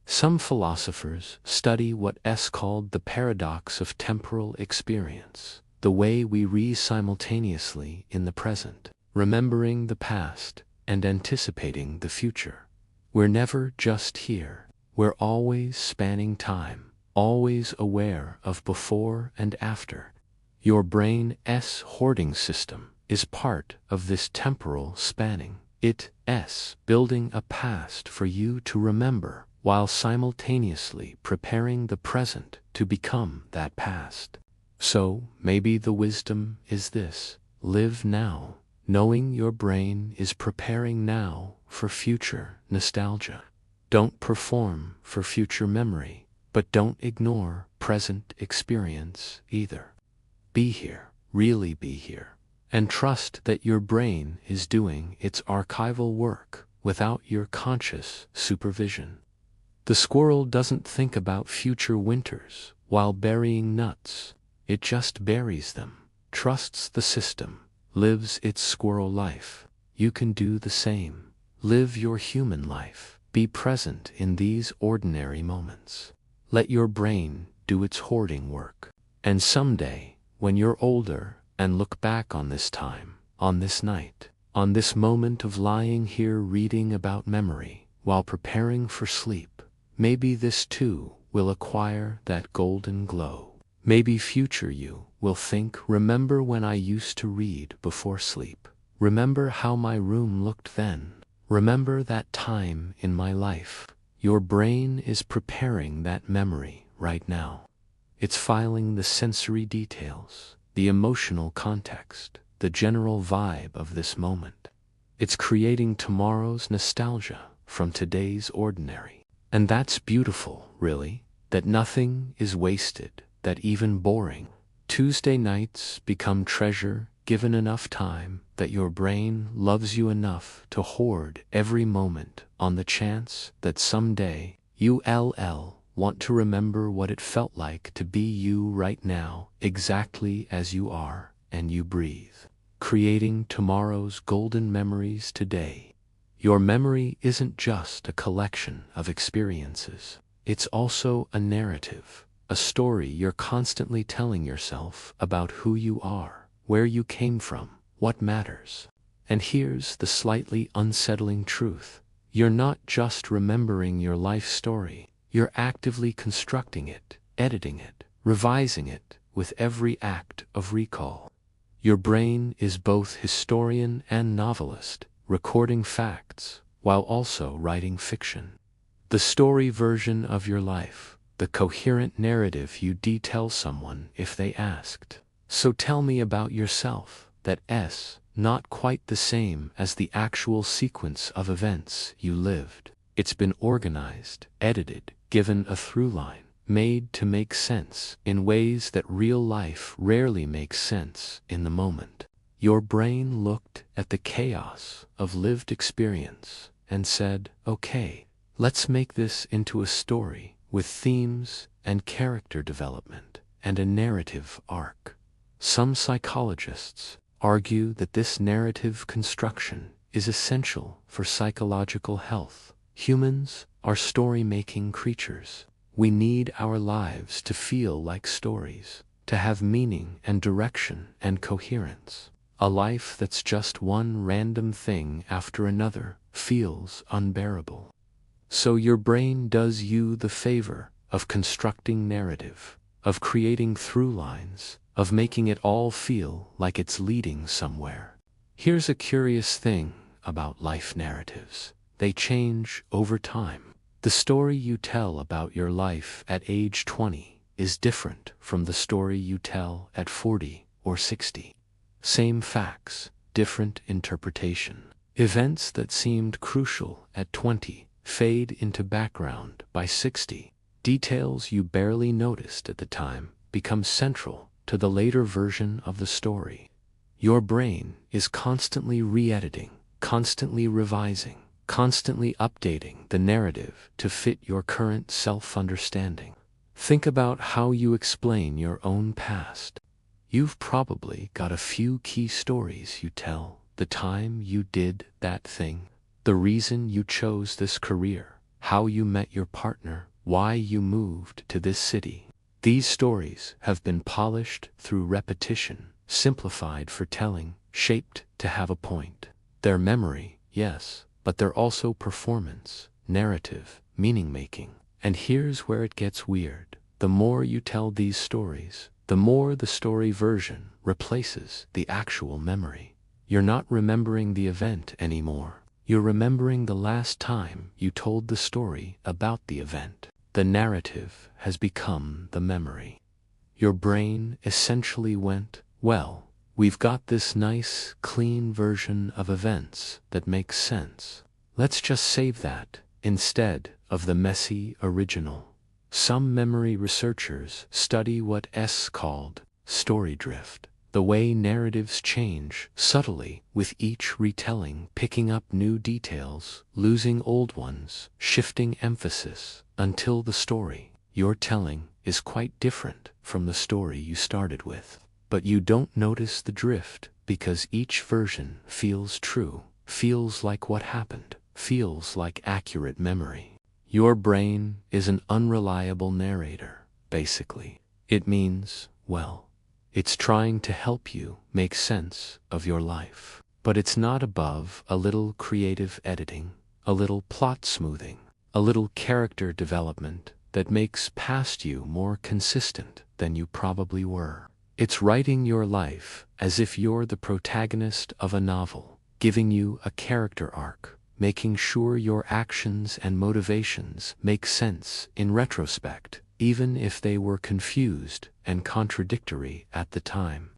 Some philosophers study what's called the paradox of temporal experience, the way we simultaneously in the present, remembering the past and anticipating the future. We're never just here. We're always spanning time, always aware of before and after. Your brain's hoarding system is part of this temporal spanning. It's building a past for you to remember while simultaneously preparing the present to become that past. So maybe the wisdom is this: live now, knowing your brain is preparing now for future nostalgia. Don't perform for future memory, but don't ignore present experience either. Be here, really be here, and trust that your brain is doing its archival work without your conscious supervision. The squirrel doesn't think about future winters while burying nuts. It just buries them, trusts the system, lives its squirrel life. You can do the same. Live your human life. Be present in these ordinary moments. Let your brain do its hoarding work. And someday, when you're older and look back on this time, on this night, on this moment of lying here reading about memory while preparing for sleep, maybe this too will acquire that golden glow. Maybe future you will think, remember when I used to read before sleep. Remember how my room looked then. Remember that time in my life. Your brain is preparing that memory right now. It's filing the sensory details, the emotional context, the general vibe of this moment. It's creating tomorrow's nostalgia from today's ordinary. And that's beautiful, really, that nothing is wasted, that even boring Tuesday nights become treasure given enough time, that your brain loves you enough to hoard every moment on the chance that someday you'll want to remember what it felt like to be you right now, exactly as you are and you breathe, creating tomorrow's golden memories today. Your memory isn't just a collection of experiences. It's also a narrative, a story you're constantly telling yourself about who you are, where you came from, what matters. And here's the slightly unsettling truth. You're not just remembering your life story. You're actively constructing it, editing it, revising it with every act of recall. Your brain is both historian and novelist, recording facts while also writing fiction. The story version of your life, the coherent narrative you detail someone if they asked. So tell me about yourself. That's not quite the same as the actual sequence of events you lived. It's been organized, edited, given a through line, made to make sense in ways that real life rarely makes sense in the moment. Your brain looked at the chaos of lived experience and said, okay, let's make this into a story with themes and character development and a narrative arc. Some psychologists argue that this narrative construction is essential for psychological health. Humans are story-making creatures. We need our lives to feel like stories, to have meaning and direction and coherence. A life that's just one random thing after another feels unbearable. So your brain does you the favor of constructing narrative, of creating through lines, of making it all feel like it's leading somewhere. Here's a curious thing about life narratives. They change over time. The story you tell about your life at age 20 is different from the story you tell at 40 or 60. Same facts, different interpretation. Events that seemed crucial at 20 fade into background by 60. Details you barely noticed at the time become central to the later version of the story. Your brain is constantly re-editing, constantly revising, constantly updating the narrative to fit your current self-understanding. Think about how you explain your own past. You've probably got a few key stories you tell: the time you did that thing, the reason you chose this career, how you met your partner, why you moved to this city. These stories have been polished through repetition, simplified for telling, shaped to have a point. They're memory, yes, but they're also performance, narrative, meaning-making. And here's where it gets weird. The more you tell these stories, the more the story version replaces the actual memory. You're not remembering the event anymore. You're remembering the last time you told the story about the event. The narrative has become the memory. Your brain essentially went, well, we've got this nice, clean version of events that makes sense. Let's just save that instead of the messy original. Some memory researchers study what's called story drift, the way narratives change subtly with each retelling, picking up new details, losing old ones, shifting emphasis, until the story you're telling is quite different from the story you started with. But you don't notice the drift because each version feels true, feels like what happened, feels like accurate memory. Your brain is an unreliable narrator, basically. It means, well, it's trying to help you make sense of your life. But it's not above a little creative editing, a little plot smoothing, a little character development that makes past you more consistent than you probably were. It's writing your life as if you're the protagonist of a novel, giving you a character arc, making sure your actions and motivations make sense in retrospect, even if they were confused and contradictory at the time.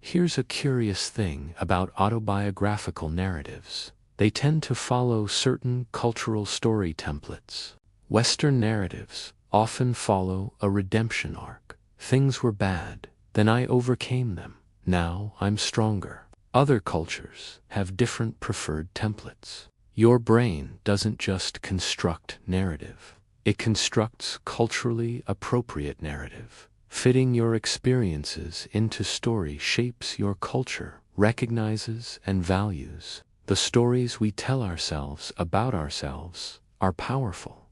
Here's a curious thing about autobiographical narratives. They tend to follow certain cultural story templates. Western narratives often follow a redemption arc. Things were bad, then I overcame them. Now I'm stronger. Other cultures have different preferred templates. Your brain doesn't just construct narrative. It constructs culturally appropriate narrative. Fitting your experiences into story shapes your culture, recognizes and values. The stories we tell ourselves about ourselves are powerful.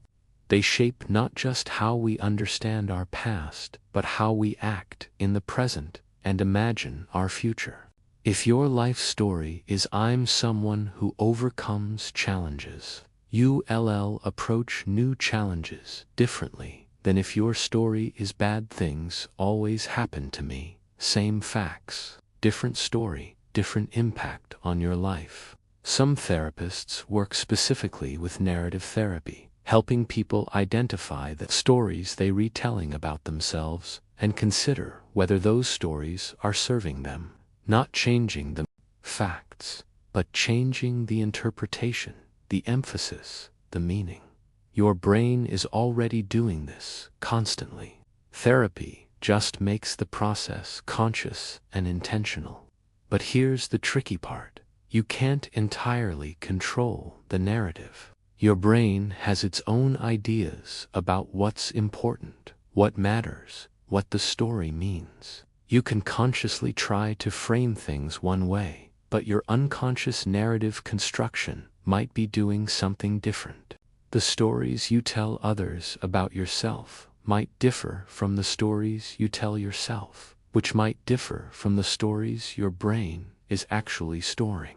They shape not just how we understand our past, but how we act in the present and imagine our future. If your life story is I'm someone who overcomes challenges, you'll approach new challenges differently than if your story is bad things always happen to me. Same facts, different story, different impact on your life. Some therapists work specifically with narrative therapy, helping people identify the stories they retelling about themselves and consider whether those stories are serving them. Not changing the facts, but changing the interpretation, the emphasis, the meaning. Your brain is already doing this constantly. Therapy just makes the process conscious and intentional. But here's the tricky part. You can't entirely control the narrative. Your brain has its own ideas about what's important, what matters, what the story means. You can consciously try to frame things one way, but your unconscious narrative construction might be doing something different. The stories you tell others about yourself might differ from the stories you tell yourself, which might differ from the stories your brain is actually storing.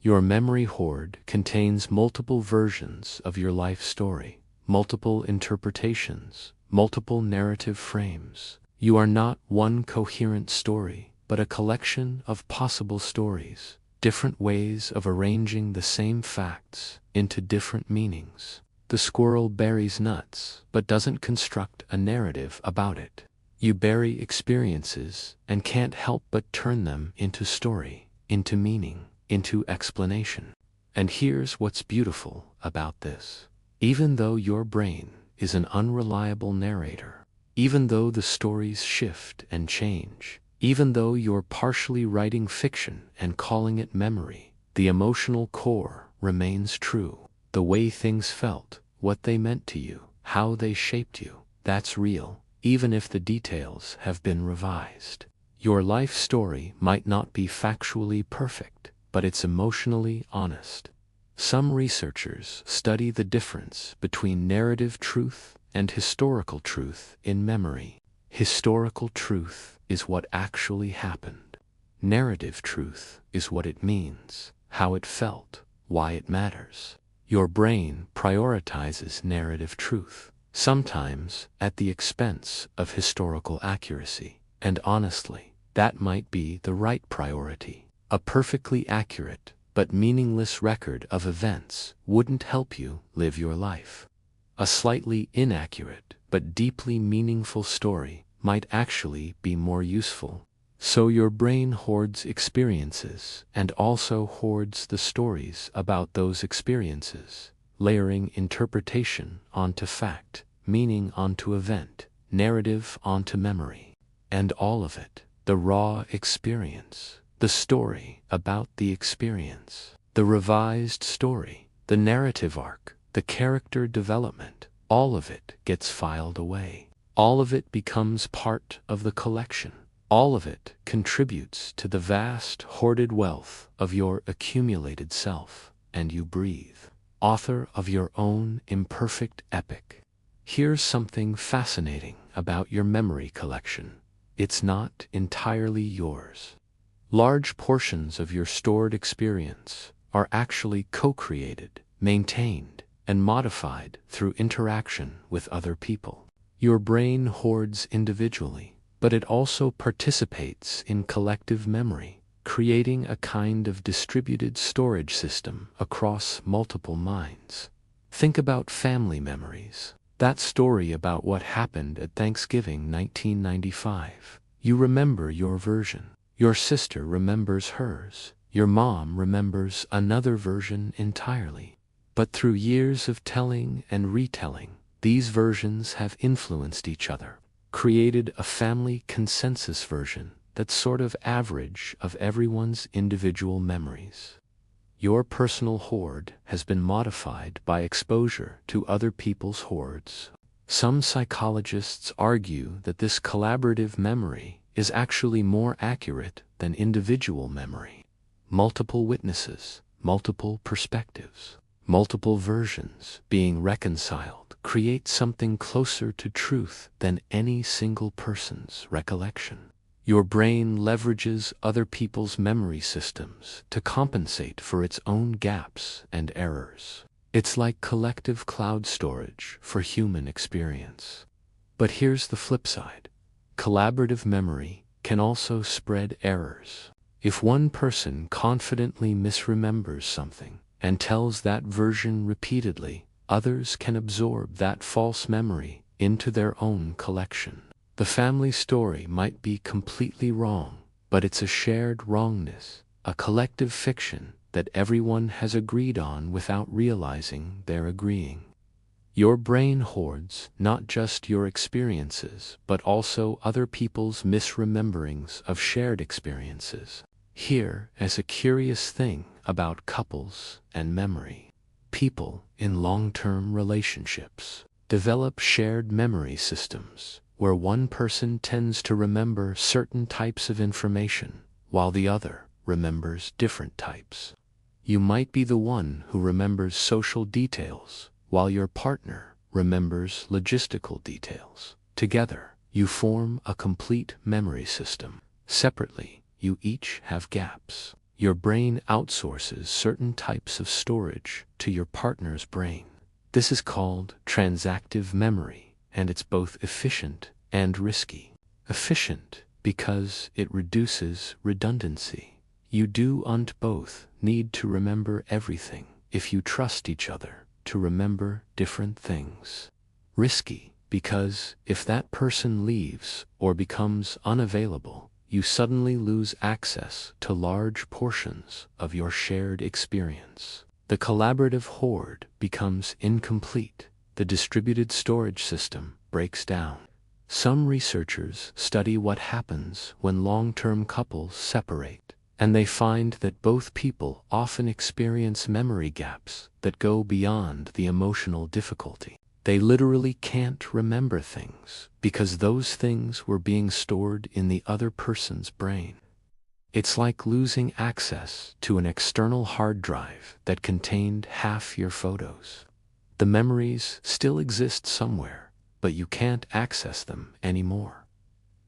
Your memory hoard contains multiple versions of your life story, multiple interpretations, multiple narrative frames. You are not one coherent story, but a collection of possible stories, different ways of arranging the same facts into different meanings. The squirrel buries nuts, but doesn't construct a narrative about it. You bury experiences and can't help but turn them into story, into meaning, into explanation. And here's what's beautiful about this. Even though your brain is an unreliable narrator, even though the stories shift and change, even though you're partially writing fiction and calling it memory, the emotional core remains true. The way things felt, what they meant to you, how they shaped you, that's real, even if the details have been revised. Your life story might not be factually perfect, but it's emotionally honest. Some researchers study the difference between narrative truth and historical truth in memory. Historical truth is what actually happened. Narrative truth is what it means, how it felt, why it matters. Your brain prioritizes narrative truth, sometimes at the expense of historical accuracy. And honestly, that might be the right priority. A perfectly accurate but meaningless record of events wouldn't help you live your life. A slightly inaccurate but deeply meaningful story might actually be more useful. So your brain hoards experiences and also hoards the stories about those experiences, layering interpretation onto fact, meaning onto event, narrative onto memory. And all of it, the raw experience, the story about the experience, the revised story, the narrative arc, the character development, all of it gets filed away. All of it becomes part of the collection. All of it contributes to the vast hoarded wealth of your accumulated self, and you breathe, author of your own imperfect epic. Here's something fascinating about your memory collection. It's not entirely yours. Large portions of your stored experience are actually co-created, maintained, and modified through interaction with other people. Your brain hoards individually, but it also participates in collective memory, creating a kind of distributed storage system across multiple minds. Think about family memories. That story about what happened at Thanksgiving 1995. You remember your version. Your sister remembers hers. Your mom remembers another version entirely. But through years of telling and retelling, these versions have influenced each other, created a family consensus version that's sort of average of everyone's individual memories. Your personal hoard has been modified by exposure to other people's hoards. Some psychologists argue that this collaborative memory is actually more accurate than individual memory. Multiple witnesses, multiple perspectives, multiple versions being reconciled create something closer to truth than any single person's recollection. Your brain leverages other people's memory systems to compensate for its own gaps and errors. It's like collective cloud storage for human experience. But here's the flip side. Collaborative memory can also spread errors. If one person confidently misremembers something and tells that version repeatedly, others can absorb that false memory into their own collection. The family story might be completely wrong, but it's a shared wrongness, a collective fiction that everyone has agreed on without realizing they're agreeing. Your brain hoards not just your experiences, but also other people's misrememberings of shared experiences. Here is a curious thing about couples and memory. People in long-term relationships develop shared memory systems, where one person tends to remember certain types of information, while the other remembers different types. You might be the one who remembers social details, while your partner remembers logistical details. Together, you form a complete memory system. Separately, you each have gaps. Your brain outsources certain types of storage to your partner's brain. This is called transactive memory, and it's both efficient and risky. Efficient because it reduces redundancy. You don't both need to remember everything if you trust each other to remember different things. Risky because if that person leaves or becomes unavailable, you suddenly lose access to large portions of your shared experience. The collaborative hoard becomes incomplete. The distributed storage system breaks down. Some researchers study what happens when long-term couples separate, and they find that both people often experience memory gaps that go beyond the emotional difficulty. They literally can't remember things because those things were being stored in the other person's brain. It's like losing access to an external hard drive that contained half your photos. The memories still exist somewhere, but you can't access them anymore.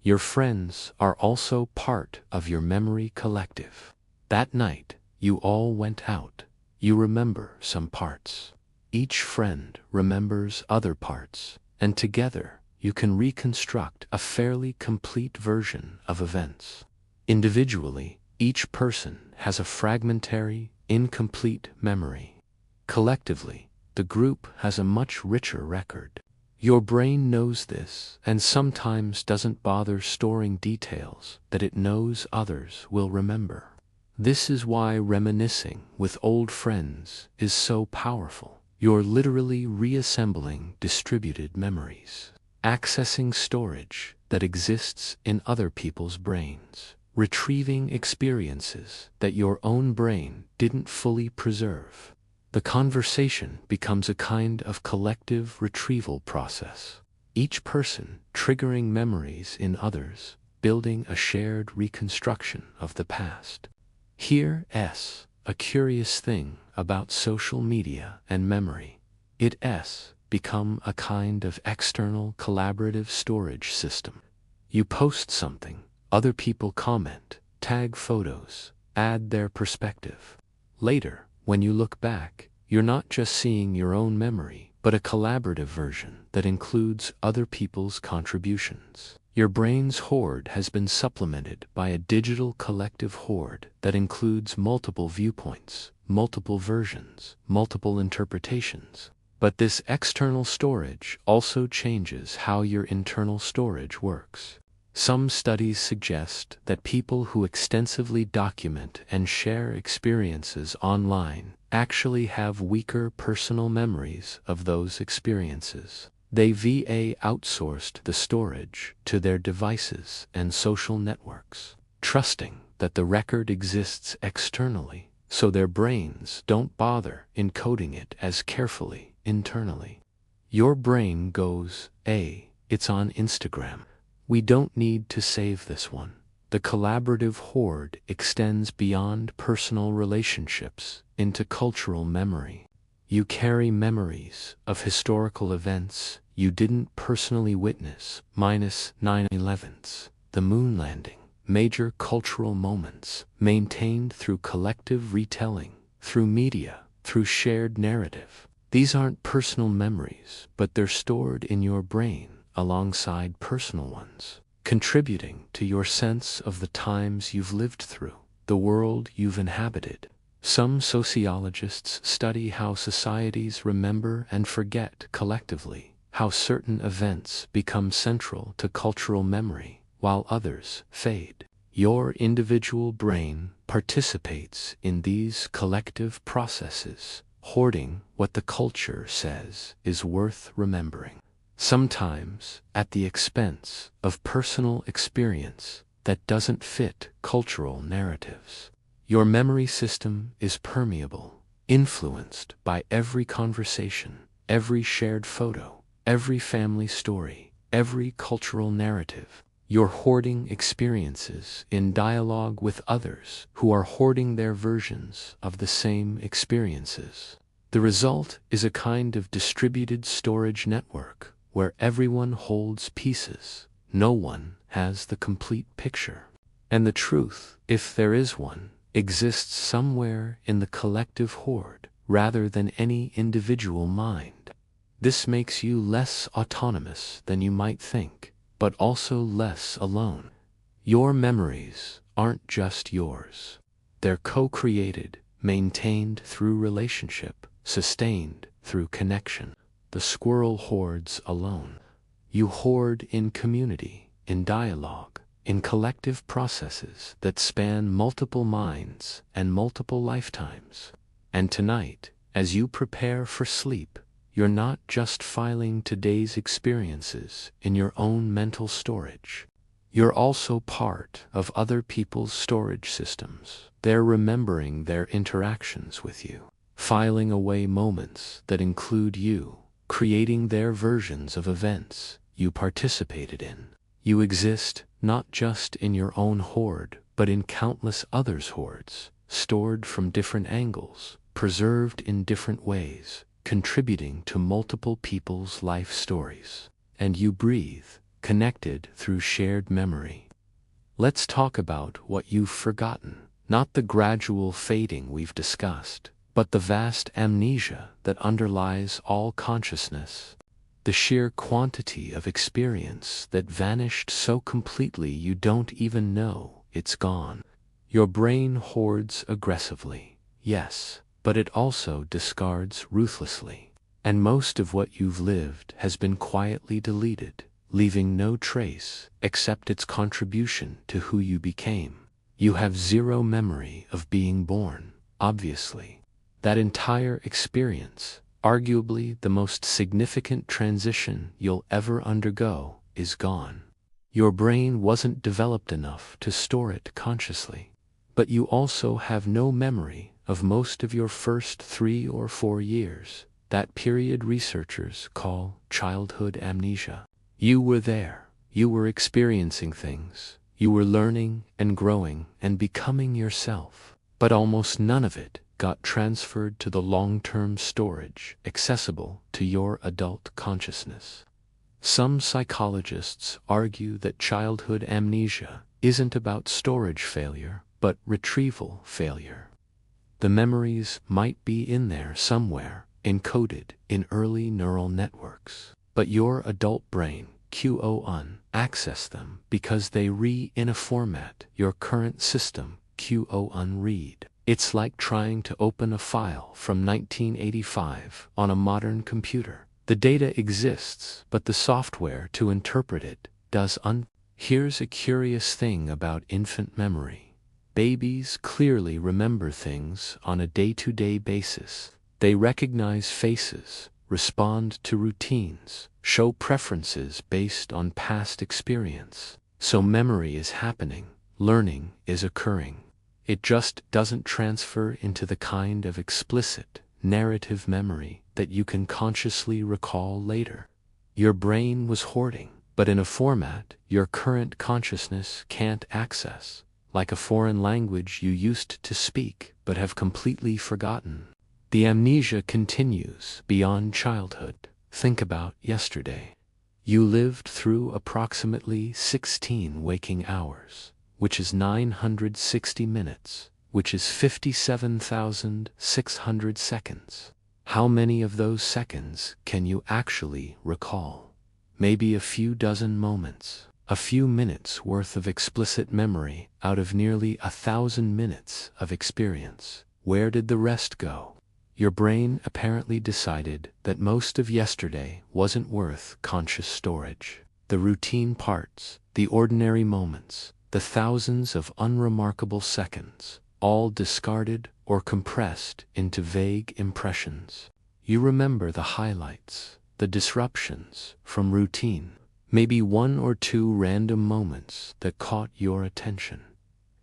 Your friends are also part of your memory collective. That night, you all went out. You remember some parts. Each friend remembers other parts, and together you can reconstruct a fairly complete version of events. Individually, each person has a fragmentary, incomplete memory. Collectively, the group has a much richer record. Your brain knows this and sometimes doesn't bother storing details that it knows others will remember. This is why reminiscing with old friends is so powerful. You're literally reassembling distributed memories, accessing storage that exists in other people's brains, retrieving experiences that your own brain didn't fully preserve. The conversation becomes a kind of collective retrieval process, each person triggering memories in others, building a shared reconstruction of the past. Here's a curious thing about social media and memory. It's become a kind of external collaborative storage system. You post something, other people comment, tag photos, add their perspective. Later, when you look back, you're not just seeing your own memory, but a collaborative version that includes other people's contributions. Your brain's hoard has been supplemented by a digital collective hoard that includes multiple viewpoints, multiple versions, multiple interpretations. But this external storage also changes how your internal storage works. Some studies suggest that people who extensively document and share experiences online actually have weaker personal memories of those experiences. They outsourced the storage to their devices and social networks, trusting that the record exists externally, so their brains don't bother encoding it as carefully internally. Your brain goes, it's on Instagram. We don't need to save this one. The collaborative hoard extends beyond personal relationships into cultural memory. You carry memories of historical events you didn't personally witness, minus 9/11s, the moon landing, major cultural moments maintained through collective retelling, through media, through shared narrative. These aren't personal memories, but they're stored in your brain alongside personal ones, contributing to your sense of the times you've lived through, the world you've inhabited. Some sociologists study how societies remember and forget collectively, how certain events become central to cultural memory, while others fade. Your individual brain participates in these collective processes, hoarding what the culture says is worth remembering, sometimes at the expense of personal experience that doesn't fit cultural narratives. Your memory system is permeable, influenced by every conversation, every shared photo, every family story, every cultural narrative. You're hoarding experiences in dialogue with others who are hoarding their versions of the same experiences. The result is a kind of distributed storage network where everyone holds pieces. No one has the complete picture. And the truth, if there is one, exists somewhere in the collective hoard rather than any individual mind. This makes you less autonomous than you might think, but also less alone. Your memories aren't just yours. They're co-created, maintained through relationship, sustained through connection. The squirrel hoards alone. You hoard in community, in dialogue, in collective processes that span multiple minds and multiple lifetimes. And tonight, as you prepare for sleep, you're not just filing today's experiences in your own mental storage. You're also part of other people's storage systems. They're remembering their interactions with you, filing away moments that include you, creating their versions of events you participated in. You exist not just in your own hoard, but in countless others' hoards, stored from different angles, preserved in different ways, contributing to multiple people's life stories. And you breathe, connected through shared memory. Let's talk about what you've forgotten, not the gradual fading we've discussed, but the vast amnesia that underlies all consciousness. The sheer quantity of experience that vanished so completely you don't even know it's gone. Your brain hoards aggressively, yes, but it also discards ruthlessly. And most of what you've lived has been quietly deleted, leaving no trace except its contribution to who you became. You have zero memory of being born, obviously. That entire experience, arguably the most significant transition you'll ever undergo, is gone. Your brain wasn't developed enough to store it consciously. But you also have no memory of most of your first 3 or 4 years, that period researchers call childhood amnesia. You were there, you were experiencing things, You were learning and growing and becoming yourself. But almost none of it got transferred to the long-term storage accessible to your adult consciousness. Some psychologists argue that childhood amnesia isn't about storage failure, but retrieval failure. The memories might be in there somewhere, encoded in early neural networks, but your adult brain can't access them because they in a format your current system can't read. It's like trying to open a file from 1985 on a modern computer. The data exists, but the software to interpret it doesn't. Here's a curious thing about infant memory. Babies clearly remember things on a day-to-day basis. They recognize faces, respond to routines, show preferences based on past experience. So memory is happening, learning is occurring. It just doesn't transfer into the kind of explicit, narrative memory that you can consciously recall later. Your brain was hoarding, but in a format your current consciousness can't access, like a foreign language you used to speak but have completely forgotten. The amnesia continues beyond childhood. Think about yesterday. You lived through approximately 16 waking hours, which is 960 minutes, which is 57,600 seconds. How many of those seconds can you actually recall? Maybe a few dozen moments, a few minutes worth of explicit memory out of nearly 1,000 minutes of experience. Where did the rest go? Your brain apparently decided that most of yesterday wasn't worth conscious storage. The routine parts, the ordinary moments, the thousands of unremarkable seconds, all discarded or compressed into vague impressions. You remember the highlights, the disruptions from routine, maybe one or two random moments that caught your attention.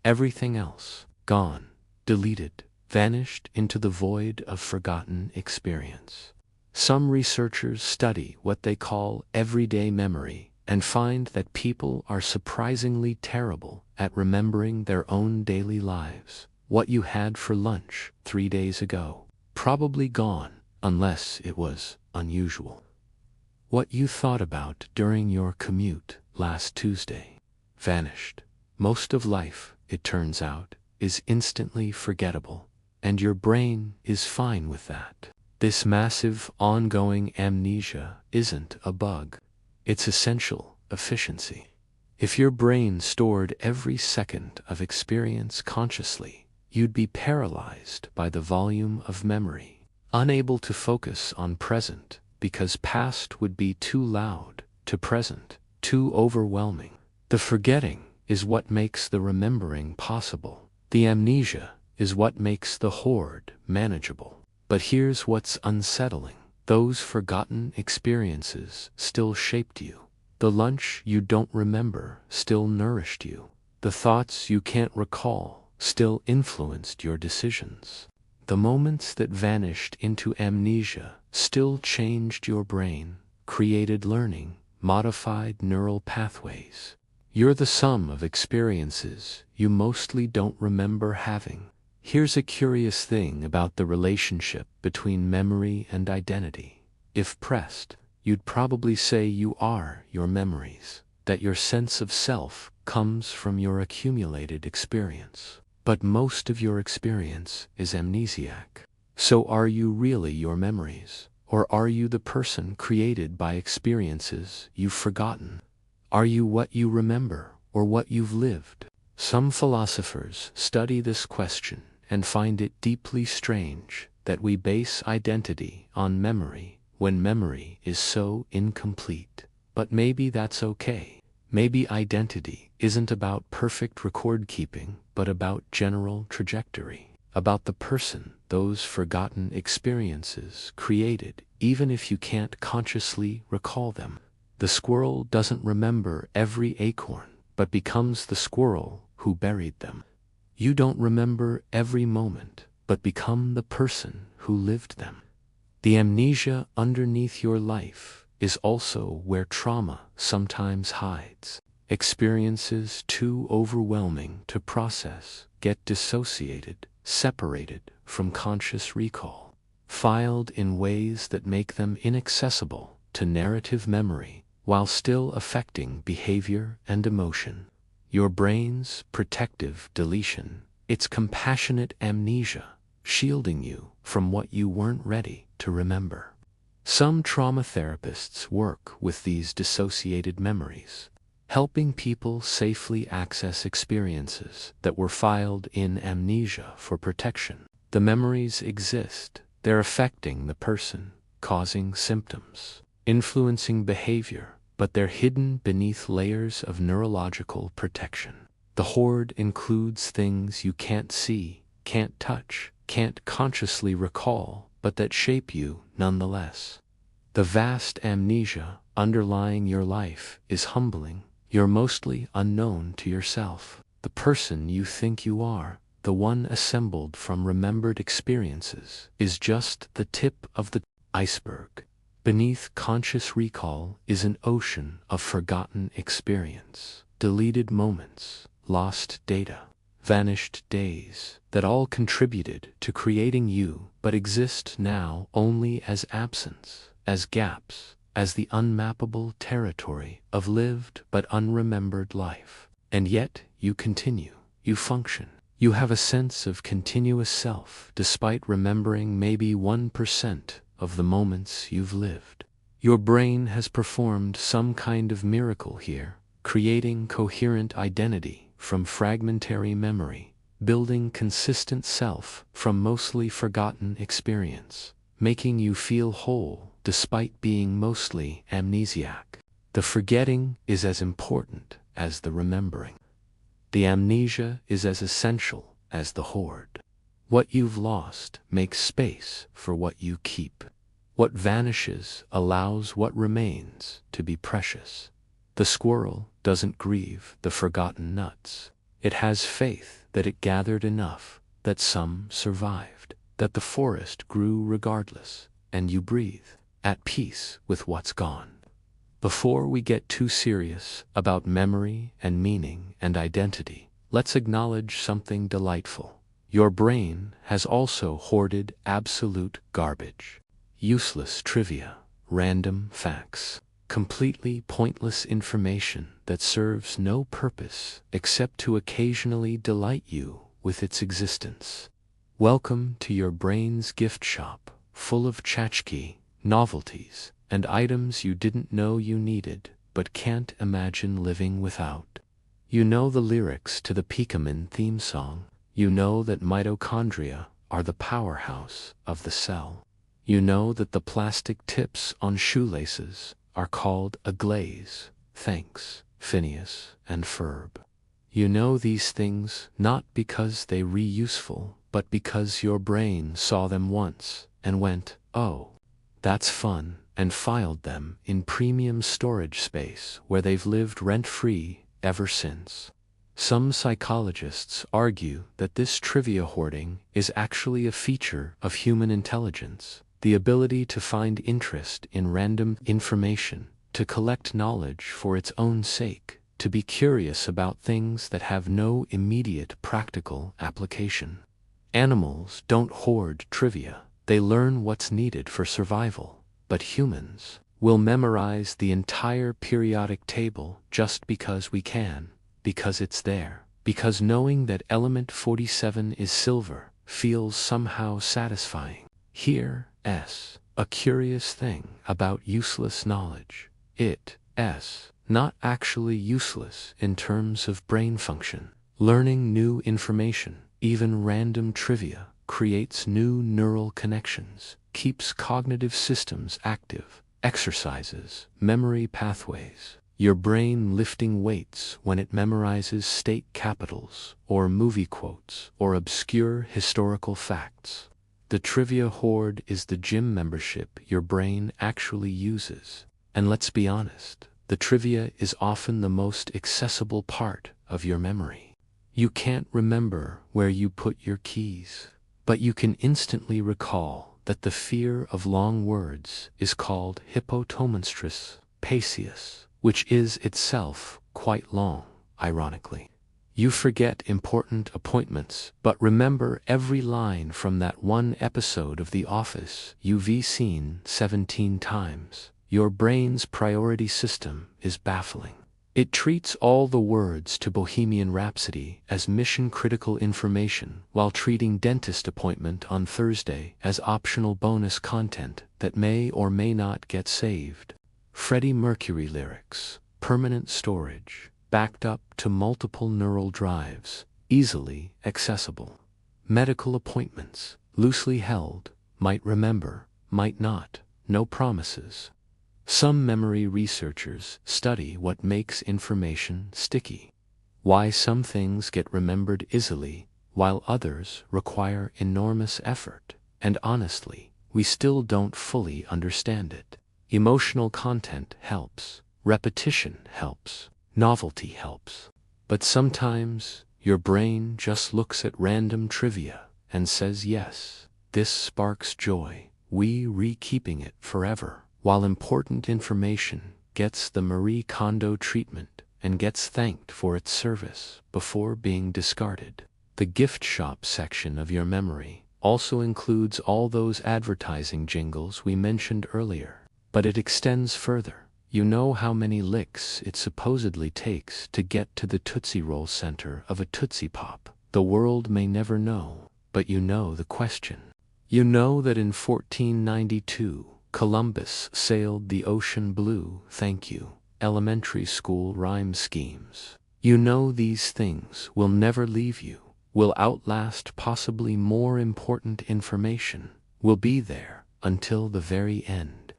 Everything else, gone, deleted, vanished into the void of forgotten experience. Some researchers study what they call everyday memory and find that people are surprisingly terrible at remembering their own daily lives. What you had for lunch 3 days ago, probably gone, unless it was unusual. What you thought about during your commute last Tuesday, vanished. Most of life, it turns out, is instantly forgettable, and your brain is fine with that. This massive, ongoing amnesia isn't a bug. It's essential efficiency. If your brain stored every second of experience consciously, you'd be paralyzed by the volume of memory, unable to focus on present because past would be too loud, to present, too overwhelming. The forgetting is what makes the remembering possible. The amnesia is what makes the hoard manageable. But here's what's unsettling. Those forgotten experiences still shaped you. The lunch you don't remember still nourished you. The thoughts you can't recall still influenced your decisions. The moments that vanished into amnesia still changed your brain, created learning, modified neural pathways. You're the sum of experiences you mostly don't remember having. Here's a curious thing about the relationship between memory and identity. If pressed, you'd probably say you are your memories, that your sense of self comes from your accumulated experience. But most of your experience is amnesiac. So are you really your memories, or are you the person created by experiences you've forgotten? Are you what you remember, or what you've lived? Some philosophers study this question and find it deeply strange that we base identity on memory when memory is so incomplete. But maybe that's okay. Maybe identity isn't about perfect record keeping, but about general trajectory, about the person those forgotten experiences created, even if you can't consciously recall them. The squirrel doesn't remember every acorn, but becomes the squirrel who buried them. You don't remember every moment, but become the person who lived them. The amnesia underneath your life is also where trauma sometimes hides. Experiences too overwhelming to process get dissociated, separated from conscious recall, filed in ways that make them inaccessible to narrative memory while still affecting behavior and emotion. Your brain's protective deletion, its compassionate amnesia, shielding you from what you weren't ready to remember. Some trauma therapists work with these dissociated memories, helping people safely access experiences that were filed in amnesia for protection. The memories exist, they're affecting the person, causing symptoms, influencing behavior, but they're hidden beneath layers of neurological protection. The hoard includes things you can't see, can't touch, can't consciously recall, but that shape you nonetheless. The vast amnesia underlying your life is humbling. You're mostly unknown to yourself. The person you think you are, the one assembled from remembered experiences, is just the tip of the iceberg. Beneath conscious recall is an ocean of forgotten experience, deleted moments, lost data, vanished days, that all contributed to creating you but exist now only as absence, as gaps, as the unmappable territory of lived but unremembered life. And yet you continue, you function. You have a sense of continuous self despite remembering maybe 1% of the moments you've lived. Your brain has performed some kind of miracle here, creating coherent identity from fragmentary memory, building consistent self from mostly forgotten experience, making you feel whole despite being mostly amnesiac. The forgetting is as important as the remembering. The amnesia is as essential as the hoard. What you've lost makes space for what you keep. What vanishes allows what remains to be precious. The squirrel doesn't grieve the forgotten nuts. It has faith that it gathered enough, that some survived, that the forest grew regardless, and you breathe, at peace with what's gone. Before we get too serious about memory and meaning and identity, let's acknowledge something delightful. Your brain has also hoarded absolute garbage. Useless trivia, random facts, completely pointless information that serves no purpose except to occasionally delight you with its existence. Welcome to your brain's gift shop, full of tchotchke, novelties, and items you didn't know you needed but can't imagine living without. You know the lyrics to the Pikmin theme song. You know that mitochondria are the powerhouse of the cell. You know that the plastic tips on shoelaces are called a glaze. Thanks, Phineas and Ferb. You know these things not because they re-useful, but because your brain saw them once and went, oh, that's fun, and filed them in premium storage space where they've lived rent-free ever since. Some psychologists argue that this trivia hoarding is actually a feature of human intelligence, the ability to find interest in random information, to collect knowledge for its own sake, to be curious about things that have no immediate practical application. Animals don't hoard trivia, they learn what's needed for survival, but humans will memorize the entire periodic table just because we can, because it's there, because knowing that element 47 is silver feels somehow satisfying. Here's a curious thing about useless knowledge. It's not actually useless in terms of brain function. Learning new information, even random trivia, creates new neural connections, keeps cognitive systems active, exercises memory pathways. Your brain lifting weights when it memorizes state capitals, or movie quotes, or obscure historical facts. The trivia hoard is the gym membership your brain actually uses. And let's be honest, the trivia is often the most accessible part of your memory. You can't remember where you put your keys, but you can instantly recall that the fear of long words is called hippotomonstrous paesius, which is itself quite long, ironically. You forget important appointments, but remember every line from that one episode of The Office you've seen 17 times. Your brain's priority system is baffling. It treats all the words to Bohemian Rhapsody as mission-critical information while treating dentist appointment on Thursday as optional bonus content that may or may not get saved. Freddie Mercury lyrics, permanent storage, backed up to multiple neural drives, easily accessible. Medical appointments, loosely held, might remember, might not, no promises. Some memory researchers study what makes information sticky. Why some things get remembered easily, while others require enormous effort, and honestly, we still don't fully understand it. Emotional content helps, repetition helps, novelty helps. But sometimes, your brain just looks at random trivia and says yes, this sparks joy, we re-keeping it forever. While important information gets the Marie Kondo treatment and gets thanked for its service before being discarded. The gift shop section of your memory also includes all those advertising jingles we mentioned earlier, but it extends further. You know how many licks it supposedly takes to get to the Tootsie Roll center of a Tootsie Pop. The world may never know, but you know the question. You know that in 1492, Columbus sailed the ocean blue, thank you, elementary school rhyme schemes. You know these things will never leave you, will outlast possibly more important information, will be there until the very end.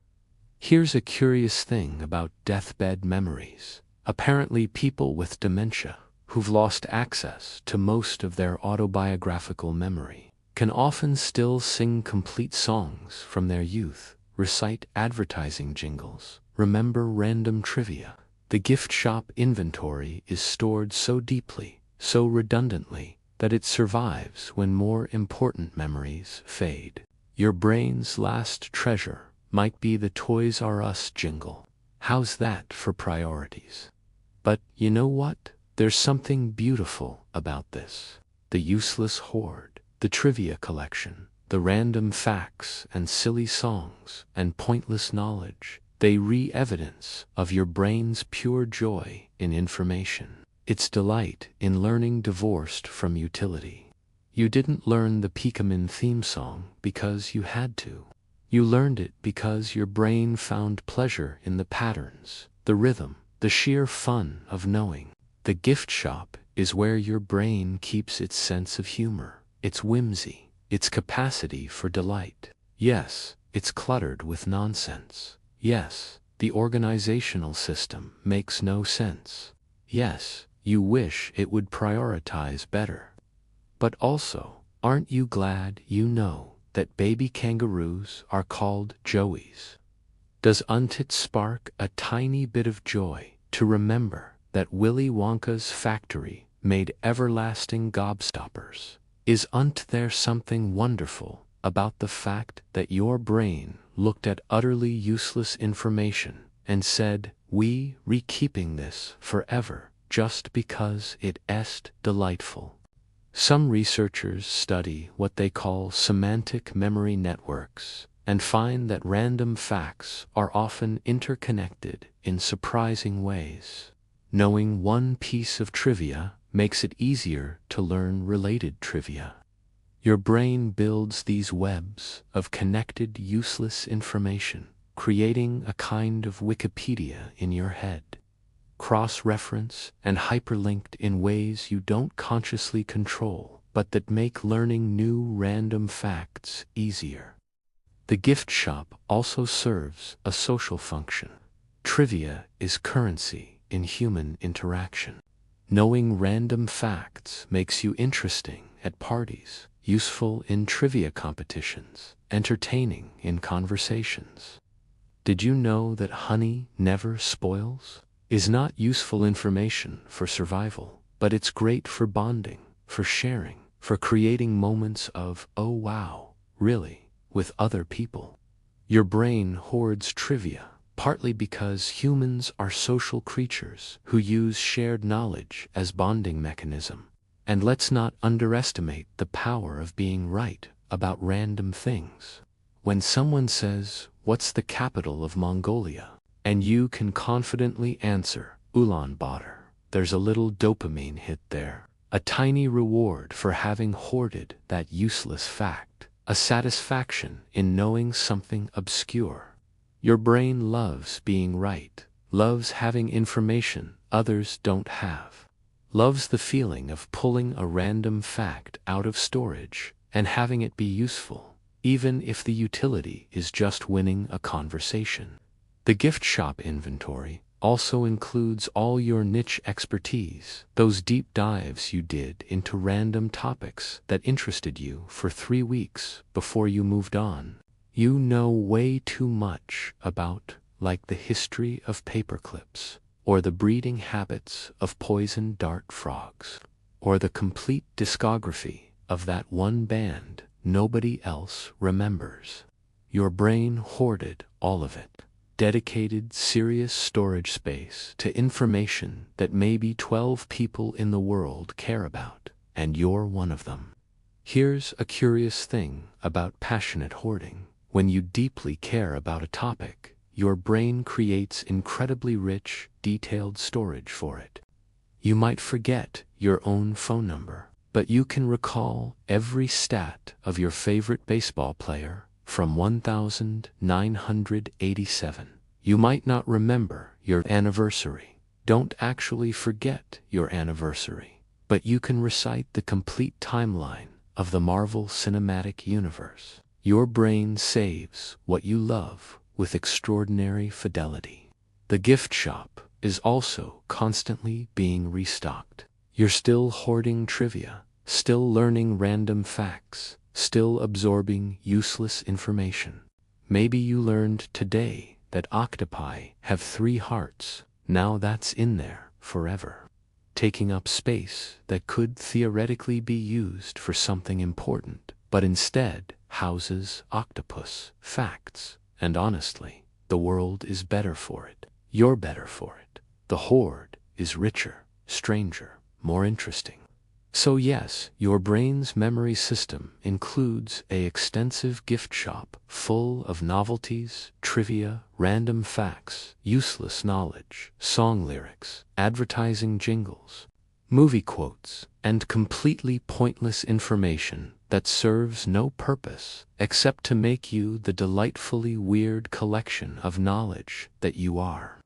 Here's a curious thing about deathbed memories. Apparently people with dementia, who've lost access to most of their autobiographical memory, can often still sing complete songs from their youth, recite advertising jingles, remember random trivia. The gift shop inventory is stored so deeply, so redundantly, that it survives when more important memories fade. Your brain's last treasure might be the Toys R Us jingle. How's that for priorities? But you know what? There's something beautiful about this. The useless hoard, the trivia collection, the random facts and silly songs and pointless knowledge, they re-evidence of your brain's pure joy in information. Its delight in learning divorced from utility. You didn't learn the Pikmin theme song because you had to. You learned it because your brain found pleasure in the patterns, the rhythm, the sheer fun of knowing. The gift shop is where your brain keeps its sense of humor, its whimsy, its capacity for delight. Yes, it's cluttered with nonsense. Yes, the organizational system makes no sense. Yes, you wish it would prioritize better. But also, aren't you glad you know that baby kangaroos are called Joeys? Doesn't it spark a tiny bit of joy to remember that Willy Wonka's factory made everlasting gobstoppers? Isn't there something wonderful about the fact that your brain looked at utterly useless information and said, we re-keeping this forever just because it est delightful? Some researchers study what they call semantic memory networks and find that random facts are often interconnected in surprising ways. Knowing one piece of trivia makes it easier to learn related trivia. Your brain builds these webs of connected useless information, creating a kind of Wikipedia in your head. Cross-reference and hyperlinked in ways you don't consciously control, but that make learning new random facts easier. The gift shop also serves a social function. Trivia is currency in human interaction. Knowing random facts makes you interesting at parties, useful in trivia competitions, entertaining in conversations. Did you know that honey never spoils? Is not useful information for survival, but it's great for bonding, for sharing, for creating moments of, oh wow, really, with other people. Your brain hoards trivia partly because humans are social creatures who use shared knowledge as bonding mechanism. And let's not underestimate the power of being right about random things. When someone says, "What's the capital of Mongolia?" and you can confidently answer, "Ulaanbaatar," there's a little dopamine hit there. A tiny reward for having hoarded that useless fact. A satisfaction in knowing something obscure. Your brain loves being right, loves having information others don't have, loves the feeling of pulling a random fact out of storage and having it be useful, even if the utility is just winning a conversation. The gift shop inventory also includes all your niche expertise, those deep dives you did into random topics that interested you for 3 weeks before you moved on. You know way too much about, like, the history of paperclips, or the breeding habits of poison dart frogs, or the complete discography of that one band nobody else remembers. Your brain hoarded all of it. Dedicated serious storage space to information that maybe 12 people in the world care about, and you're one of them. Here's a curious thing about passionate hoarding. When you deeply care about a topic, your brain creates incredibly rich, detailed storage for it. You might forget your own phone number, but you can recall every stat of your favorite baseball player from 1987. You might not remember your anniversary. Don't actually forget your anniversary, but you can recite the complete timeline of the Marvel Cinematic Universe. Your brain saves what you love with extraordinary fidelity. The gift shop is also constantly being restocked. You're still hoarding trivia, still learning random facts, still absorbing useless information. Maybe you learned today that octopi have 3 hearts. Now that's in there forever, taking up space that could theoretically be used for something important, but instead houses octopus facts. And honestly, the world is better for it. You're better for it. The hoard is richer, stranger, more interesting. So yes, your brain's memory system includes an extensive gift shop full of novelties, trivia, random facts, useless knowledge, song lyrics, advertising jingles, movie quotes, and completely pointless information that serves no purpose except to make you the delightfully weird collection of knowledge that you are.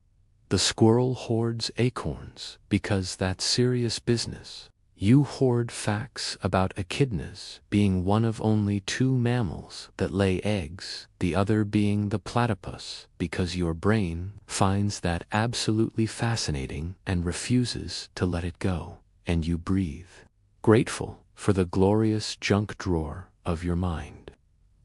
The squirrel hoards acorns because that's serious business. You hoard facts about echidnas being one of only 2 mammals that lay eggs, the other being the platypus, because your brain finds that absolutely fascinating and refuses to let it go, and you breathe, grateful for the glorious junk drawer of your mind.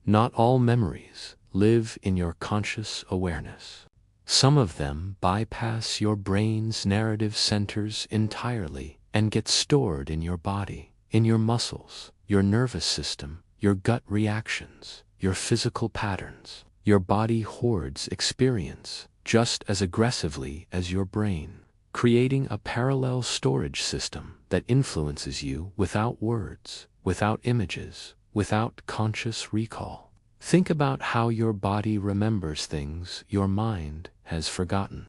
Not all memories live in your conscious awareness. Some of them bypass your brain's narrative centers entirely and get stored in your body, in your muscles, your nervous system, your gut reactions, your physical patterns. Your body hoards experience just as aggressively as your brain, creating a parallel storage system that influences you without words, without images, without conscious recall. Think about how your body remembers things your mind has forgotten.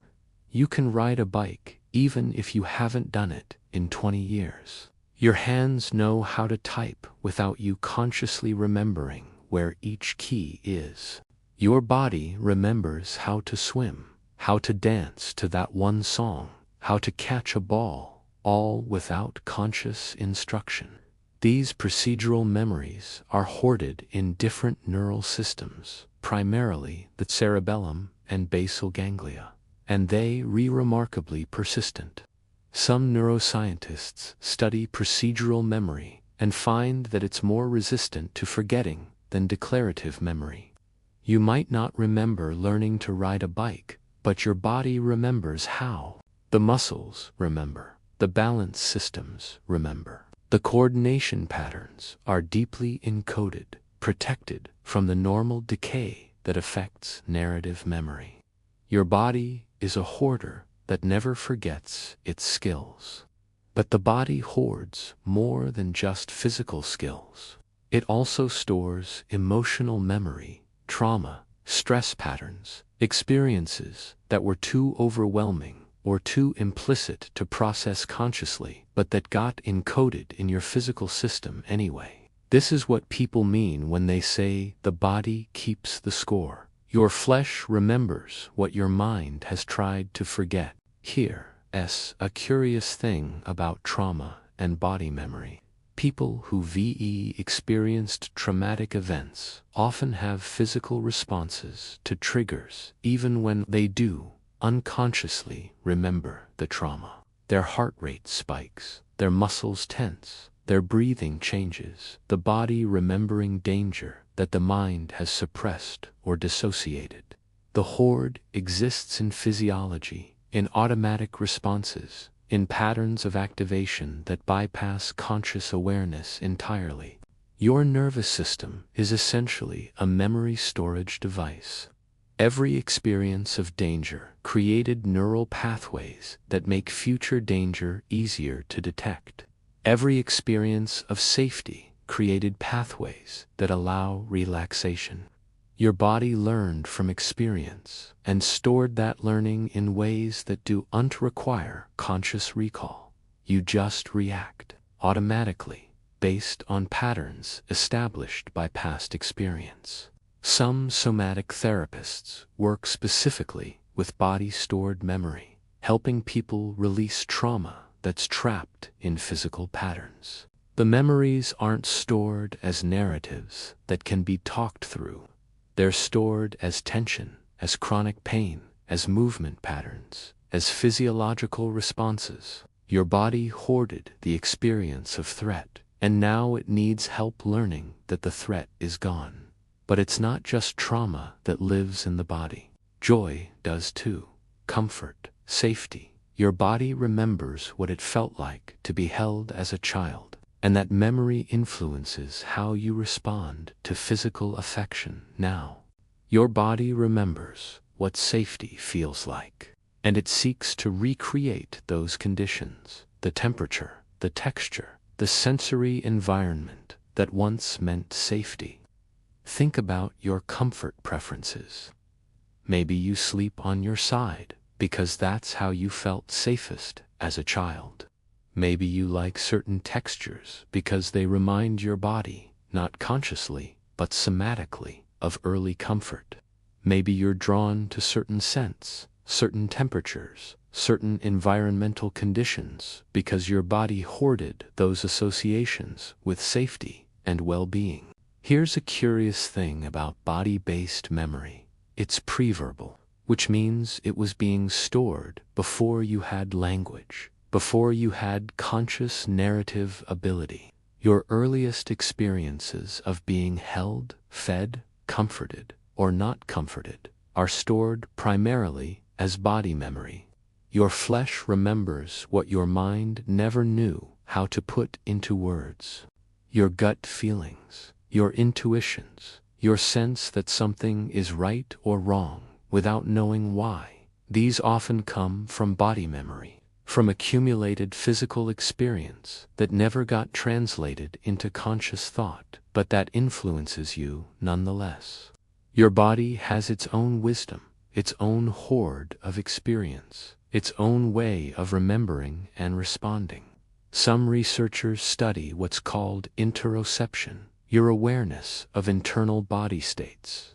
You can ride a bike even if you haven't done it in 20 years. Your hands know how to type without you consciously remembering where each key is. Your body remembers how to swim, how to dance to that one song, how to catch a ball, all without conscious instruction. These procedural memories are hoarded in different neural systems, primarily the cerebellum and basal ganglia, and they are remarkably persistent. Some neuroscientists study procedural memory and find that it's more resistant to forgetting than declarative memory. You might not remember learning to ride a bike, but your body remembers how. The muscles remember. The balance systems remember. The coordination patterns are deeply encoded, protected from the normal decay that affects narrative memory. Your body is a hoarder that never forgets its skills. But the body hoards more than just physical skills. It also stores emotional memory, trauma, stress patterns, experiences that were too overwhelming or too implicit to process consciously, but that got encoded in your physical system anyway. This is what people mean when they say the body keeps the score. Your flesh remembers what your mind has tried to forget. Here's a curious thing about trauma and body memory. People who experienced traumatic events often have physical responses to triggers even when they do unconsciously remember the trauma. Their heart rate spikes, their muscles tense, their breathing changes, the body remembering danger that the mind has suppressed or dissociated. The hoard exists in physiology, in automatic responses, in patterns of activation that bypass conscious awareness entirely. Your nervous system is essentially a memory storage device. Every experience of danger created neural pathways that make future danger easier to detect. Every experience of safety created pathways that allow relaxation. Your body learned from experience and stored that learning in ways that don't require conscious recall. You just react automatically based on patterns established by past experience. Some somatic therapists work specifically with body-stored memory, helping people release trauma that's trapped in physical patterns. The memories aren't stored as narratives that can be talked through. They're stored as tension, as chronic pain, as movement patterns, as physiological responses. Your body hoarded the experience of threat, and now it needs help learning that the threat is gone. But it's not just trauma that lives in the body. Joy does too. Comfort, safety. Your body remembers what it felt like to be held as a child, and that memory influences how you respond to physical affection now. Your body remembers what safety feels like, and it seeks to recreate those conditions, the temperature, the texture, the sensory environment that once meant safety. Think about your comfort preferences. Maybe you sleep on your side because that's how you felt safest as a child. Maybe you like certain textures because they remind your body, not consciously, but somatically, of early comfort. Maybe you're drawn to certain scents, certain temperatures, certain environmental conditions because your body hoarded those associations with safety and well-being. Here's a curious thing about body-based memory. It's preverbal, which means it was being stored before you had language, before you had conscious narrative ability. Your earliest experiences of being held, fed, comforted, or not comforted are stored primarily as body memory. Your flesh remembers what your mind never knew how to put into words. Your gut feelings, your intuitions, your sense that something is right or wrong without knowing why. These often come from body memory, from accumulated physical experience that never got translated into conscious thought, but that influences you nonetheless. Your body has its own wisdom, its own hoard of experience, its own way of remembering and responding. Some researchers study what's called interoception, your awareness of internal body states.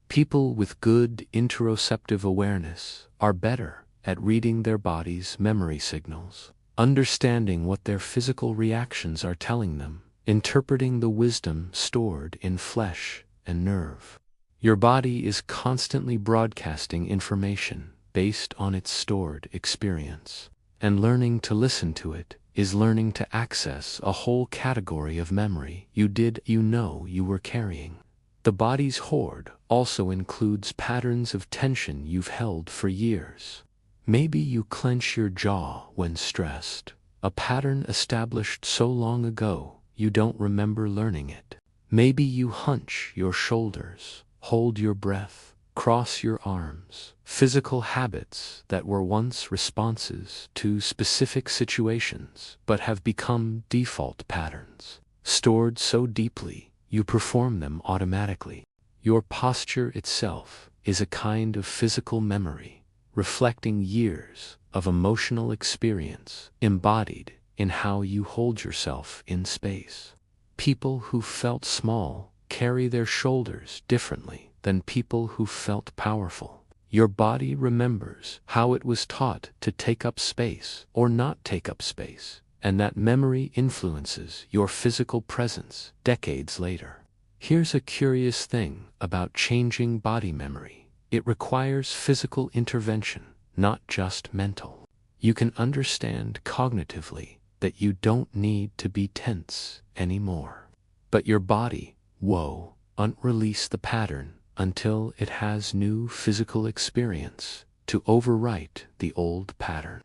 People with good interoceptive awareness are better at reading their body's memory signals, understanding what their physical reactions are telling them, interpreting the wisdom stored in flesh and nerve. Your body is constantly broadcasting information based on its stored experience, and learning to listen to it is learning to access a whole category of memory you know you were carrying. The body's hoard also includes patterns of tension you've held for years. Maybe you clench your jaw when stressed, a pattern established so long ago you don't remember learning it. Maybe you hunch your shoulders, hold your breath, Cross your arms. Physical habits that were once responses to specific situations but have become default patterns. Stored so deeply, you perform them automatically. Your posture itself is a kind of physical memory, reflecting years of emotional experience embodied in how you hold yourself in space. People who felt small carry their shoulders differently than people who felt powerful. Your body remembers how it was taught to take up space or not take up space, and that memory influences your physical presence decades later. Here's a curious thing about changing body memory. It requires physical intervention, not just mental. You can understand cognitively that you don't need to be tense anymore. But your body, won't release the pattern until it has new physical experience to overwrite the old pattern.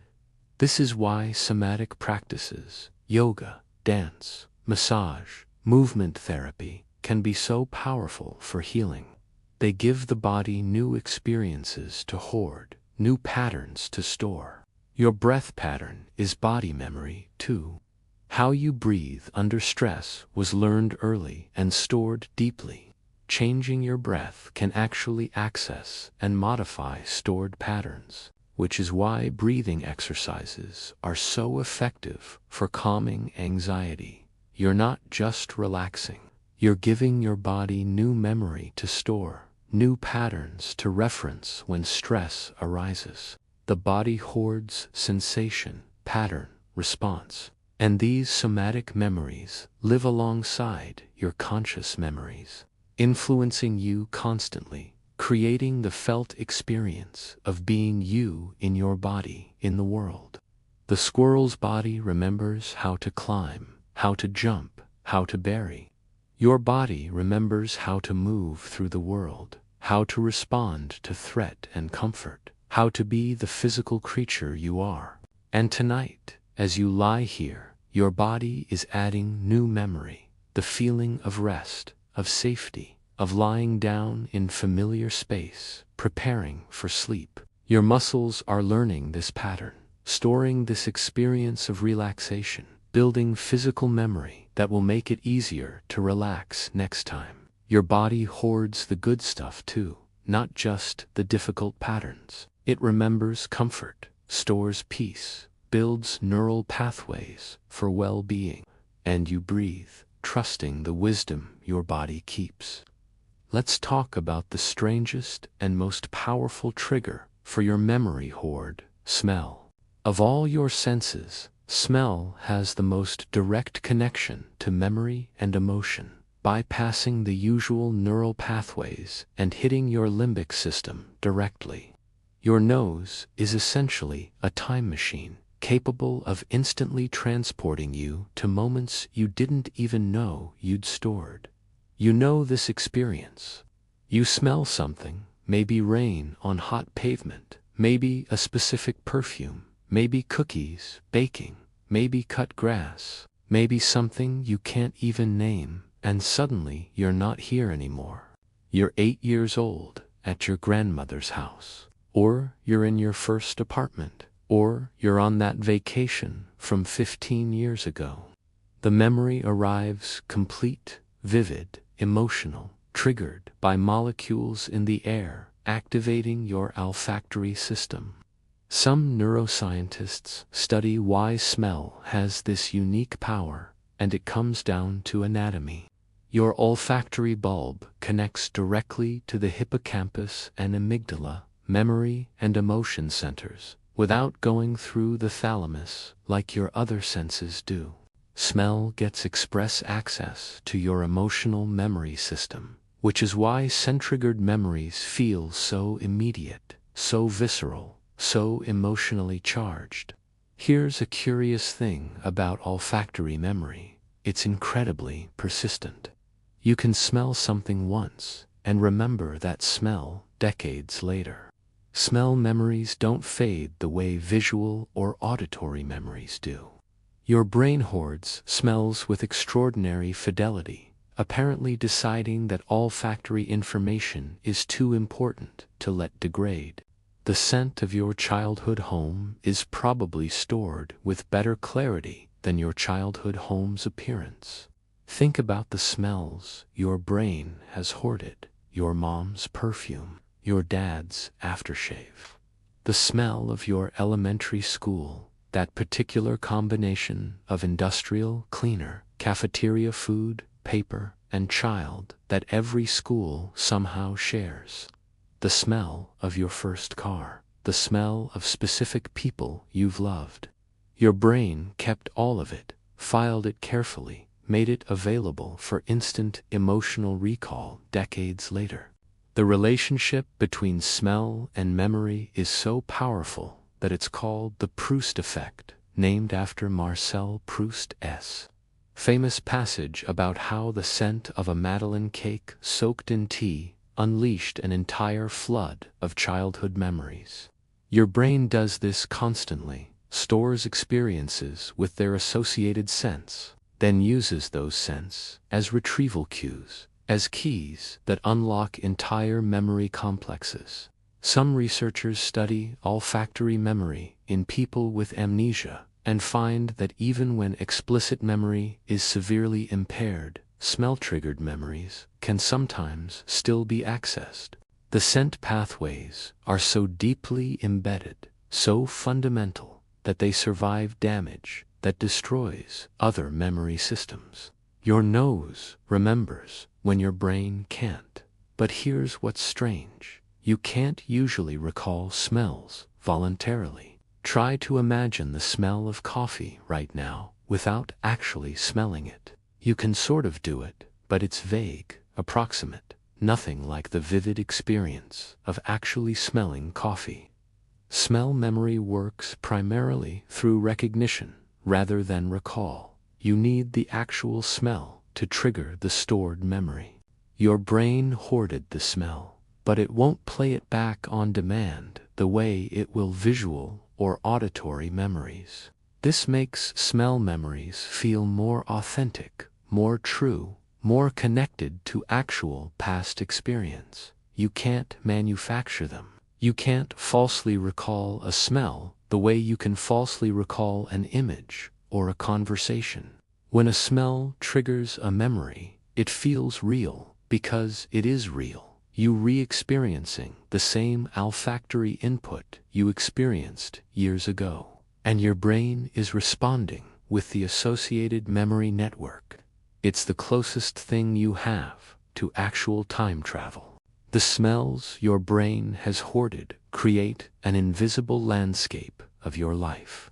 This is why somatic practices, yoga, dance, massage, movement therapy, can be so powerful for healing. They give the body new experiences to hoard, new patterns to store. Your breath pattern is body memory, too. How you breathe under stress was learned early and stored deeply. Changing your breath can actually access and modify stored patterns, which is why breathing exercises are so effective for calming anxiety. You're not just relaxing, you're giving your body new memory to store, new patterns to reference when stress arises. The body hoards sensation, pattern, response, and these somatic memories live alongside your conscious memories, influencing you constantly, creating the felt experience of being you in your body in the world. The squirrel's body remembers how to climb, how to jump, how to bury. Your body remembers how to move through the world, how to respond to threat and comfort, how to be the physical creature you are. And tonight, as you lie here, your body is adding new memory, the feeling of rest, of safety, of lying down in familiar space, preparing for sleep. Your muscles are learning this pattern, storing this experience of relaxation, building physical memory that will make it easier to relax next time. Your body hoards the good stuff too, not just the difficult patterns. It remembers comfort, stores peace, builds neural pathways for well-being, and you breathe, trusting the wisdom your body keeps. Let's talk about the strangest and most powerful trigger for your memory hoard: smell. Of all your senses, smell has the most direct connection to memory and emotion, bypassing the usual neural pathways and hitting your limbic system directly. Your nose is essentially a time machine, capable of instantly transporting you to moments you didn't even know you'd stored. You know this experience. You smell something, maybe rain on hot pavement, maybe a specific perfume, maybe cookies, baking, maybe cut grass, maybe something you can't even name, and suddenly you're not here anymore. You're 8 years old at your grandmother's house, or you're in your first apartment, or you're on that vacation from 15 years ago. The memory arrives complete, vivid, emotional, triggered by molecules in the air, activating your olfactory system. Some neuroscientists study why smell has this unique power, and it comes down to anatomy. Your olfactory bulb connects directly to the hippocampus and amygdala, memory and emotion centers, without going through the thalamus like your other senses do. Smell gets express access to your emotional memory system, which is why scent-triggered memories feel so immediate, so visceral, so emotionally charged. Here's a curious thing about olfactory memory: it's incredibly persistent. You can smell something once and remember that smell decades later. Smell memories don't fade the way visual or auditory memories do. Your brain hoards smells with extraordinary fidelity, apparently deciding that olfactory information is too important to let degrade. The scent of your childhood home is probably stored with better clarity than your childhood home's appearance. Think about the smells your brain has hoarded: your mom's perfume, your dad's aftershave, the smell of your elementary school, that particular combination of industrial cleaner, cafeteria food, paper, and child that every school somehow shares. The smell of your first car, the smell of specific people you've loved. Your brain kept all of it, filed it carefully, made it available for instant emotional recall decades later. The relationship between smell and memory is so powerful that it's called the Proust effect, named after Marcel Proust's famous passage about how the scent of a Madeleine cake soaked in tea unleashed an entire flood of childhood memories. Your brain does this constantly, stores experiences with their associated scents, then uses those scents as retrieval cues, as keys that unlock entire memory complexes. Some researchers study olfactory memory in people with amnesia and find that even when explicit memory is severely impaired, smell-triggered memories can sometimes still be accessed. The scent pathways are so deeply embedded, so fundamental, that they survive damage that destroys other memory systems. Your nose remembers when your brain can't. But here's what's strange: you can't usually recall smells voluntarily. Try to imagine the smell of coffee right now without actually smelling it. You can sort of do it, but it's vague, approximate, nothing like the vivid experience of actually smelling coffee. Smell memory works primarily through recognition rather than recall. You need the actual smell to trigger the stored memory. Your brain hoarded the smell, but it won't play it back on demand the way it will visual or auditory memories. This makes smell memories feel more authentic, more true, more connected to actual past experience. You can't manufacture them. You can't falsely recall a smell the way you can falsely recall an image or a conversation. When a smell triggers a memory, it feels real because it is real. You re-experiencing the same olfactory input you experienced years ago, and your brain is responding with the associated memory network. It's the closest thing you have to actual time travel. The smells your brain has hoarded create an invisible landscape of your life.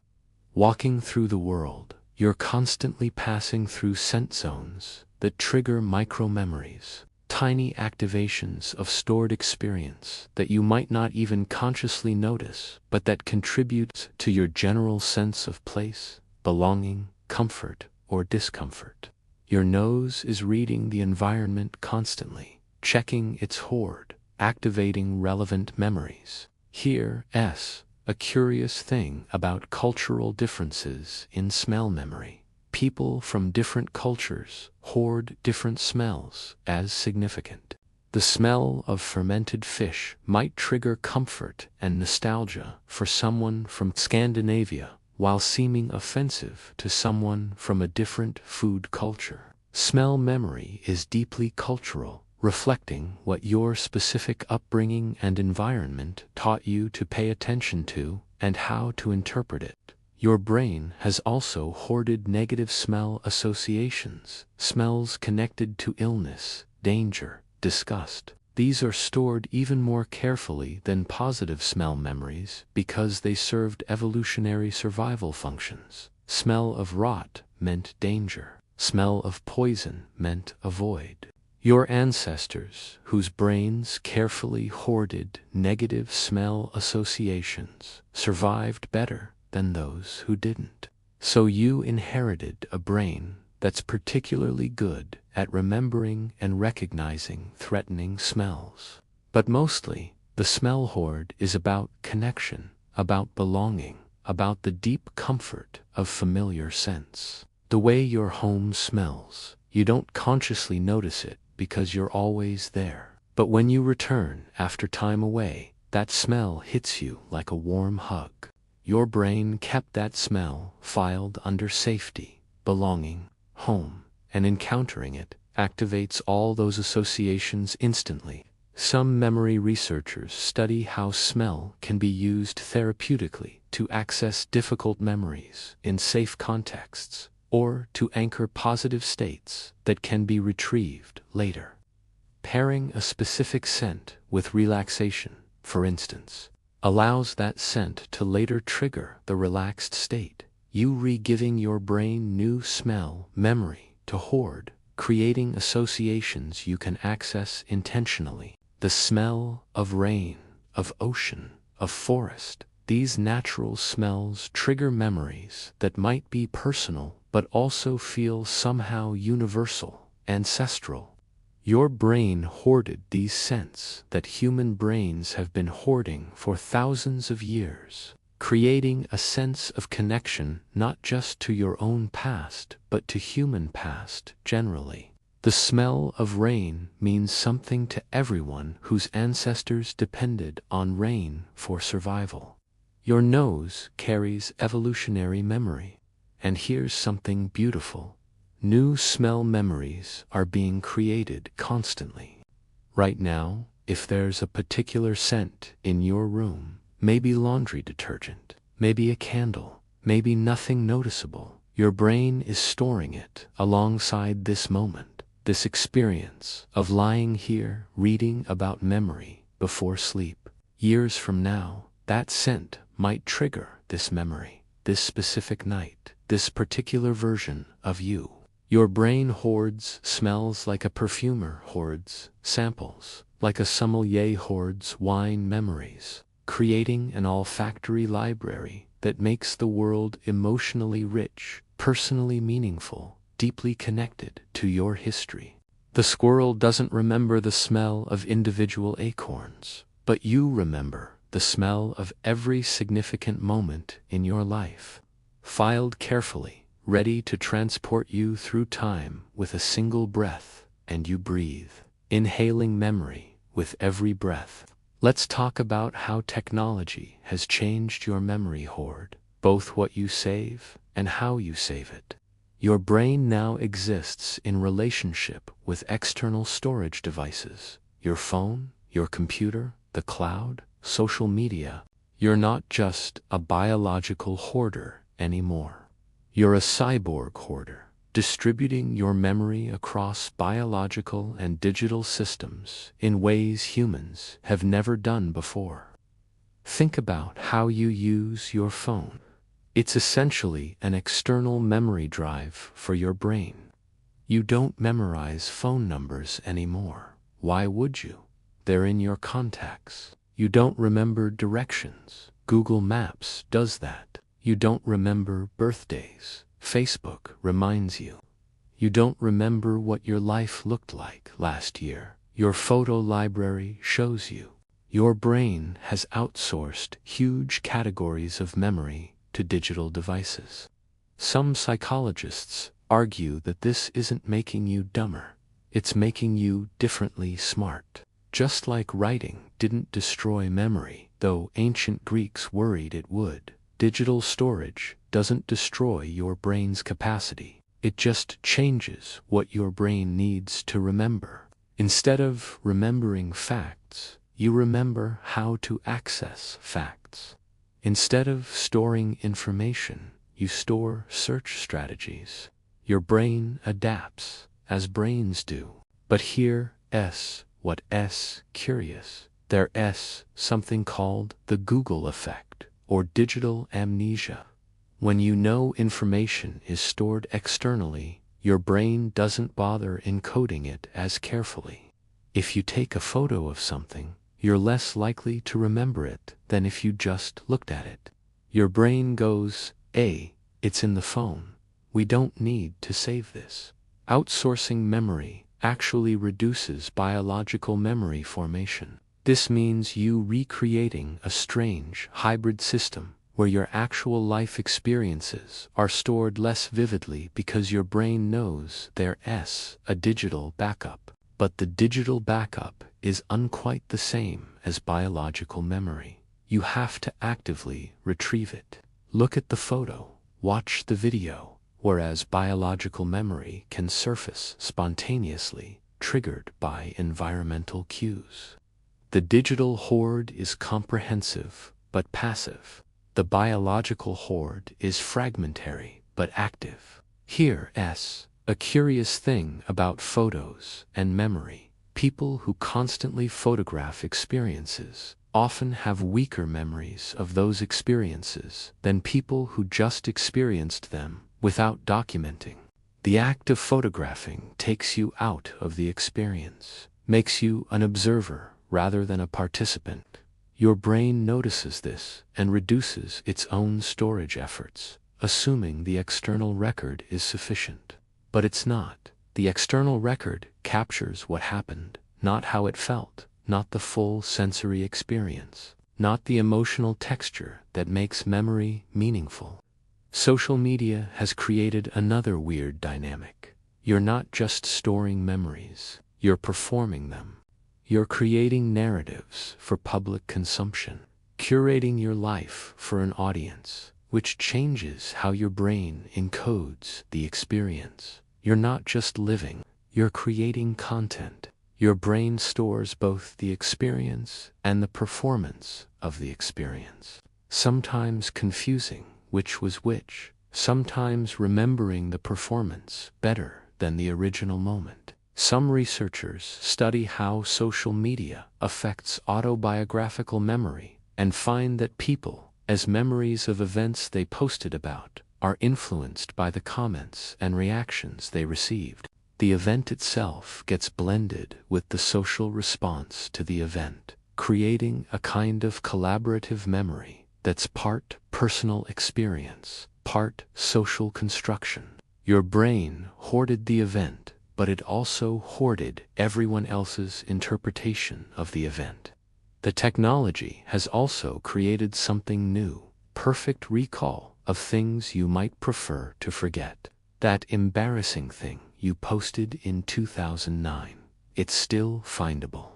Walking through the world, you're constantly passing through scent zones that trigger micro-memories, tiny activations of stored experience that you might not even consciously notice, but that contributes to your general sense of place, belonging, comfort, or discomfort. Your nose is reading the environment constantly, checking its hoard, activating relevant memories. Here's a curious thing about cultural differences in smell memory. People from different cultures hoard different smells as significant. The smell of fermented fish might trigger comfort and nostalgia for someone from Scandinavia, while seeming offensive to someone from a different food culture. Smell memory is deeply cultural, reflecting what your specific upbringing and environment taught you to pay attention to and how to interpret it. Your brain has also hoarded negative smell associations, smells connected to illness, danger, disgust. These are stored even more carefully than positive smell memories because they served evolutionary survival functions. Smell of rot meant danger. Smell of poison meant avoid. Your ancestors, whose brains carefully hoarded negative smell associations, survived better than those who didn't. So you inherited a brain that's particularly good at remembering and recognizing threatening smells. But mostly, the smell hoard is about connection, about belonging, about the deep comfort of familiar scents. The way your home smells, You don't consciously notice it because you're always there. But when you return after time away, that smell hits you like a warm hug. Your brain kept that smell filed under safety, belonging, home, and encountering it activates all those associations instantly. Some memory researchers study how smell can be used therapeutically to access difficult memories in safe contexts, or to anchor positive states that can be retrieved later. Pairing a specific scent with relaxation, for instance, allows that scent to later trigger the relaxed state, you re-giving your brain new smell memory to hoard, creating associations you can access intentionally. The smell of rain, of ocean, of forest, these natural smells trigger memories that might be personal but also feel somehow universal, ancestral. Your brain hoarded these scents that human brains have been hoarding for thousands of years, creating a sense of connection not just to your own past but to human past generally. The smell of rain means something to everyone whose ancestors depended on rain for survival. Your nose carries evolutionary memory. And here's something beautiful. New smell memories are being created constantly. Right now, if there's a particular scent in your room, maybe laundry detergent, maybe a candle, maybe nothing noticeable, your brain is storing it alongside this moment. This experience of lying here reading about memory before sleep. Years from now, that scent might trigger this memory, this specific night, this particular version of you. Your brain hoards smells like a perfumer hoards samples, like a sommelier hoards wine memories, creating an olfactory library that makes the world emotionally rich, personally meaningful, deeply connected to your history. The squirrel doesn't remember the smell of individual acorns, but you remember the smell of every significant moment in your life, filed carefully, ready to transport you through time with a single breath, and you breathe, inhaling memory with every breath. Let's talk about how technology has changed your memory hoard, both what you save and how you save it. Your brain now exists in relationship with external storage devices, your phone, your computer, the cloud, social media. You're not just a biological hoarder anymore. You're a cyborg hoarder, distributing your memory across biological and digital systems in ways humans have never done before. Think about how you use your phone. It's essentially an external memory drive for your brain. You don't memorize phone numbers anymore. Why would you? They're in your contacts. You don't remember directions. Google Maps does that. You don't remember birthdays. Facebook reminds you. You don't remember what your life looked like last year. Your photo library shows you. Your brain has outsourced huge categories of memory to digital devices. Some psychologists argue that this isn't making you dumber. It's making you differently smart. Just like writing didn't destroy memory, though ancient Greeks worried it would, digital storage doesn't destroy your brain's capacity. It just changes what your brain needs to remember. Instead of remembering facts, you remember how to access facts. Instead of storing information, you store search strategies. Your brain adapts, as brains do. But here, curious. There's something called the Google effect, or digital amnesia. When you know information is stored externally, your brain doesn't bother encoding it as carefully. If you take a photo of something, you're less likely to remember it than if you just looked at it. Your brain goes, it's in the phone. We don't need to save this. Outsourcing memory actually reduces biological memory formation. This means you recreating a strange hybrid system where your actual life experiences are stored less vividly because your brain knows they're a digital backup. But the digital backup is unquite the same as biological memory. You have to actively retrieve it. Look at the photo, watch the video, whereas biological memory can surface spontaneously, triggered by environmental cues. The digital hoard is comprehensive but passive. The biological hoard is fragmentary but active. Here's a curious thing about photos and memory. People who constantly photograph experiences often have weaker memories of those experiences than people who just experienced them without documenting. The act of photographing takes you out of the experience, makes you an observer rather than a participant. Your brain notices this and reduces its own storage efforts, assuming the external record is sufficient. But it's not. The external record captures what happened, not how it felt, not the full sensory experience, not the emotional texture that makes memory meaningful. Social media has created another weird dynamic. You're not just storing memories, you're performing them. You're creating narratives for public consumption, curating your life for an audience, which changes how your brain encodes the experience. You're not just living, you're creating content. Your brain stores both the experience and the performance of the experience, sometimes confusing which was which, sometimes remembering the performance better than the original moment. Some researchers study how social media affects autobiographical memory and find that people, as memories of events they posted about, are influenced by the comments and reactions they received. The event itself gets blended with the social response to the event, creating a kind of collaborative memory that's part personal experience, part social construction. Your brain hoarded the event, but it also hoarded everyone else's interpretation of the event. The technology has also created something new, perfect recall of things you might prefer to forget. That embarrassing thing you posted in 2009, it's still findable.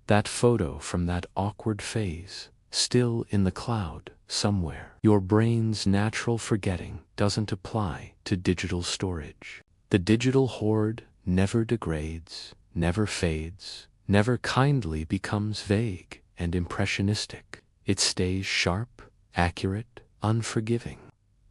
That photo from that awkward phase, still in the cloud somewhere. Your brain's natural forgetting doesn't apply to digital storage. The digital hoard never degrades, never fades, never kindly becomes vague and impressionistic. It stays sharp, accurate, unforgiving.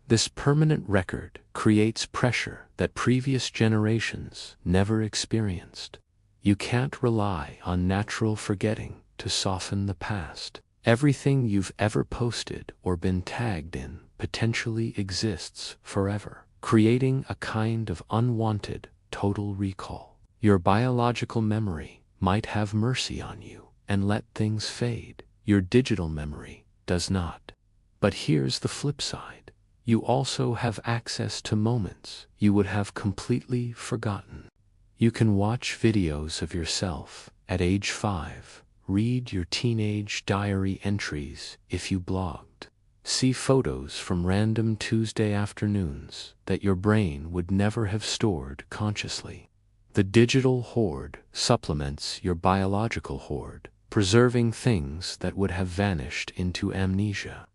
This permanent record creates pressure that previous generations never experienced. You can't rely on natural forgetting to soften the past. Everything you've ever posted or been tagged in potentially exists forever, creating a kind of unwanted total recall. Your biological memory might have mercy on you and let things fade. Your digital memory does not. But here's the flip side. You also have access to moments you would have completely forgotten. You can watch videos of yourself at age 5, read your teenage diary entries if you blogged, see photos from random Tuesday afternoons that your brain would never have stored consciously. The digital hoard supplements your biological hoard, preserving things that would have vanished into amnesia.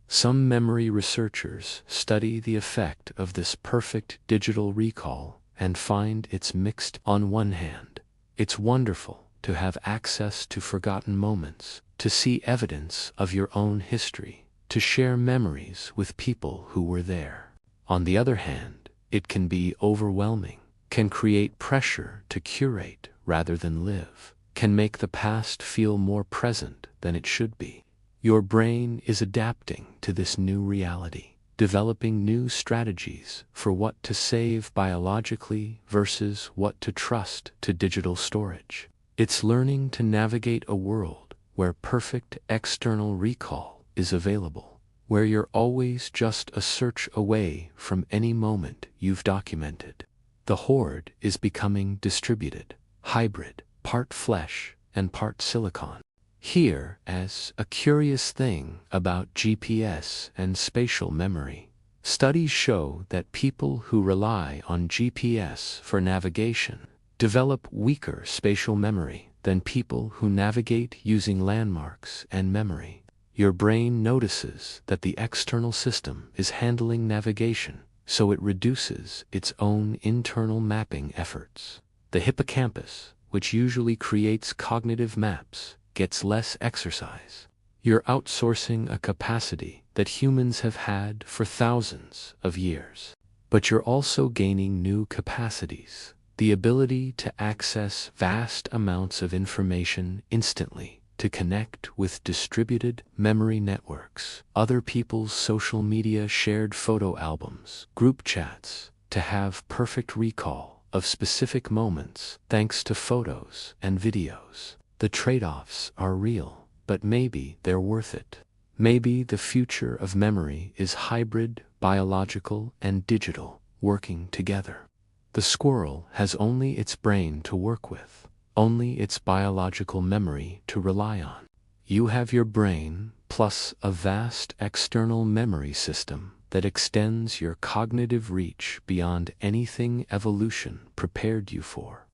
Some memory researchers study the effect of this perfect digital recall and find it's mixed. On one hand, it's wonderful to have access to forgotten moments, to see evidence of your own history, to share memories with people who were there. On the other hand, it can be overwhelming, can create pressure to curate rather than live, can make the past feel more present than it should be. Your brain is adapting to this new reality, developing new strategies for what to save biologically versus what to trust to digital storage. It's learning to navigate a world where perfect external recall is available, where you're always just a search away from any moment you've documented. The hoard is becoming distributed, hybrid, part flesh and part silicon. Here as a curious thing about GPS and spatial memory. Studies show that people who rely on GPS for navigation develop weaker spatial memory than people who navigate using landmarks and memory. Your brain notices that the external system is handling navigation, so it reduces its own internal mapping efforts. The hippocampus, which usually creates cognitive maps, gets less exercise. You're outsourcing a capacity that humans have had for thousands of years. But you're also gaining new capacities, the ability to access vast amounts of information instantly, to connect with distributed memory networks, other people's social media shared photo albums, group chats, to have perfect recall of specific moments thanks to photos and videos. The trade-offs are real, but maybe they're worth it. Maybe the future of memory is hybrid, biological, and digital, working together. The squirrel has only its brain to work with, only its biological memory to rely on. You have your brain plus a vast external memory system that extends your cognitive reach beyond anything evolution prepared you for.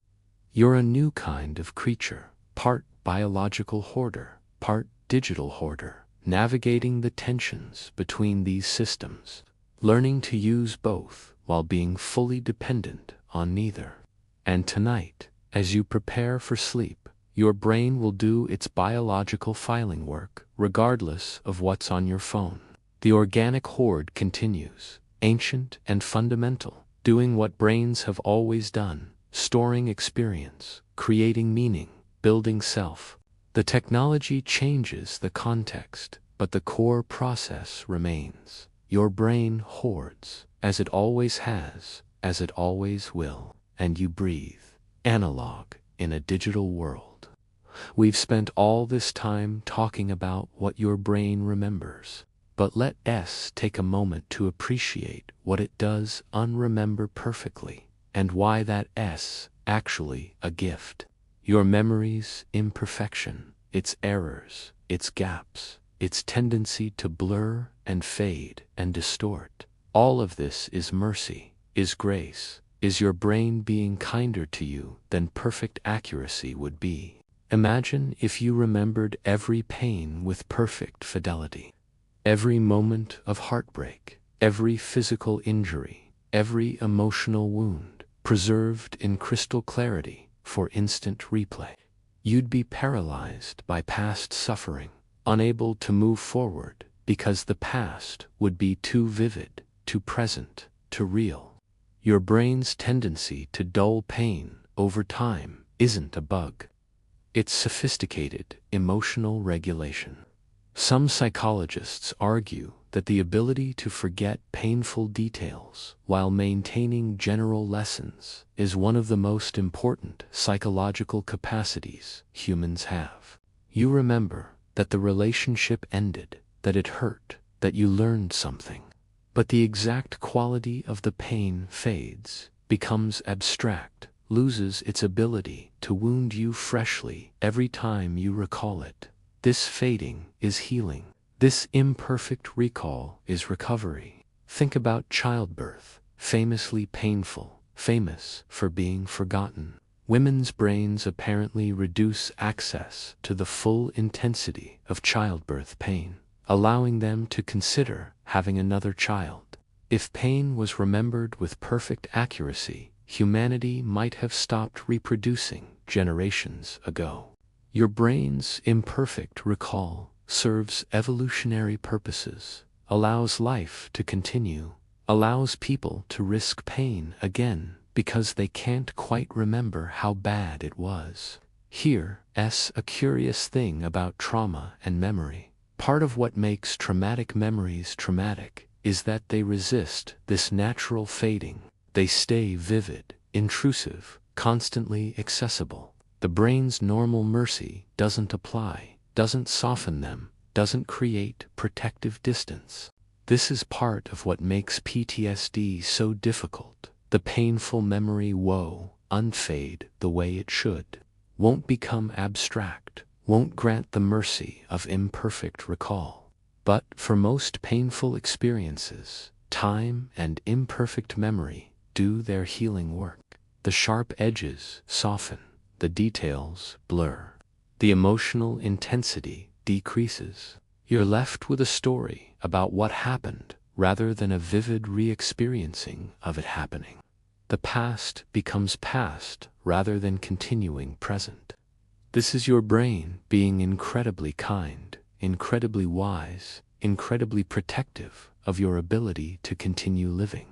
You're a new kind of creature, part biological hoarder, part digital hoarder, navigating the tensions between these systems, learning to use both while being fully dependent on neither. And tonight, as you prepare for sleep, your brain will do its biological filing work, regardless of what's on your phone. The organic hoard continues, ancient and fundamental, doing what brains have always done, storing experience, creating meaning, building self. The technology changes the context, but the core process remains. Your brain hoards, as it always has, as it always will, and you breathe, analog, in a digital world. We've spent all this time talking about what your brain remembers, but let us take a moment to appreciate what it does unremember perfectly, and why that is actually a gift. Your memory's imperfection, its errors, its gaps, its tendency to blur and fade and distort. All of this is mercy, is grace, is your brain being kinder to you than perfect accuracy would be. Imagine if you remembered every pain with perfect fidelity. Every moment of heartbreak, every physical injury, every emotional wound, preserved in crystal clarity for instant replay. You'd be paralyzed by past suffering, unable to move forward because the past would be too vivid, too present, too real. Your brain's tendency to dull pain over time isn't a bug. It's sophisticated emotional regulation. Some psychologists argue that the ability to forget painful details while maintaining general lessons is one of the most important psychological capacities humans have. You remember that the relationship ended, that it hurt, that you learned something. But the exact quality of the pain fades, becomes abstract, loses its ability to wound you freshly every time you recall it. This fading is healing. This imperfect recall is recovery. Think about childbirth, famously painful, famous for being forgotten. Women's brains apparently reduce access to the full intensity of childbirth pain, allowing them to consider having another child. If pain was remembered with perfect accuracy, humanity might have stopped reproducing generations ago. Your brain's imperfect recall serves evolutionary purposes, allows life to continue, allows people to risk pain again because they can't quite remember how bad it was. Here's a curious thing about trauma and memory. Part of what makes traumatic memories traumatic is that they resist this natural fading. They stay vivid, intrusive, constantly accessible. The brain's normal mercy doesn't apply, doesn't soften them, doesn't create protective distance. This is part of what makes PTSD so difficult. The painful memory won't unfade the way it should, won't become abstract, won't grant the mercy of imperfect recall. But for most painful experiences, time and imperfect memory do their healing work. The sharp edges soften, the details blur. The emotional intensity decreases. You're left with a story about what happened rather than a vivid re-experiencing of it happening. The past becomes past rather than continuing present. This is your brain being incredibly kind, incredibly wise, incredibly protective of your ability to continue living.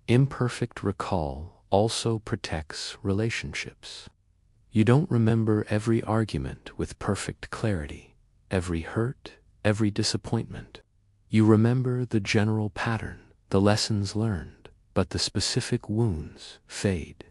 Imperfect recall also protects relationships. You don't remember every argument with perfect clarity, every hurt, every disappointment. You remember the general pattern, the lessons learned, but the specific wounds fade.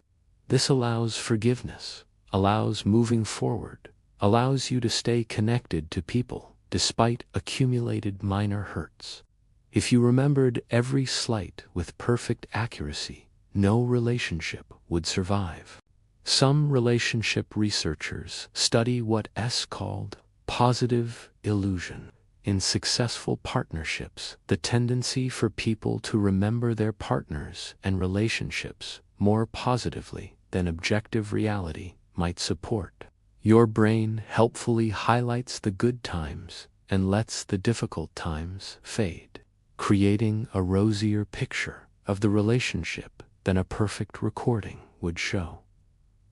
This allows forgiveness, allows moving forward, allows you to stay connected to people despite accumulated minor hurts. If you remembered every slight with perfect accuracy, no relationship would survive. Some relationship researchers study what is called positive illusion. In successful partnerships, the tendency for people to remember their partners and relationships more positively than objective reality might support. Your brain helpfully highlights the good times and lets the difficult times fade, creating a rosier picture of the relationship than a perfect recording would show.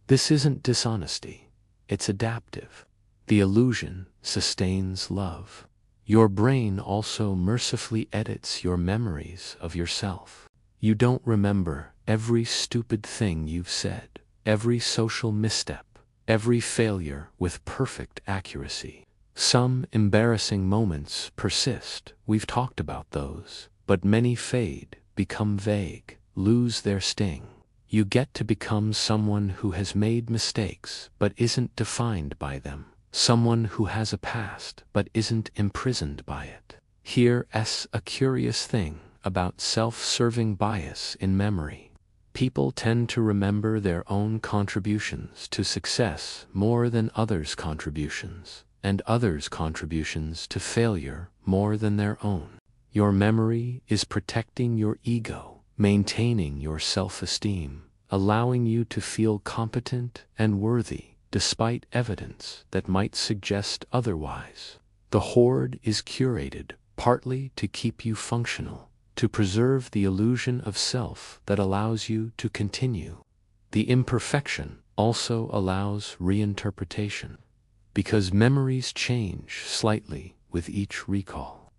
This isn't dishonesty, it's adaptive. The illusion sustains love. Your brain also mercifully edits your memories of yourself. You don't remember every stupid thing you've said, every social misstep, every failure with perfect accuracy. Some embarrassing moments persist, we've talked about those, but many fade, become vague, lose their sting. You get to become someone who has made mistakes but isn't defined by them, someone who has a past but isn't imprisoned by it. Here's a curious thing about self-serving bias in memory. People tend to remember their own contributions to success more than others' contributions, and others' contributions to failure more than their own. Your memory is protecting your ego, maintaining your self-esteem, allowing you to feel competent and worthy despite evidence that might suggest otherwise. The hoard is curated partly to keep you functional, to preserve the illusion of self that allows you to continue. The imperfection also allows reinterpretation, because memories change slightly with each recall.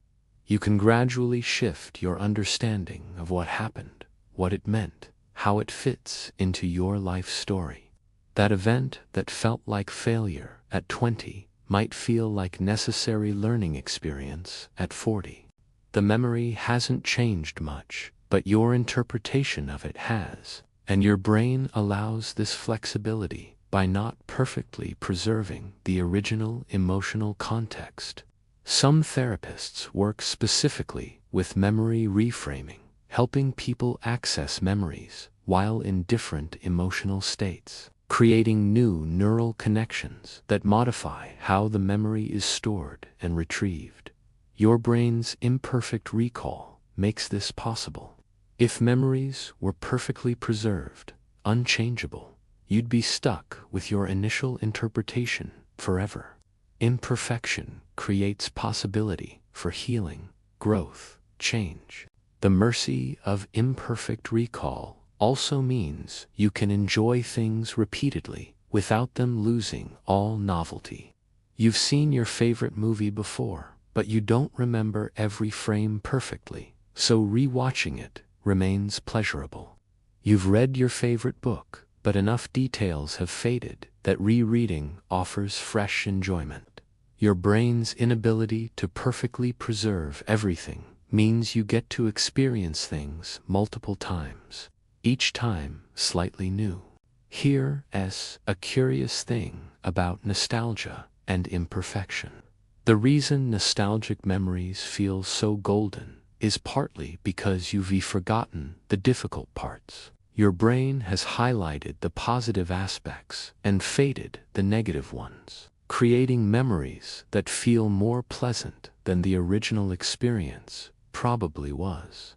You can gradually shift your understanding of what happened, what it meant, how it fits into your life story. That event that felt like failure at 20 might feel like necessary learning experience at 40. The memory hasn't changed much, but your interpretation of it has, and your brain allows this flexibility by not perfectly preserving the original emotional context. Some therapists work specifically with memory reframing, helping people access memories while in different emotional states, creating new neural connections that modify how the memory is stored and retrieved. Your brain's imperfect recall makes this possible. If memories were perfectly preserved, unchangeable, you'd be stuck with your initial interpretation forever. Imperfection creates possibility for healing, growth, change. The mercy of imperfect recall also means you can enjoy things repeatedly without them losing all novelty. You've seen your favorite movie before, but you don't remember every frame perfectly, so rewatching it remains pleasurable. You've read your favorite book, but enough details have faded that rereading offers fresh enjoyment. Your brain's inability to perfectly preserve everything means you get to experience things multiple times, each time slightly new. Here's a curious thing about nostalgia and imperfection. The reason nostalgic memories feel so golden is partly because you've forgotten the difficult parts. Your brain has highlighted the positive aspects and faded the negative ones. creating memories that feel more pleasant than the original experience probably was.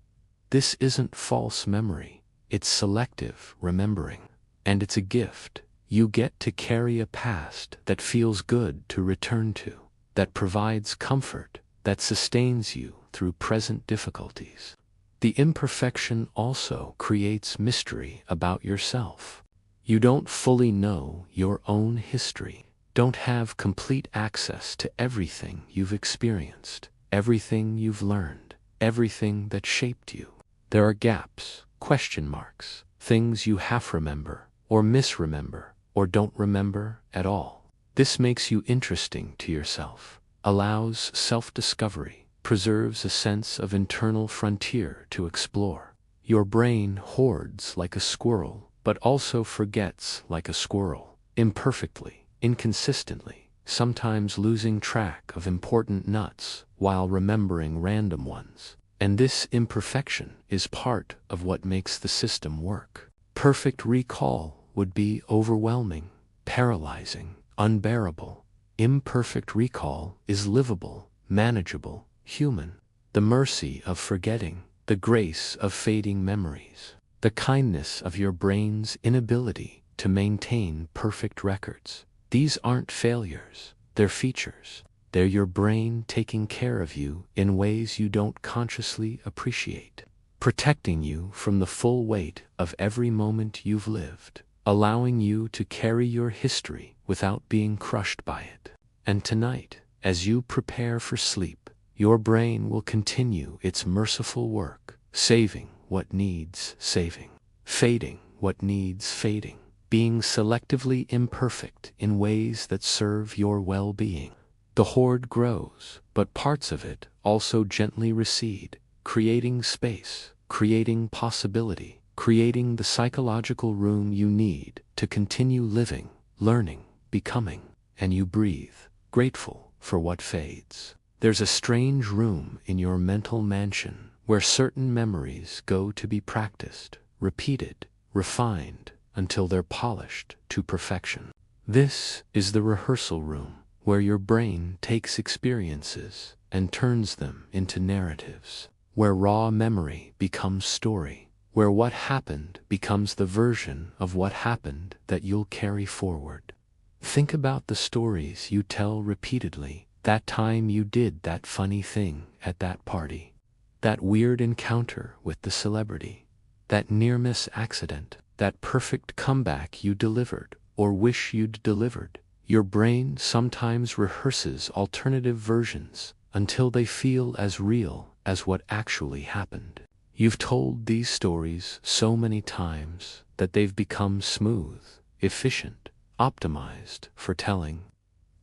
This isn't false memory, it's selective remembering. And it's a gift. You get to carry a past that feels good to return to, that provides comfort, that sustains you through present difficulties. The imperfection also creates mystery about yourself. You don't fully know your own history, don't have complete access to everything you've experienced, everything you've learned, everything that shaped you. There are gaps, question marks, things you half remember, or misremember, or don't remember at all. This makes you interesting to yourself, allows self-discovery, preserves a sense of internal frontier to explore. Your brain hoards like a squirrel, but also forgets like a squirrel, imperfectly, inconsistently, sometimes losing track of important nuts while remembering random ones. And this imperfection is part of what makes the system work. Perfect recall would be overwhelming, paralyzing, unbearable. Imperfect recall is livable, manageable, human. The mercy of forgetting, the grace of fading memories, the kindness of your brain's inability to maintain perfect records. These aren't failures, they're features. They're your brain taking care of you in ways you don't consciously appreciate, protecting you from the full weight of every moment you've lived, allowing you to carry your history without being crushed by it. And tonight, as you prepare for sleep, your brain will continue its merciful work, saving what needs saving, fading what needs fading, being selectively imperfect in ways that serve your well-being. The hoard grows, but parts of it also gently recede, creating space, creating possibility, creating the psychological room you need to continue living, learning, becoming. And you breathe, grateful for what fades. There's a strange room in your mental mansion where certain memories go to be practiced, repeated, refined, until they're polished to perfection. This is the rehearsal room, where your brain takes experiences and turns them into narratives, where raw memory becomes story, where what happened becomes the version of what happened that you'll carry forward. Think about the stories you tell repeatedly, that time you did that funny thing at that party, that weird encounter with the celebrity, that near-miss accident, that perfect comeback you delivered or wish you'd delivered. Your brain sometimes rehearses alternative versions until they feel as real as what actually happened. You've told these stories so many times that they've become smooth, efficient, optimized for telling.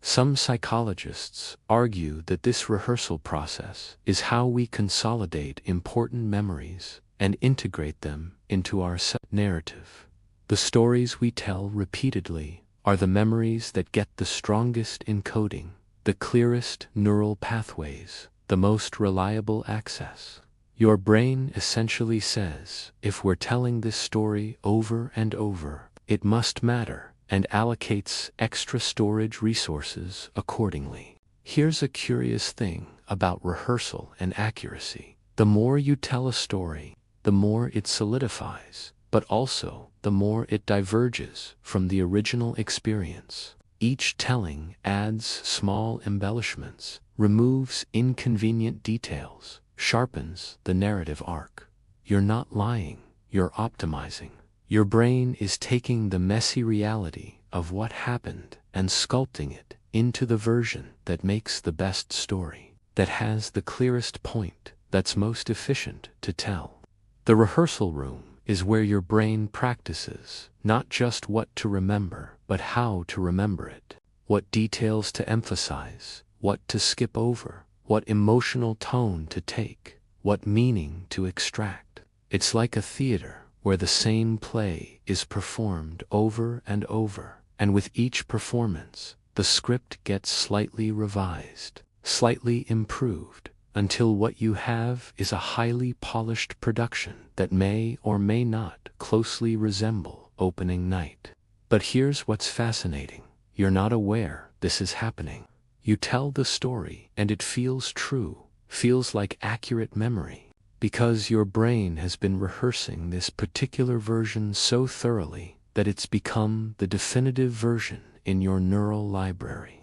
Some psychologists argue that this rehearsal process is how we consolidate important memories and integrate them into our narrative. The stories we tell repeatedly are the memories that get the strongest encoding, the clearest neural pathways, the most reliable access. Your brain essentially says, if we're telling this story over and over, it must matter, and allocates extra storage resources accordingly. Here's a curious thing about rehearsal and accuracy. The more you tell a story, the more it solidifies, but also the more it diverges from the original experience. Each telling adds small embellishments, removes inconvenient details, sharpens the narrative arc. You're not lying, you're optimizing. Your brain is taking the messy reality of what happened and sculpting it into the version that makes the best story, that has the clearest point, that's most efficient to tell. The rehearsal room is where your brain practices not just what to remember, but how to remember it, what details to emphasize, what to skip over, what emotional tone to take, what meaning to extract. It's like a theater where the same play is performed over and over, and with each performance, the script gets slightly revised, slightly improved, until what you have is a highly polished production that may or may not closely resemble opening night. But here's what's fascinating. You're not aware this is happening. You tell the story and it feels true, feels like accurate memory, because your brain has been rehearsing this particular version so thoroughly that it's become the definitive version in your neural library.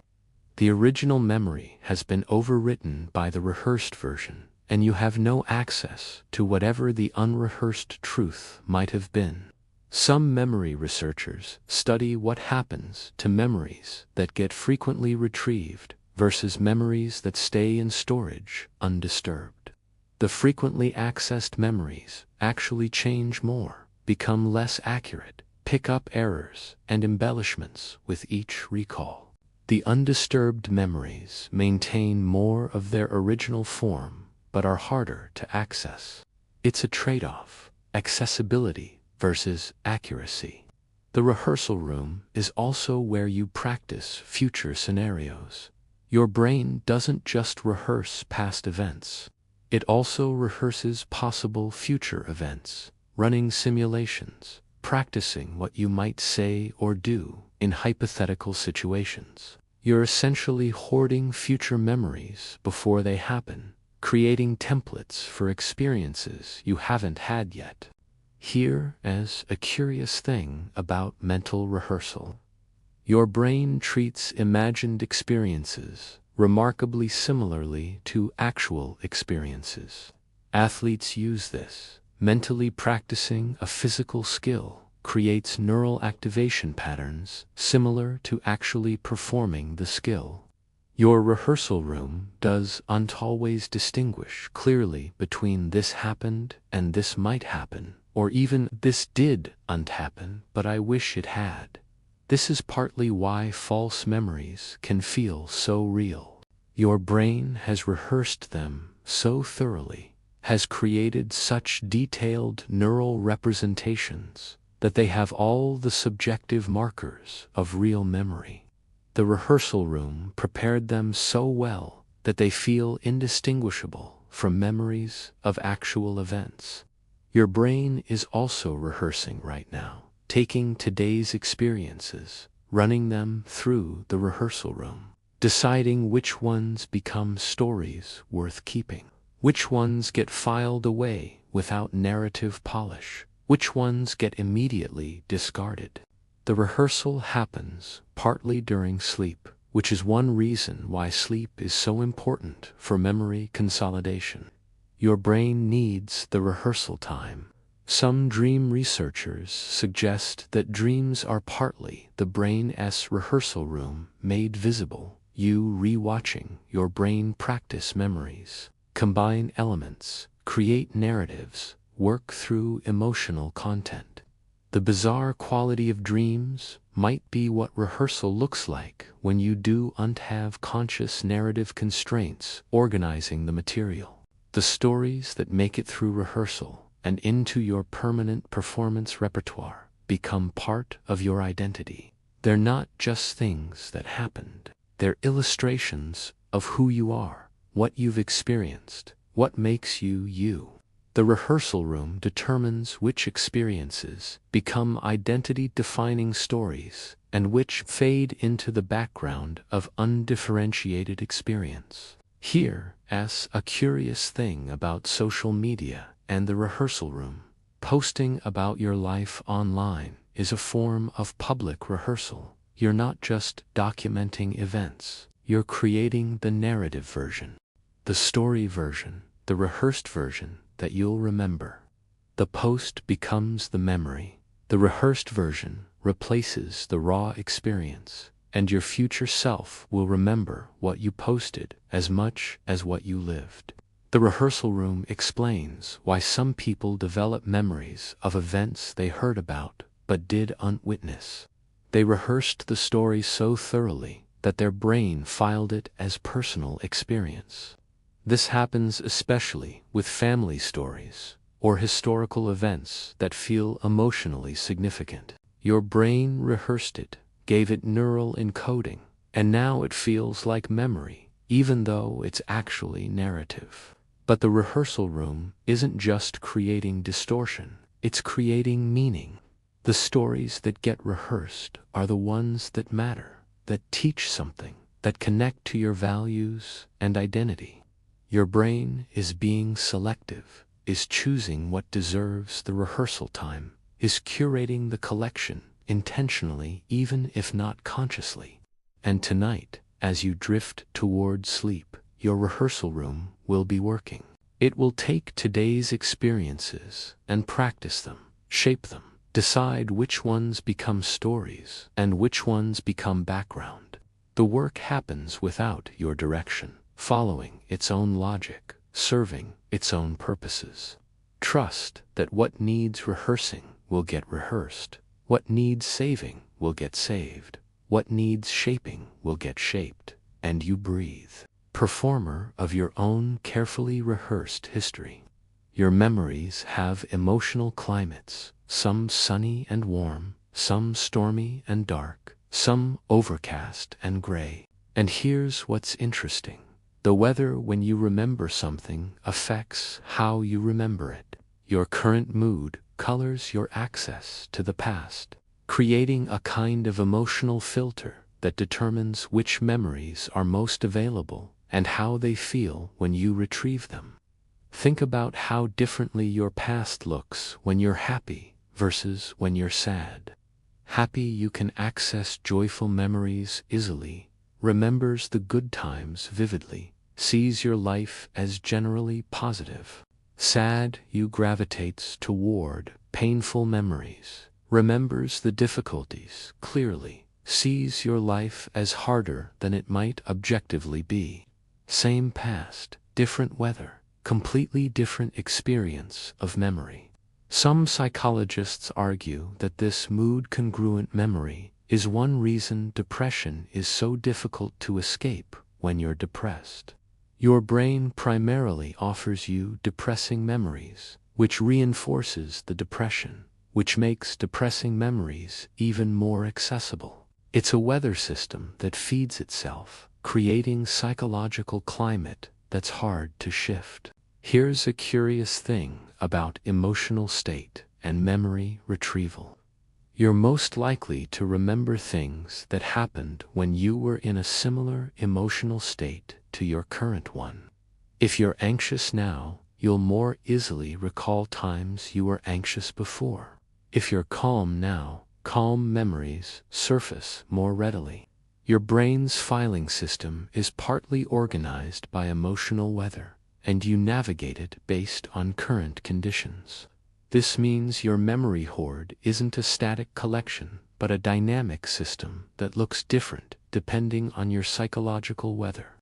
The original memory has been overwritten by the rehearsed version, and you have no access to whatever the unrehearsed truth might have been. Some memory researchers study what happens to memories that get frequently retrieved versus memories that stay in storage undisturbed. The frequently accessed memories actually change more, become less accurate, pick up errors and embellishments with each recall. The undisturbed memories maintain more of their original form but are harder to access. It's a trade-off, accessibility versus accuracy. The rehearsal room is also where you practice future scenarios. Your brain doesn't just rehearse past events. It also rehearses possible future events, running simulations, practicing what you might say or do in hypothetical situations. You're essentially hoarding future memories before they happen, creating templates for experiences you haven't had yet. Here is a curious thing about mental rehearsal. Your brain treats imagined experiences remarkably similarly to actual experiences. Athletes use this. Mentally practicing a physical skill creates neural activation patterns similar to actually performing the skill. Your rehearsal room doesn't always distinguish clearly between this happened and this might happen, or even this didn't happen, but I wish it had. This is partly why false memories can feel so real. Your brain has rehearsed them so thoroughly, has created such detailed neural representations, that they have all the subjective markers of real memory. The rehearsal room prepared them so well that they feel indistinguishable from memories of actual events. Your brain is also rehearsing right now, taking today's experiences, running them through the rehearsal room, deciding which ones become stories worth keeping, which ones get filed away without narrative polish, which ones get immediately discarded. The rehearsal happens partly during sleep, which is one reason why sleep is so important for memory consolidation. Your brain needs the rehearsal time. Some dream researchers suggest that dreams are partly the brain's rehearsal room made visible. You re-watching your brain practice memories, combine elements, create narratives, work through emotional content. The bizarre quality of dreams might be what rehearsal looks like when you don't have conscious narrative constraints organizing the material. The stories that make it through rehearsal and into your permanent performance repertoire become part of your identity. They're not just things that happened. They're illustrations of who you are, what you've experienced, what makes you you. The rehearsal room determines which experiences become identity-defining stories and which fade into the background of undifferentiated experience. Here's a curious thing about social media and the rehearsal room. Posting about your life online is a form of public rehearsal. You're not just documenting events, you're creating the narrative version, the story version, the rehearsed version that you'll remember. The post becomes the memory. The rehearsed version replaces the raw experience, and your future self will remember what you posted as much as what you lived. The rehearsal room explains why some people develop memories of events they heard about but didn't witness. They rehearsed the story so thoroughly that their brain filed it as personal experience. This happens especially with family stories or historical events that feel emotionally significant. Your brain rehearsed it, gave it neural encoding, and now it feels like memory, even though it's actually narrative. But the rehearsal room isn't just creating distortion, it's creating meaning. The stories that get rehearsed are the ones that matter. that teach something, that connect to your values and identity. Your brain is being selective, is choosing what deserves the rehearsal time, is curating the collection intentionally, even if not consciously. And tonight, as you drift toward sleep, your rehearsal room will be working. It will take today's experiences and practice them, shape them, decide which ones become stories and which ones become background. The work happens without your direction, following its own logic, serving its own purposes. Trust that what needs rehearsing will get rehearsed, what needs saving will get saved, what needs shaping will get shaped, and you breathe, performer of your own carefully rehearsed history. Your memories have emotional climates, some sunny and warm, some stormy and dark, some overcast and gray. And here's what's interesting. The weather when you remember something affects how you remember it. Your current mood colors your access to the past, creating a kind of emotional filter that determines which memories are most available and how they feel when you retrieve them. Think about how differently your past looks when you're happy versus when you're sad. Happy, you can access joyful memories easily, remembers the good times vividly, sees your life as generally positive. Sad, you gravitates toward painful memories, remembers the difficulties clearly, sees your life as harder than it might objectively be. Same past, different weather, completely different experience of memory. Some psychologists argue that this mood-congruent memory is one reason depression is so difficult to escape when you're depressed. Your brain primarily offers you depressing memories, which reinforces the depression, which makes depressing memories even more accessible. It's a weather system that feeds itself, creating psychological climate that's hard to shift. Here's a curious thing about emotional state and memory retrieval. You're most likely to remember things that happened when you were in a similar emotional state to your current one. If you're anxious now, you'll more easily recall times you were anxious before. If you're calm now, calm memories surface more readily. Your brain's filing system is partly organized by emotional weather, and you navigate it based on current conditions. This means your memory hoard isn't a static collection, but a dynamic system that looks different depending on your psychological weather.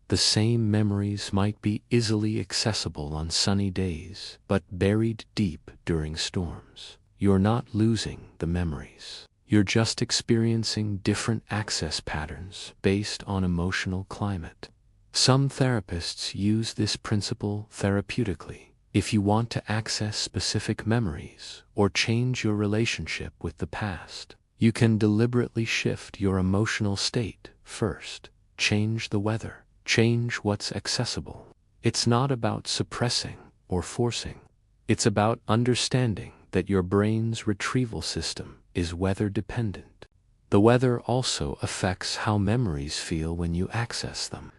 The same memories might be easily accessible on sunny days, but buried deep during storms. You're not losing the memories. You're just experiencing different access patterns based on emotional climate. Some therapists use this principle therapeutically. If you want to access specific memories or change your relationship with the past, you can deliberately shift your emotional state first. Change the weather. Change what's accessible. It's not about suppressing or forcing. It's about understanding that your brain's retrieval system is weather dependent. The weather also affects how memories feel when you access them.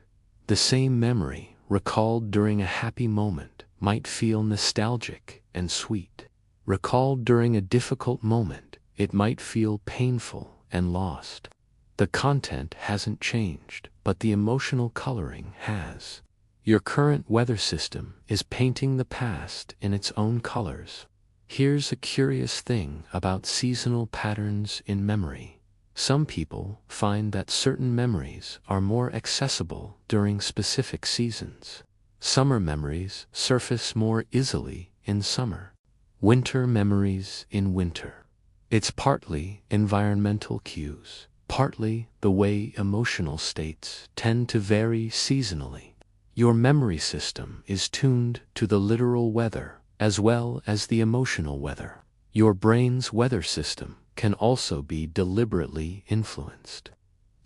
The same memory, recalled during a happy moment, might feel nostalgic and sweet. Recalled during a difficult moment, it might feel painful and lost. The content hasn't changed, but the emotional coloring has. Your current weather system is painting the past in its own colors. Here's a curious thing about seasonal patterns in memory. Some people find that certain memories are more accessible during specific seasons. Summer memories surface more easily in summer. Winter memories in winter. It's partly environmental cues, partly the way emotional states tend to vary seasonally. Your memory system is tuned to the literal weather as well as the emotional weather. Your brain's weather system can also be deliberately influenced.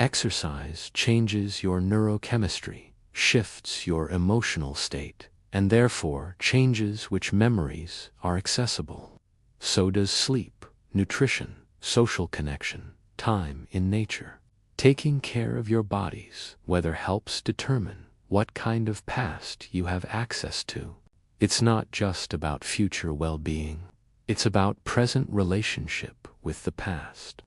Exercise changes your neurochemistry, shifts your emotional state, and therefore changes which memories are accessible. So does sleep, nutrition, social connection, time in nature. Taking care of your body's weather helps determine what kind of past you have access to. It's not just about future well-being. It's about present relationship with the past.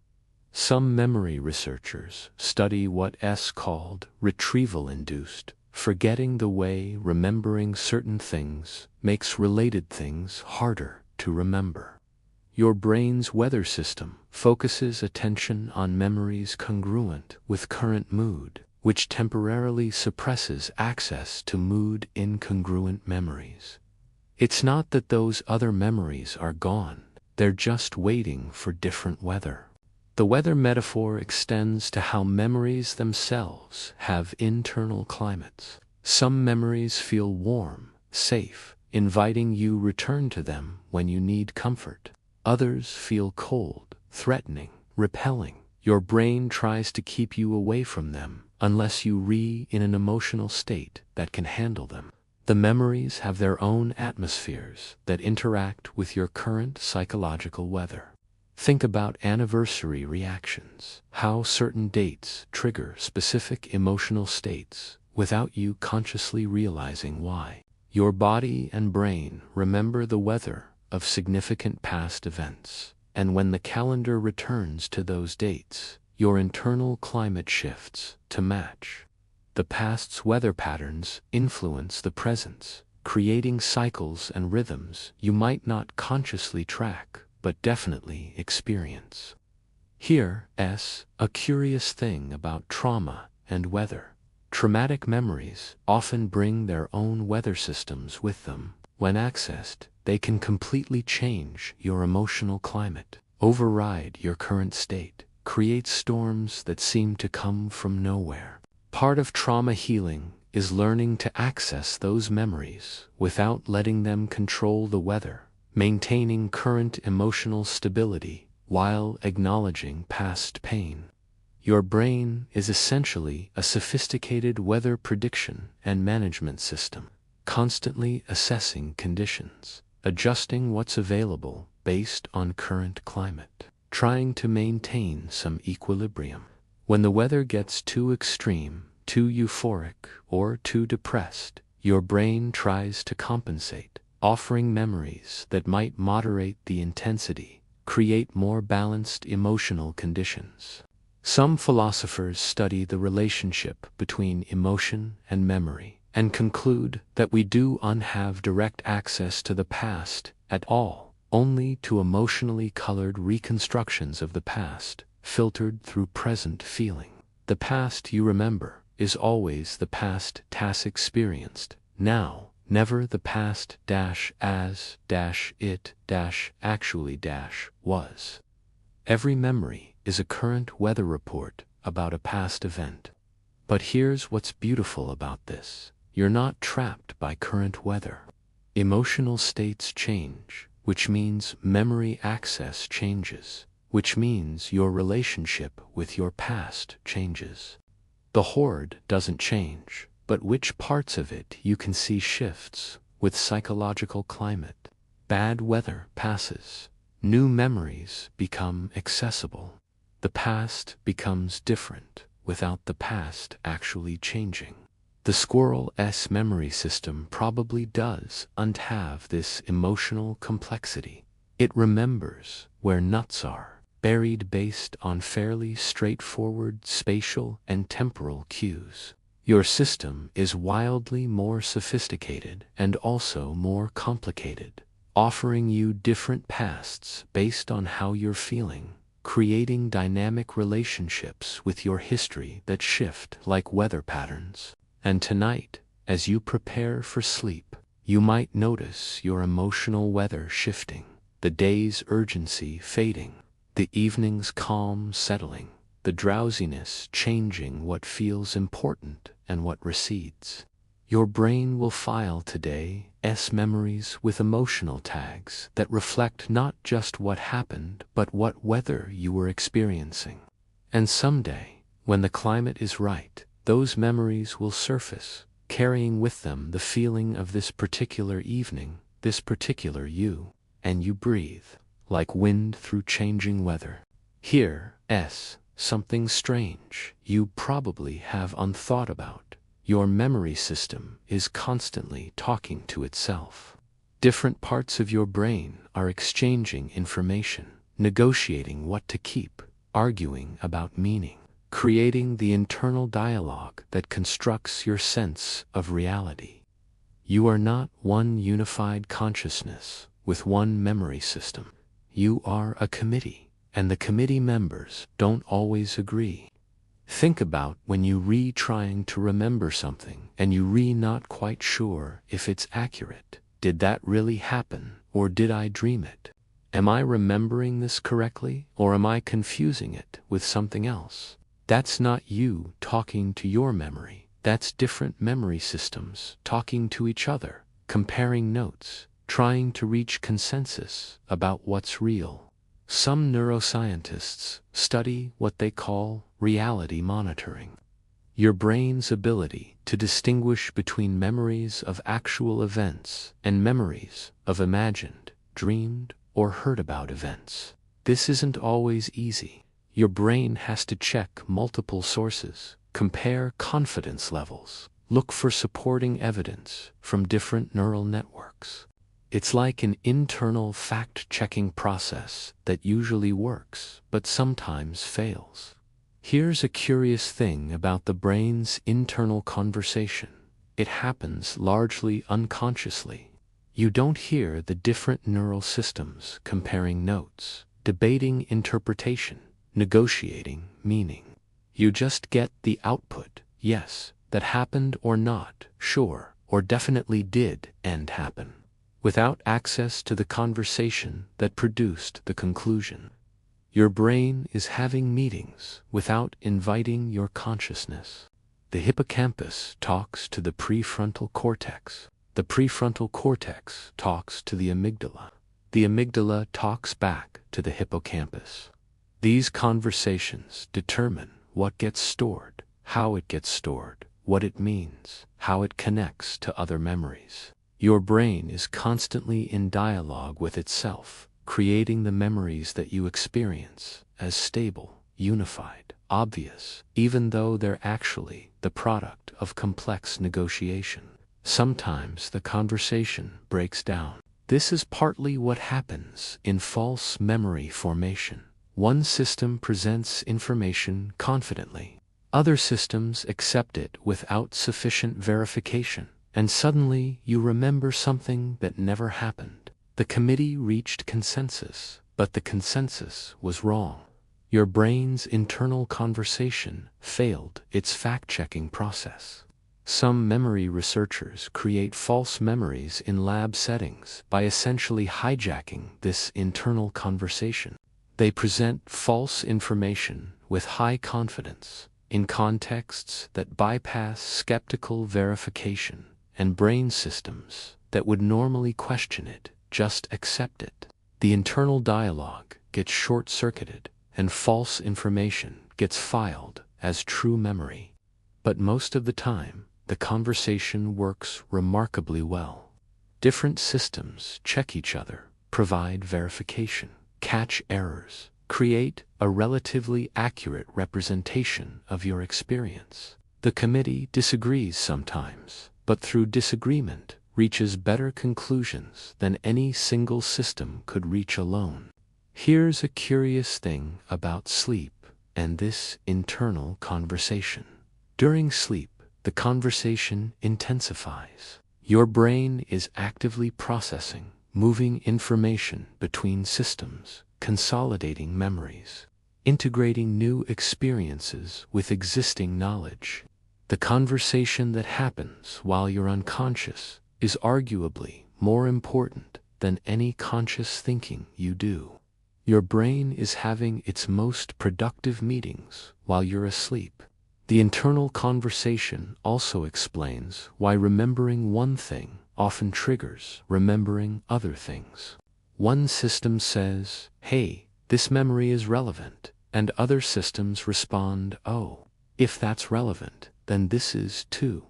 Some memory researchers study what's called retrieval-induced forgetting, the way remembering certain things makes related things harder to remember. Your brain's weather system focuses attention on memories congruent with current mood, which temporarily suppresses access to mood-incongruent memories. It's not that those other memories are gone, they're just waiting for different weather. The weather metaphor extends to how memories themselves have internal climates. Some memories feel warm, safe, inviting you to return to them when you need comfort. Others feel cold, threatening, repelling. Your brain tries to keep you away from them unless you are in an emotional state that can handle them. The memories have their own atmospheres that interact with your current psychological weather. Think about anniversary reactions, how certain dates trigger specific emotional states without you consciously realizing why. Your body and brain remember the weather of significant past events, and when the calendar returns to those dates, your internal climate shifts to match. The past's weather patterns influence the present's, creating cycles and rhythms you might not consciously track, but definitely experience. Here's a curious thing about trauma and weather. Traumatic memories often bring their own weather systems with them. When accessed, they can completely change your emotional climate, override your current state, create storms that seem to come from nowhere. Part of trauma healing is learning to access those memories without letting them control the weather, maintaining current emotional stability while acknowledging past pain. Your brain is essentially a sophisticated weather prediction and management system, constantly assessing conditions, adjusting what's available based on current climate, trying to maintain some equilibrium. When the weather gets too extreme, too euphoric, or too depressed, your brain tries to compensate, offering memories that might moderate the intensity, create more balanced emotional conditions. Some philosophers study the relationship between emotion and memory and conclude that we do not have direct access to the past at all, only to emotionally colored reconstructions of the past, filtered through present feeling. The past you remember is always the past experienced now, never the past as it actually was. Every memory is a current weather report about a past event. But here's what's beautiful about this. You're not trapped by current weather. Emotional states change, which means memory access changes, which means your relationship with your past changes. The horde doesn't change, but which parts of it you can see shifts with psychological climate. Bad weather passes. New memories become accessible. The past becomes different without the past actually changing. The squirrel's memory system probably doesn't have this emotional complexity. It remembers where nuts are, buried based on fairly straightforward spatial and temporal cues. Your system is wildly more sophisticated and also more complicated, offering you different pasts based on how you're feeling, creating dynamic relationships with your history that shift like weather patterns. And tonight, as you prepare for sleep, you might notice your emotional weather shifting, the day's urgency fading, the evening's calm settling, the drowsiness changing what feels important and what recedes. Your brain will file today's memories with emotional tags that reflect not just what happened but what weather you were experiencing. And someday, when the climate is right, those memories will surface, carrying with them the feeling of this particular evening, this particular you, and you breathe like wind through changing weather. Here's something strange you probably have unthought about. Your memory system is constantly talking to itself. Different parts of your brain are exchanging information, negotiating what to keep, arguing about meaning, creating the internal dialogue that constructs your sense of reality. You are not one unified consciousness with one memory system. You are a committee, and the committee members don't always agree. Think about when you trying to remember something and you not quite sure if it's accurate. Did that really happen, or did I dream it? Am I remembering this correctly, or am I confusing it with something else? That's not you talking to your memory. That's different memory systems talking to each other, comparing notes, trying to reach consensus about what's real. Some neuroscientists study what they call reality monitoring. Your brain's ability to distinguish between memories of actual events and memories of imagined, dreamed, or heard about events. This isn't always easy. Your brain has to check multiple sources, compare confidence levels, look for supporting evidence from different neural networks. It's like an internal fact-checking process that usually works, but sometimes fails. Here's a curious thing about the brain's internal conversation. It happens largely unconsciously. You don't hear the different neural systems comparing notes, debating interpretation, negotiating meaning. You just get the output, yes, that happened, or not, sure, or definitely did and happen, without access to the conversation that produced the conclusion. Your brain is having meetings without inviting your consciousness. The hippocampus talks to the prefrontal cortex. The prefrontal cortex talks to the amygdala. The amygdala talks back to the hippocampus. These conversations determine what gets stored, how it gets stored, what it means, how it connects to other memories. Your brain is constantly in dialogue with itself, creating the memories that you experience as stable, unified, obvious, even though they're actually the product of complex negotiation. Sometimes the conversation breaks down. This is partly what happens in false memory formation. One system presents information confidently. Other systems accept it without sufficient verification, and suddenly you remember something that never happened. The committee reached consensus, but the consensus was wrong. Your brain's internal conversation failed its fact-checking process. Some memory researchers create false memories in lab settings by essentially hijacking this internal conversation. They present false information with high confidence in contexts that bypass skeptical verification, and brain systems that would normally question it just accept it. The internal dialogue gets short-circuited, and false information gets filed as true memory. But most of the time, the conversation works remarkably well. Different systems check each other, provide verification, catch errors, create a relatively accurate representation of your experience. The committee disagrees sometimes, but through disagreement, reaches better conclusions than any single system could reach alone. Here's a curious thing about sleep and this internal conversation. During sleep, the conversation intensifies. Your brain is actively processing, moving information between systems, consolidating memories, integrating new experiences with existing knowledge. The conversation that happens while you're unconscious is arguably more important than any conscious thinking you do. Your brain is having its most productive meetings while you're asleep. The internal conversation also explains why remembering one thing often triggers remembering other things. One system says, "Hey, this memory is relevant," and other systems respond, "Oh, if that's relevant, then this is too."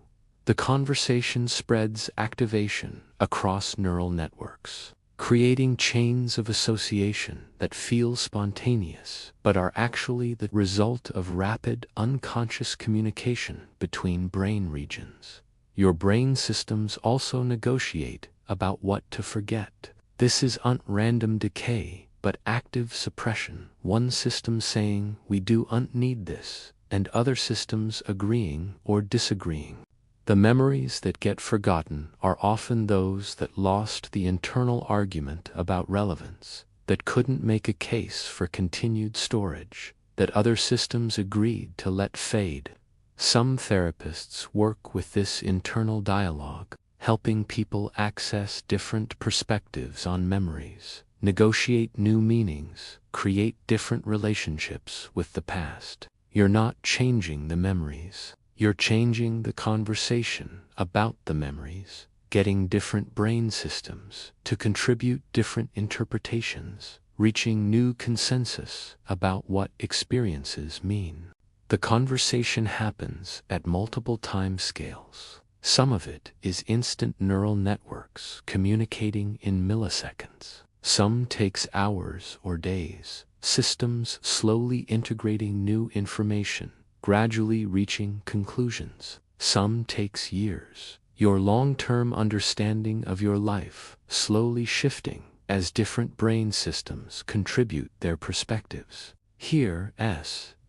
The conversation spreads activation across neural networks. creating chains of association that feel spontaneous but are actually the result of rapid, unconscious communication between brain regions. Your brain systems also negotiate about what to forget. This is not random decay, but active suppression, one system saying we do not need this, and other systems agreeing or disagreeing. The memories that get forgotten are often those that lost the internal argument about relevance, that couldn't make a case for continued storage, that other systems agreed to let fade. Some therapists work with this internal dialogue, helping people access different perspectives on memories, negotiate new meanings, create different relationships with the past. You're not changing the memories. You're changing the conversation about the memories, getting different brain systems to contribute different interpretations, reaching new consensus about what experiences mean. The conversation happens at multiple time scales. Some of it is instant neural networks communicating in milliseconds. Some takes hours or days, systems slowly integrating new information, gradually reaching conclusions. Some takes years, your long-term understanding of your life slowly shifting as different brain systems contribute their perspectives. Here's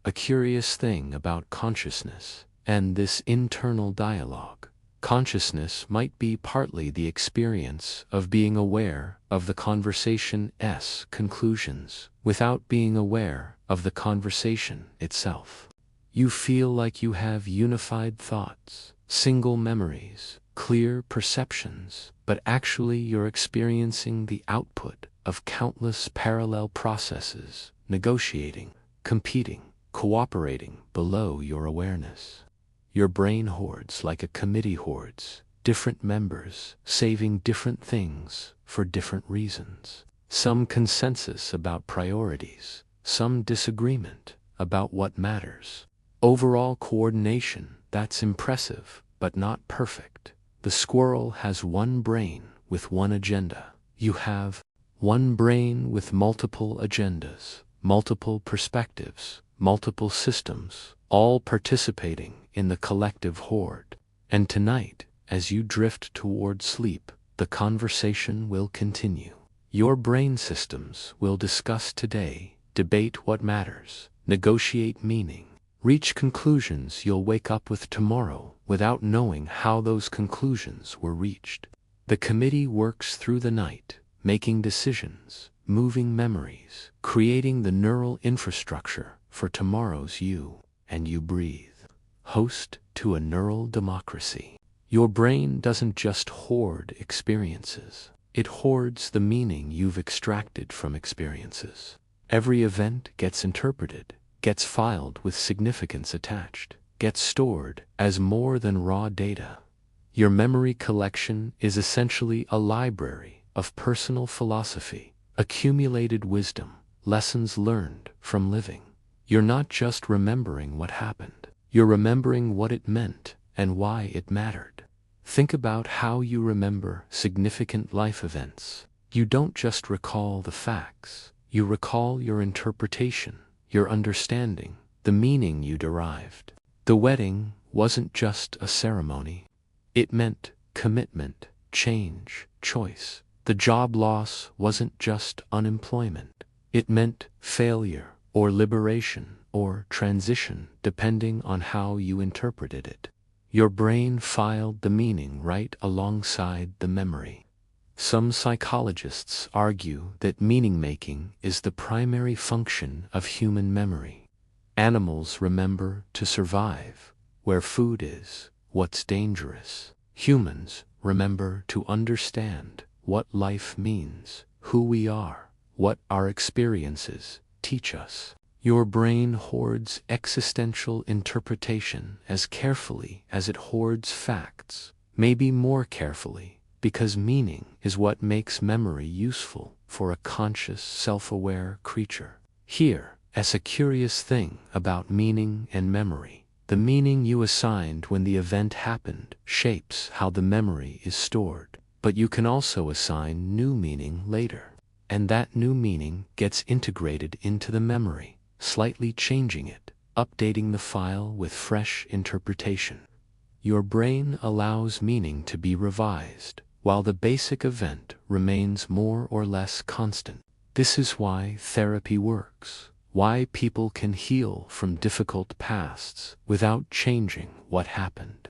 a curious thing about consciousness and this internal dialogue. Consciousness might be partly the experience of being aware of the conversation's conclusions without being aware of the conversation itself. You feel like you have unified thoughts, single memories, clear perceptions, but actually you're experiencing the output of countless parallel processes, negotiating, competing, cooperating below your awareness. Your brain hoards like a committee hoards, different members saving different things for different reasons. Some consensus about priorities, some disagreement about what matters. Overall coordination that's impressive but not perfect. The squirrel has one brain with one agenda. You have one brain with multiple agendas, multiple perspectives, multiple systems, all participating in the collective horde. And tonight, as you drift toward sleep, the conversation will continue. Your brain systems will discuss today, debate what matters, negotiate meaning, reach conclusions you'll wake up with tomorrow without knowing how those conclusions were reached. The committee works through the night, making decisions, moving memories, creating the neural infrastructure for tomorrow's you, and you breathe. Host to a neural democracy. Your brain doesn't just hoard experiences. It hoards the meaning you've extracted from experiences. Every event gets interpreted, gets filed with significance attached, gets stored as more than raw data. Your memory collection is essentially a library of personal philosophy, accumulated wisdom, lessons learned from living. You're not just remembering what happened. You're remembering what it meant and why it mattered. Think about how you remember significant life events. You don't just recall the facts. You recall your interpretation, your understanding, the meaning you derived. The wedding wasn't just a ceremony. It meant commitment, change, choice. The job loss wasn't just unemployment. It meant failure or liberation or transition, depending on how you interpreted it. Your brain filed the meaning right alongside the memory. Some psychologists argue that meaning-making is the primary function of human memory. Animals remember to survive, where food is, what's dangerous. Humans remember to understand what life means, who we are, what our experiences teach us. Your brain hoards existential interpretation as carefully as it hoards facts, maybe more carefully, because meaning is what makes memory useful for a conscious, self-aware creature. Here's a curious thing about meaning and memory. The meaning you assigned when the event happened shapes how the memory is stored. but you can also assign new meaning later. And that new meaning gets integrated into the memory, slightly changing it, updating the file with fresh interpretation. Your brain allows meaning to be revised, while the basic event remains more or less constant. This is why therapy works, why people can heal from difficult pasts without changing what happened.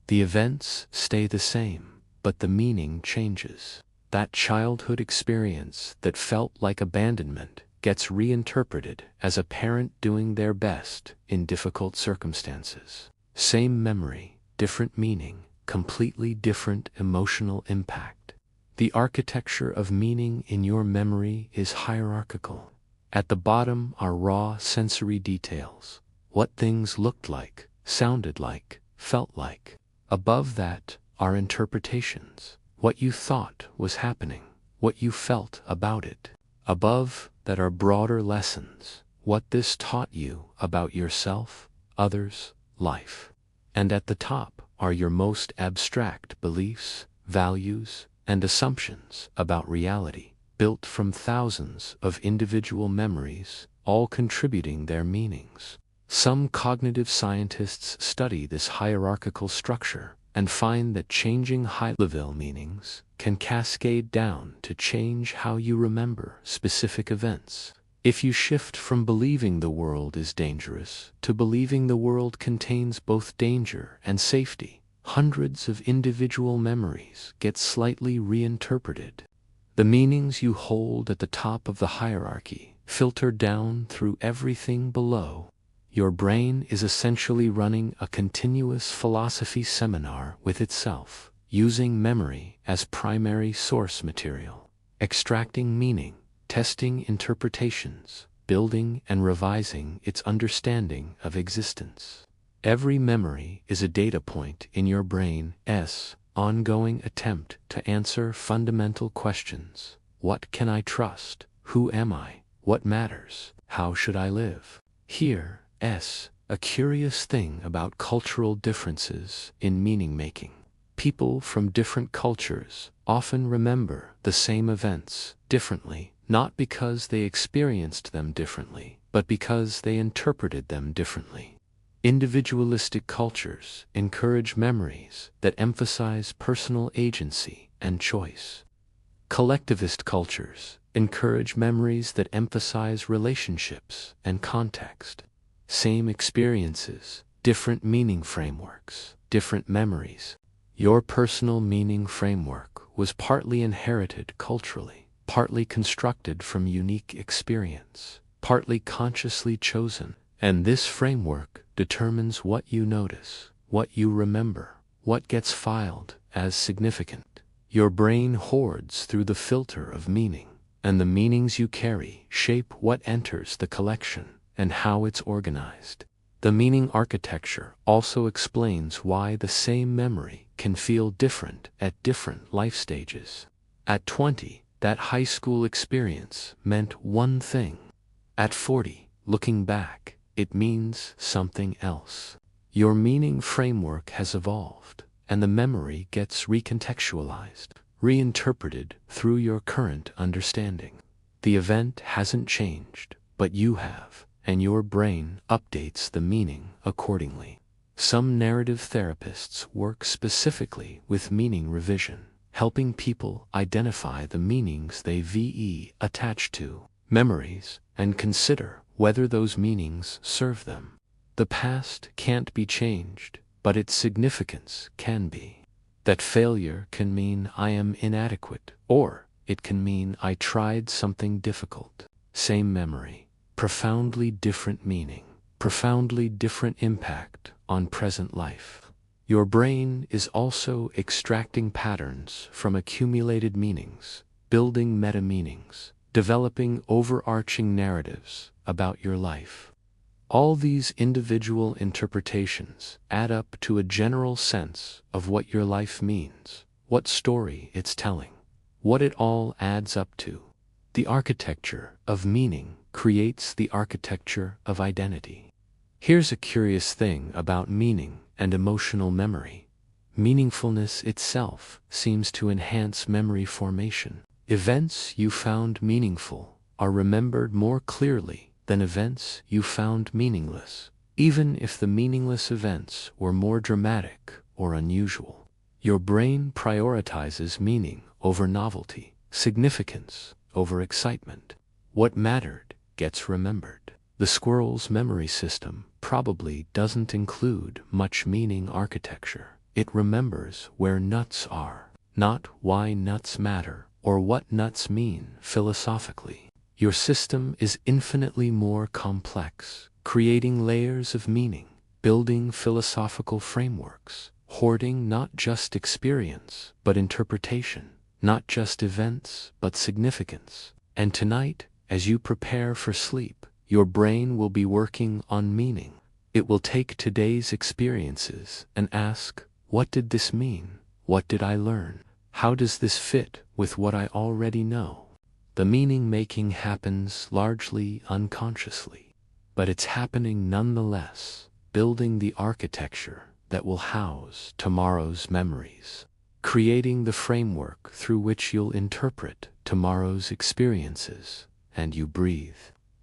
The events stay the same, but the meaning changes. That childhood experience that felt like abandonment gets reinterpreted as a parent doing their best in difficult circumstances. Same memory, different meaning, completely different emotional impact. The architecture of meaning in your memory is hierarchical. At the bottom are raw sensory details, what things looked like, sounded like, felt like. Above that are interpretations, what you thought was happening, what you felt about it. Above that are broader lessons, what this taught you about yourself, others, life. And at the top are your most abstract beliefs, values, and assumptions about reality, built from thousands of individual memories, all contributing their meanings. Some cognitive scientists study this hierarchical structure and find that changing high-level meanings can cascade down to change how you remember specific events. If you shift from believing the world is dangerous to believing the world contains both danger and safety, hundreds of individual memories get slightly reinterpreted. The meanings you hold at the top of the hierarchy filter down through everything below. Your brain is essentially running a continuous philosophy seminar with itself, using memory as primary source material, extracting meaning, testing interpretations, building and revising its understanding of existence. Every memory is a data point in your brain's ongoing attempt to answer fundamental questions. What can I trust? Who am I? What matters? How should I live? Here's a curious thing about cultural differences in meaning-making. People from different cultures often remember the same events differently, not because they experienced them differently, but because they interpreted them differently. Individualistic cultures encourage memories that emphasize personal agency and choice. Collectivist cultures encourage memories that emphasize relationships and context. Same experiences, different meaning frameworks, different memories. Your personal meaning framework was partly inherited culturally, partly constructed from unique experience, partly consciously chosen, and this framework determines what you notice, what you remember, what gets filed as significant. Your brain hoards through the filter of meaning, and the meanings you carry shape what enters the collection and how it's organized. The meaning architecture also explains why the same memory can feel different at different life stages. At 20, that high school experience meant one thing. At 40, looking back, it means something else. Your meaning framework has evolved, and the memory gets recontextualized, reinterpreted through your current understanding. The event hasn't changed, but you have, and your brain updates the meaning accordingly. Some narrative therapists work specifically with meaning revision, helping people identify the meanings they attach to memories and consider whether those meanings serve them. The past can't be changed, but its significance can be. That failure can mean I am inadequate, or it can mean I tried something difficult. Same memory, profoundly different meaning, profoundly different impact on present life. Your brain is also extracting patterns from accumulated meanings, building meta-meanings, developing overarching narratives about your life. All these individual interpretations add up to a general sense of what your life means, what story it's telling, what it all adds up to. The architecture of meaning creates the architecture of identity. Here's a curious thing about meaning and emotional memory. Meaningfulness itself seems to enhance memory formation. Events you found meaningful are remembered more clearly than events you found meaningless, even if the meaningless events were more dramatic or unusual. Your brain prioritizes meaning over novelty, significance over excitement. What mattered gets remembered. The squirrel's memory system probably doesn't include much meaning architecture. It remembers where nuts are, not why nuts matter or what nuts mean philosophically. Your system is infinitely more complex, creating layers of meaning, building philosophical frameworks, hoarding not just experience but interpretation, not just events but significance. And tonight, as you prepare for sleep, your brain will be working on meaning. It will take today's experiences and ask, what did this mean? What did I learn? How does this fit with what I already know? The meaning making happens largely unconsciously, but it's happening nonetheless, building the architecture that will house tomorrow's memories, creating the framework through which you'll interpret tomorrow's experiences. And you breathe,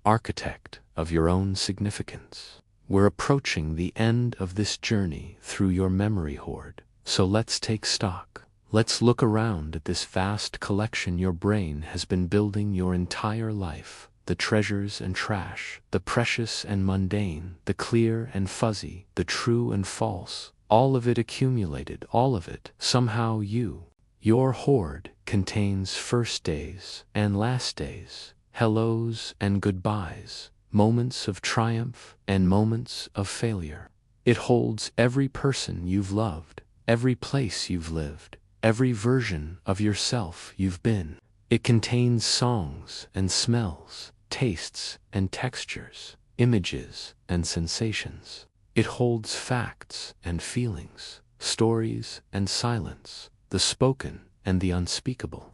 architect of your own significance. We're approaching the end of this journey through your memory hoard, so let's take stock. Let's look around at this vast collection your brain has been building your entire life. The treasures and trash, the precious and mundane, the clear and fuzzy, the true and false, all of it accumulated, all of it, somehow you. Your hoard contains first days and last days, hellos and goodbyes, moments of triumph and moments of failure. It holds every person you've loved, every place you've lived, every version of yourself you've been. It contains songs and smells, tastes and textures, images and sensations. It holds facts and feelings, stories and silence, the spoken and the unspeakable.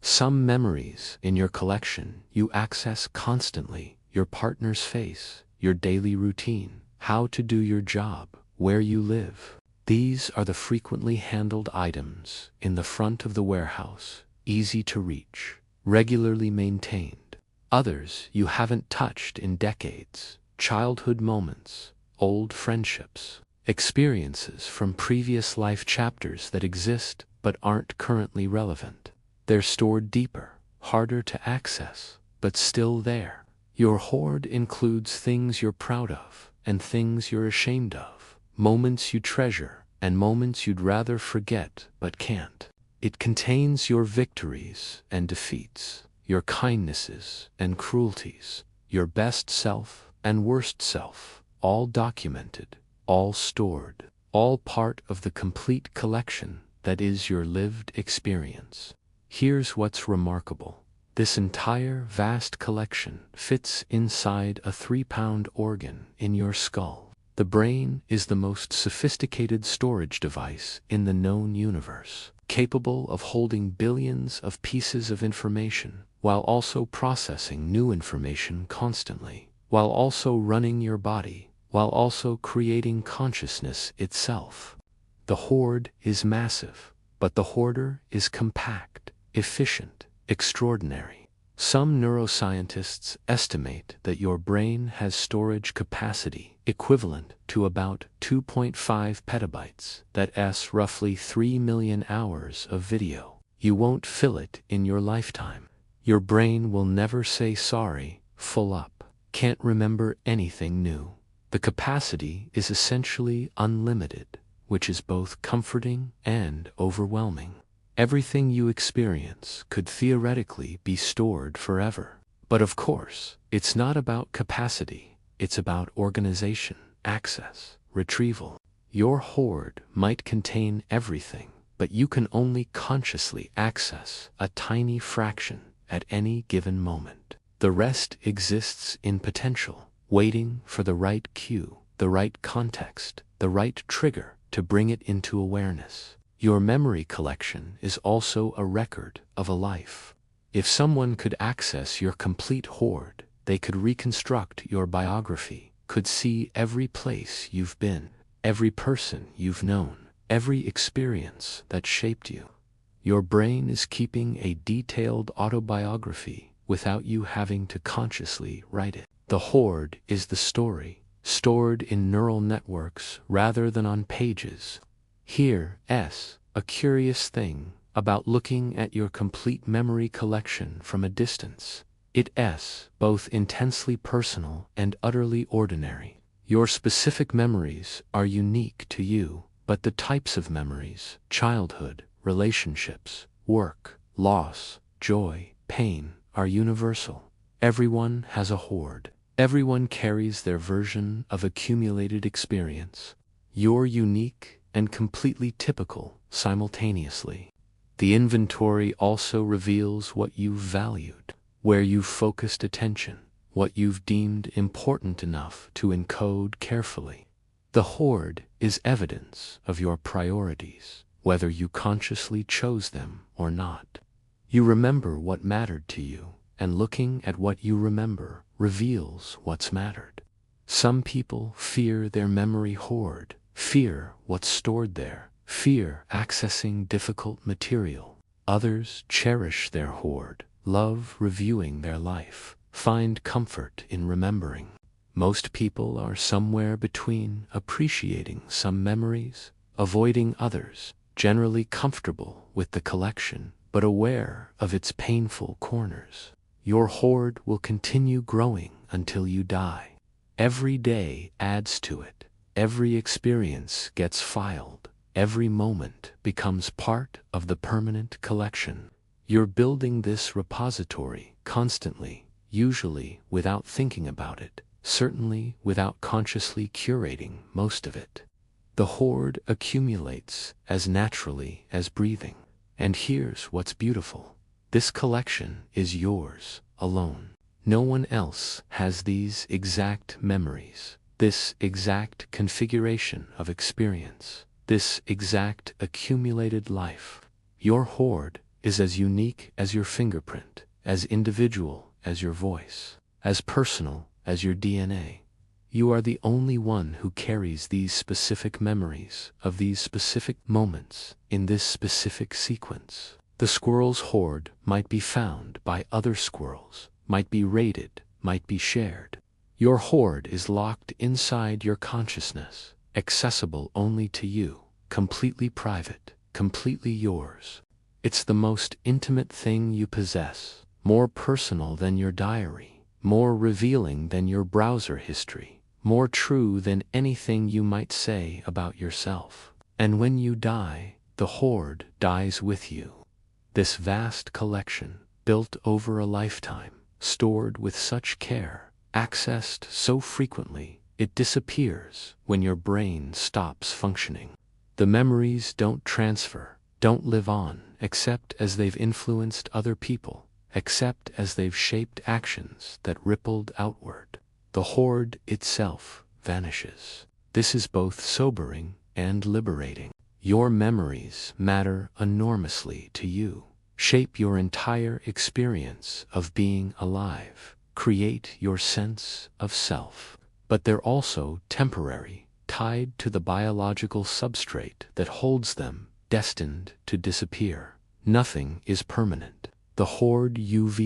Some memories in your collection you access constantly: your partner's face, your daily routine, how to do your job, where you live. These are the frequently handled items in the front of the warehouse, easy to reach, regularly maintained. Others you haven't touched in decades, childhood moments, old friendships, experiences from previous life chapters that exist but aren't currently relevant. They're stored deeper, harder to access, but still there. Your hoard includes things you're proud of and things you're ashamed of, moments you treasure and moments you'd rather forget but can't. It contains your victories and defeats, your kindnesses and cruelties, your best self and worst self, all documented, all stored, all part of the complete collection that is your lived experience. Here's what's remarkable. This entire vast collection fits inside a 3-pound organ in your skull. The brain is the most sophisticated storage device in the known universe, capable of holding billions of pieces of information, while also processing new information constantly, while also running your body, while also creating consciousness itself. The hoard is massive, but the hoarder is compact, efficient, extraordinary. Some neuroscientists estimate that your brain has storage capacity equivalent to about 2.5 petabytes, that's roughly 3 million hours of video. You won't fill it in your lifetime. Your brain will never say sorry, full up, can't remember anything new. The capacity is essentially unlimited, which is both comforting and overwhelming. Everything you experience could theoretically be stored forever. But of course, it's not about capacity, it's about organization, access, retrieval. Your hoard might contain everything, but you can only consciously access a tiny fraction at any given moment. The rest exists in potential, waiting for the right cue, the right context, the right trigger to bring it into awareness. Your memory collection is also a record of a life. If someone could access your complete hoard, they could reconstruct your biography, could see every place you've been, every person you've known, every experience that shaped you. Your brain is keeping a detailed autobiography without you having to consciously write it. The hoard is the story, stored in neural networks rather than on pages. Here's a curious thing about looking at your complete memory collection from a distance. It's both intensely personal and utterly ordinary. Your specific memories are unique to you, but the types of memories, childhood, relationships, work, loss, joy, pain, are universal. Everyone has a hoard. Everyone carries their version of accumulated experience. You're unique and completely typical simultaneously. The inventory also reveals what you've valued, where you've focused attention, what you've deemed important enough to encode carefully. The hoard is evidence of your priorities, whether you consciously chose them or not. You remember what mattered to you, and looking at what you remember reveals what's mattered. Some people fear their memory hoard, fear what's stored there, fear accessing difficult material. Others cherish their hoard, love reviewing their life, find comfort in remembering. Most people are somewhere between, appreciating some memories, avoiding others, generally comfortable with the collection, but aware of its painful corners. Your hoard will continue growing until you die. Every day adds to it. Every experience gets filed. Every moment becomes part of the permanent collection. You're building this repository constantly, usually without thinking about it, certainly without consciously curating most of it. The hoard accumulates as naturally as breathing. And here's what's beautiful. This collection is yours alone. No one else has these exact memories, this exact configuration of experience, this exact accumulated life. Your hoard is as unique as your fingerprint, as individual as your voice, as personal as your DNA. You are the only one who carries these specific memories of these specific moments in this specific sequence. The squirrel's hoard might be found by other squirrels, might be raided, might be shared. Your hoard is locked inside your consciousness, accessible only to you, completely private, completely yours. It's the most intimate thing you possess, more personal than your diary, more revealing than your browser history, more true than anything you might say about yourself. And when you die, the hoard dies with you. This vast collection, built over a lifetime, stored with such care, accessed so frequently, it disappears when your brain stops functioning. The memories don't transfer, don't live on, except as they've influenced other people, except as they've shaped actions that rippled outward. The hoard itself vanishes. This is both sobering and liberating. Your memories matter enormously to you, shape your entire experience of being alive, create your sense of self. But they're also temporary, tied to the biological substrate that holds them, destined to disappear. Nothing is permanent. The hoard you've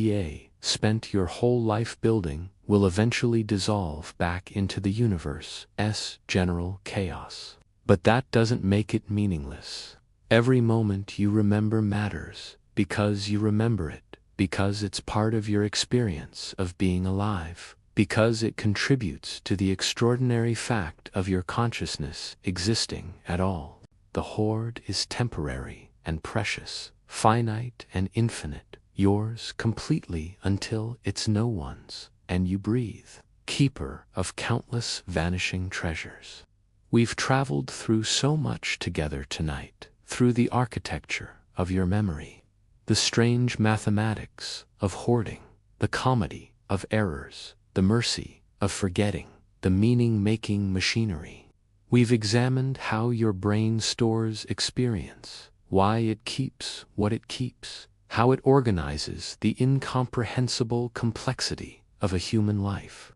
spent your whole life building will eventually dissolve back into the universe's general chaos. But that doesn't make it meaningless. Every moment you remember matters, because you remember it, because it's part of your experience of being alive, because it contributes to the extraordinary fact of your consciousness existing at all. The hoard is temporary and precious, finite and infinite, yours completely until it's no one's, and you breathe, keeper of countless vanishing treasures. We've traveled through so much together tonight, through the architecture of your memory, the strange mathematics of hoarding, the comedy of errors, the mercy of forgetting, the meaning-making machinery. We've examined how your brain stores experience, why it keeps what it keeps, how it organizes the incomprehensible complexity of a human life.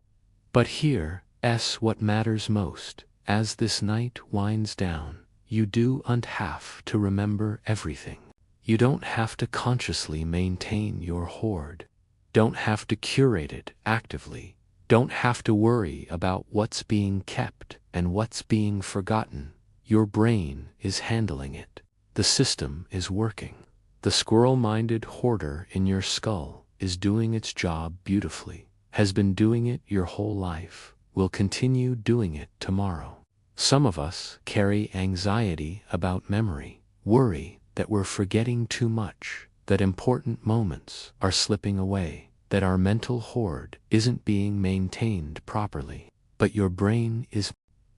But here's what matters most. As this night winds down, you don't have to remember everything. You don't have to consciously maintain your hoard. Don't have to curate it actively. Don't have to worry about what's being kept and what's being forgotten. Your brain is handling it. The system is working. The squirrel-minded hoarder in your skull is doing its job beautifully, has been doing it your whole life, will continue doing it tomorrow. Some of us carry anxiety about memory, worry that we're forgetting too much, that important moments are slipping away, that our mental hoard isn't being maintained properly. But your brain is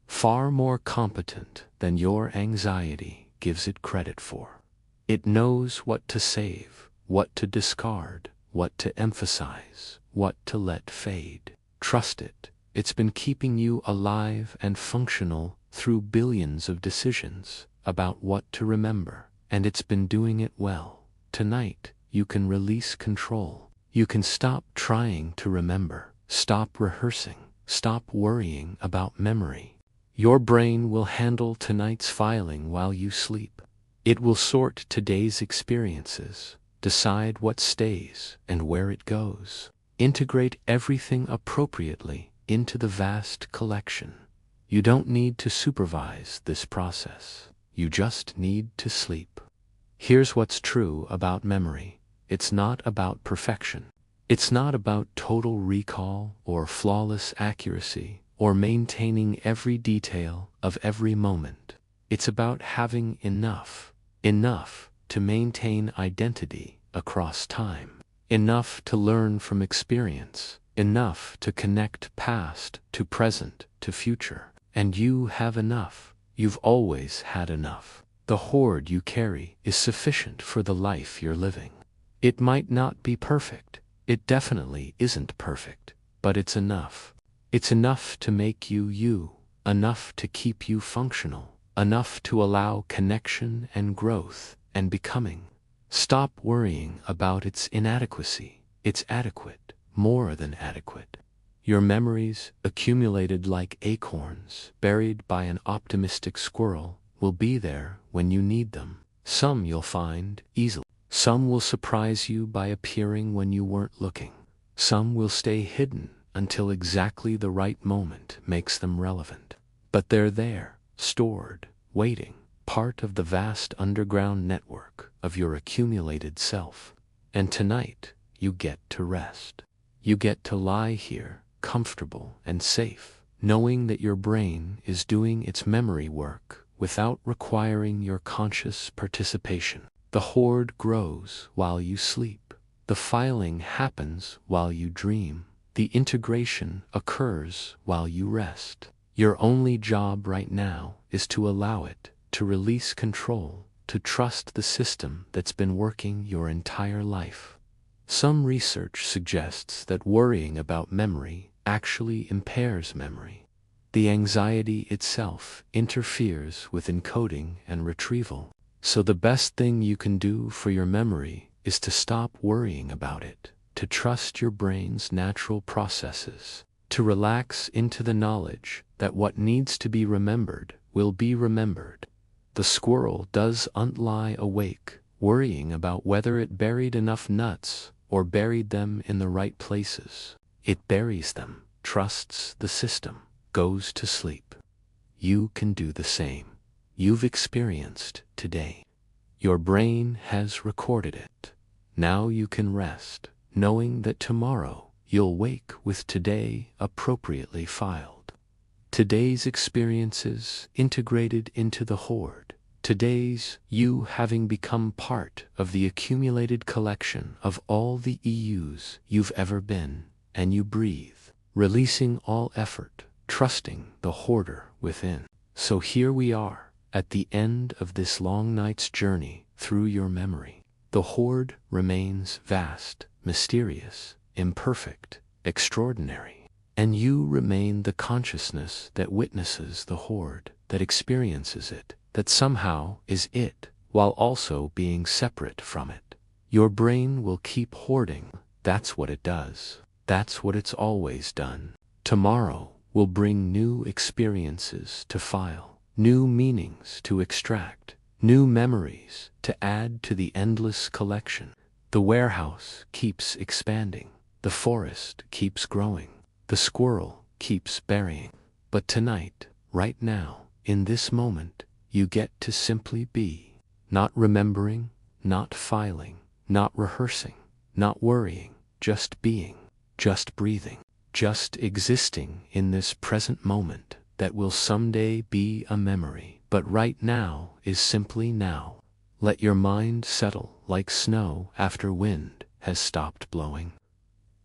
far more competent than your anxiety gives it credit for. It knows what to save, what to discard, what to emphasize, what to let fade. Trust it. It's been keeping you alive and functional through billions of decisions about what to remember, and it's been doing it well. Tonight, you can release control. You can stop trying to remember, stop rehearsing, stop worrying about memory. Your brain will handle tonight's filing while you sleep. It will sort today's experiences, decide what stays and where it goes, integrate everything appropriately into the vast collection. You don't need to supervise this process. You just need to sleep. Here's what's true about memory. It's not about perfection. It's not about total recall or flawless accuracy or maintaining every detail of every moment. It's about having enough to maintain identity across time, enough to learn from experience, enough to connect past to present to future. And you have enough. You've always had enough. The hoard you carry is sufficient for the life you're living. It might not be perfect. It definitely isn't perfect, but it's enough. It's enough to make you you, enough to keep you functional, enough to allow connection and growth and becoming. Stop worrying about its inadequacy. It's adequate, more than adequate. Your memories, accumulated like acorns buried by an optimistic squirrel, will be there when you need them. Some you'll find easily. Some will surprise you by appearing when you weren't looking. Some will stay hidden until exactly the right moment makes them relevant. But they're there, stored, waiting, part of the vast underground network of your accumulated self. And tonight, you get to rest. You get to lie here, comfortable and safe, knowing that your brain is doing its memory work without requiring your conscious participation. The hoard grows while you sleep. The filing happens while you dream. The integration occurs while you rest. Your only job right now is to allow it, to release control, to trust the system that's been working your entire life. Some research suggests that worrying about memory actually impairs memory. The anxiety itself interferes with encoding and retrieval. So the best thing you can do for your memory is to stop worrying about it, to trust your brain's natural processes, to relax into the knowledge that what needs to be remembered will be remembered. The squirrel doesn't lie awake, worrying about whether it buried enough nuts or buried them in the right places. It buries them, trusts the system, goes to sleep. You can do the same. You've experienced today. Your brain has recorded it. Now you can rest, knowing that tomorrow you'll wake with today appropriately filed. Today's experiences integrated into the hoard. Today's you having become part of the accumulated collection of all the EUs you've ever been, and you breathe, releasing all effort, trusting the hoarder within. So here we are, at the end of this long night's journey through your memory. The hoard remains vast, mysterious, imperfect, extraordinary. And you remain the consciousness that witnesses the hoard, that experiences it, that somehow is it, while also being separate from it. Your brain will keep hoarding. That's what it does. That's what it's always done. Tomorrow will bring new experiences to file, new meanings to extract, new memories to add to the endless collection. The warehouse keeps expanding, the forest keeps growing, the squirrel keeps burying. But tonight, right now, in this moment, you get to simply be. Not remembering, not filing, not rehearsing, not worrying, just being, just breathing, just existing in this present moment that will someday be a memory, but right now is simply now. Let your mind settle like snow after wind has stopped blowing.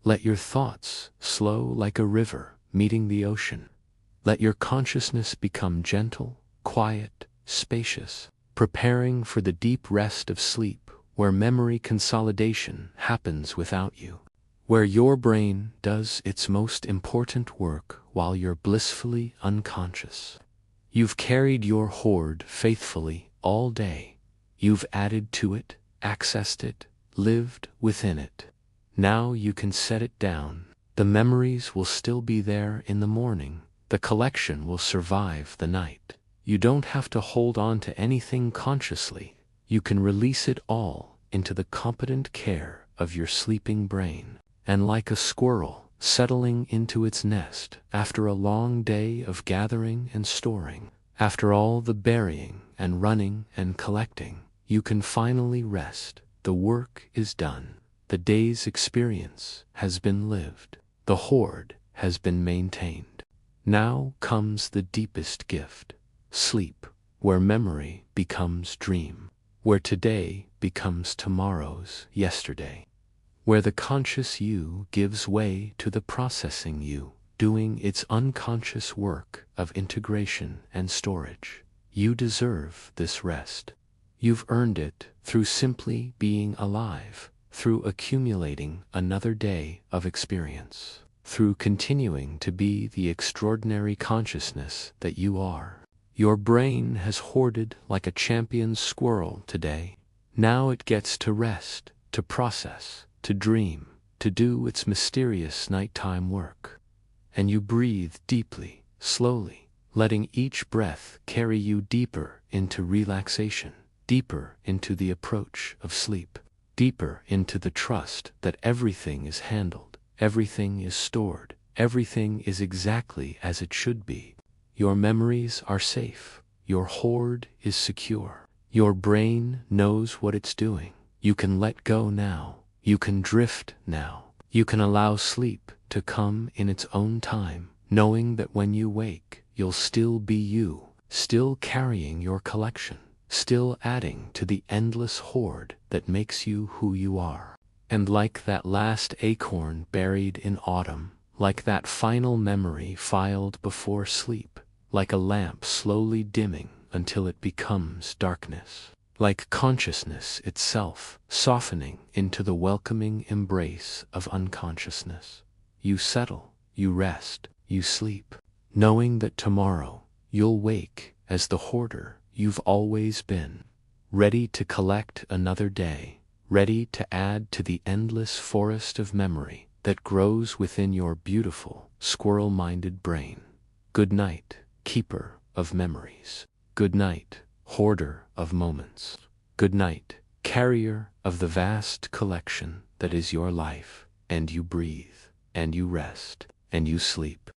Let your thoughts slow like a river meeting the ocean. Let your consciousness become gentle, quiet, spacious, preparing for the deep rest of sleep where memory consolidation happens without you, where your brain does its most important work while you're blissfully unconscious. You've carried your hoard faithfully all day. You've added to it, accessed it, lived within it. Now you can set it down. The memories will still be there in the morning. The collection will survive the night. You don't have to hold on to anything consciously. You can release it all into the competent care of your sleeping brain. And like a squirrel settling into its nest after a long day of gathering and storing, after all the burying and running and collecting, you can finally rest. The work is done. The day's experience has been lived. The hoard has been maintained. Now comes the deepest gift, sleep, where memory becomes dream, where today becomes tomorrow's yesterday, where the conscious you gives way to the processing you, doing its unconscious work of integration and storage. You deserve this rest. You've earned it through simply being alive, through accumulating another day of experience, through continuing to be the extraordinary consciousness that you are. Your brain has hoarded like a champion squirrel today. Now it gets to rest, to process, to dream, to do its mysterious nighttime work. And you breathe deeply, slowly, letting each breath carry you deeper into relaxation, deeper into the approach of sleep, deeper into the trust that everything is handled, everything is stored, everything is exactly as it should be. Your memories are safe. Your hoard is secure. Your brain knows what it's doing. You can let go now. You can drift now. You can allow sleep to come in its own time, knowing that when you wake, you'll still be you, still carrying your collection, still adding to the endless hoard that makes you who you are. And like that last acorn buried in autumn, like that final memory filed before sleep, like a lamp slowly dimming until it becomes darkness, like consciousness itself softening into the welcoming embrace of unconsciousness, you settle, you rest, you sleep, knowing that tomorrow you'll wake as the hoarder you've always been, ready to collect another day, ready to add to the endless forest of memory that grows within your beautiful, squirrel-minded brain. Good night, keeper of memories. Good night, hoarder of moments. Good night, carrier of the vast collection that is your life, and you breathe, and you rest, and you sleep.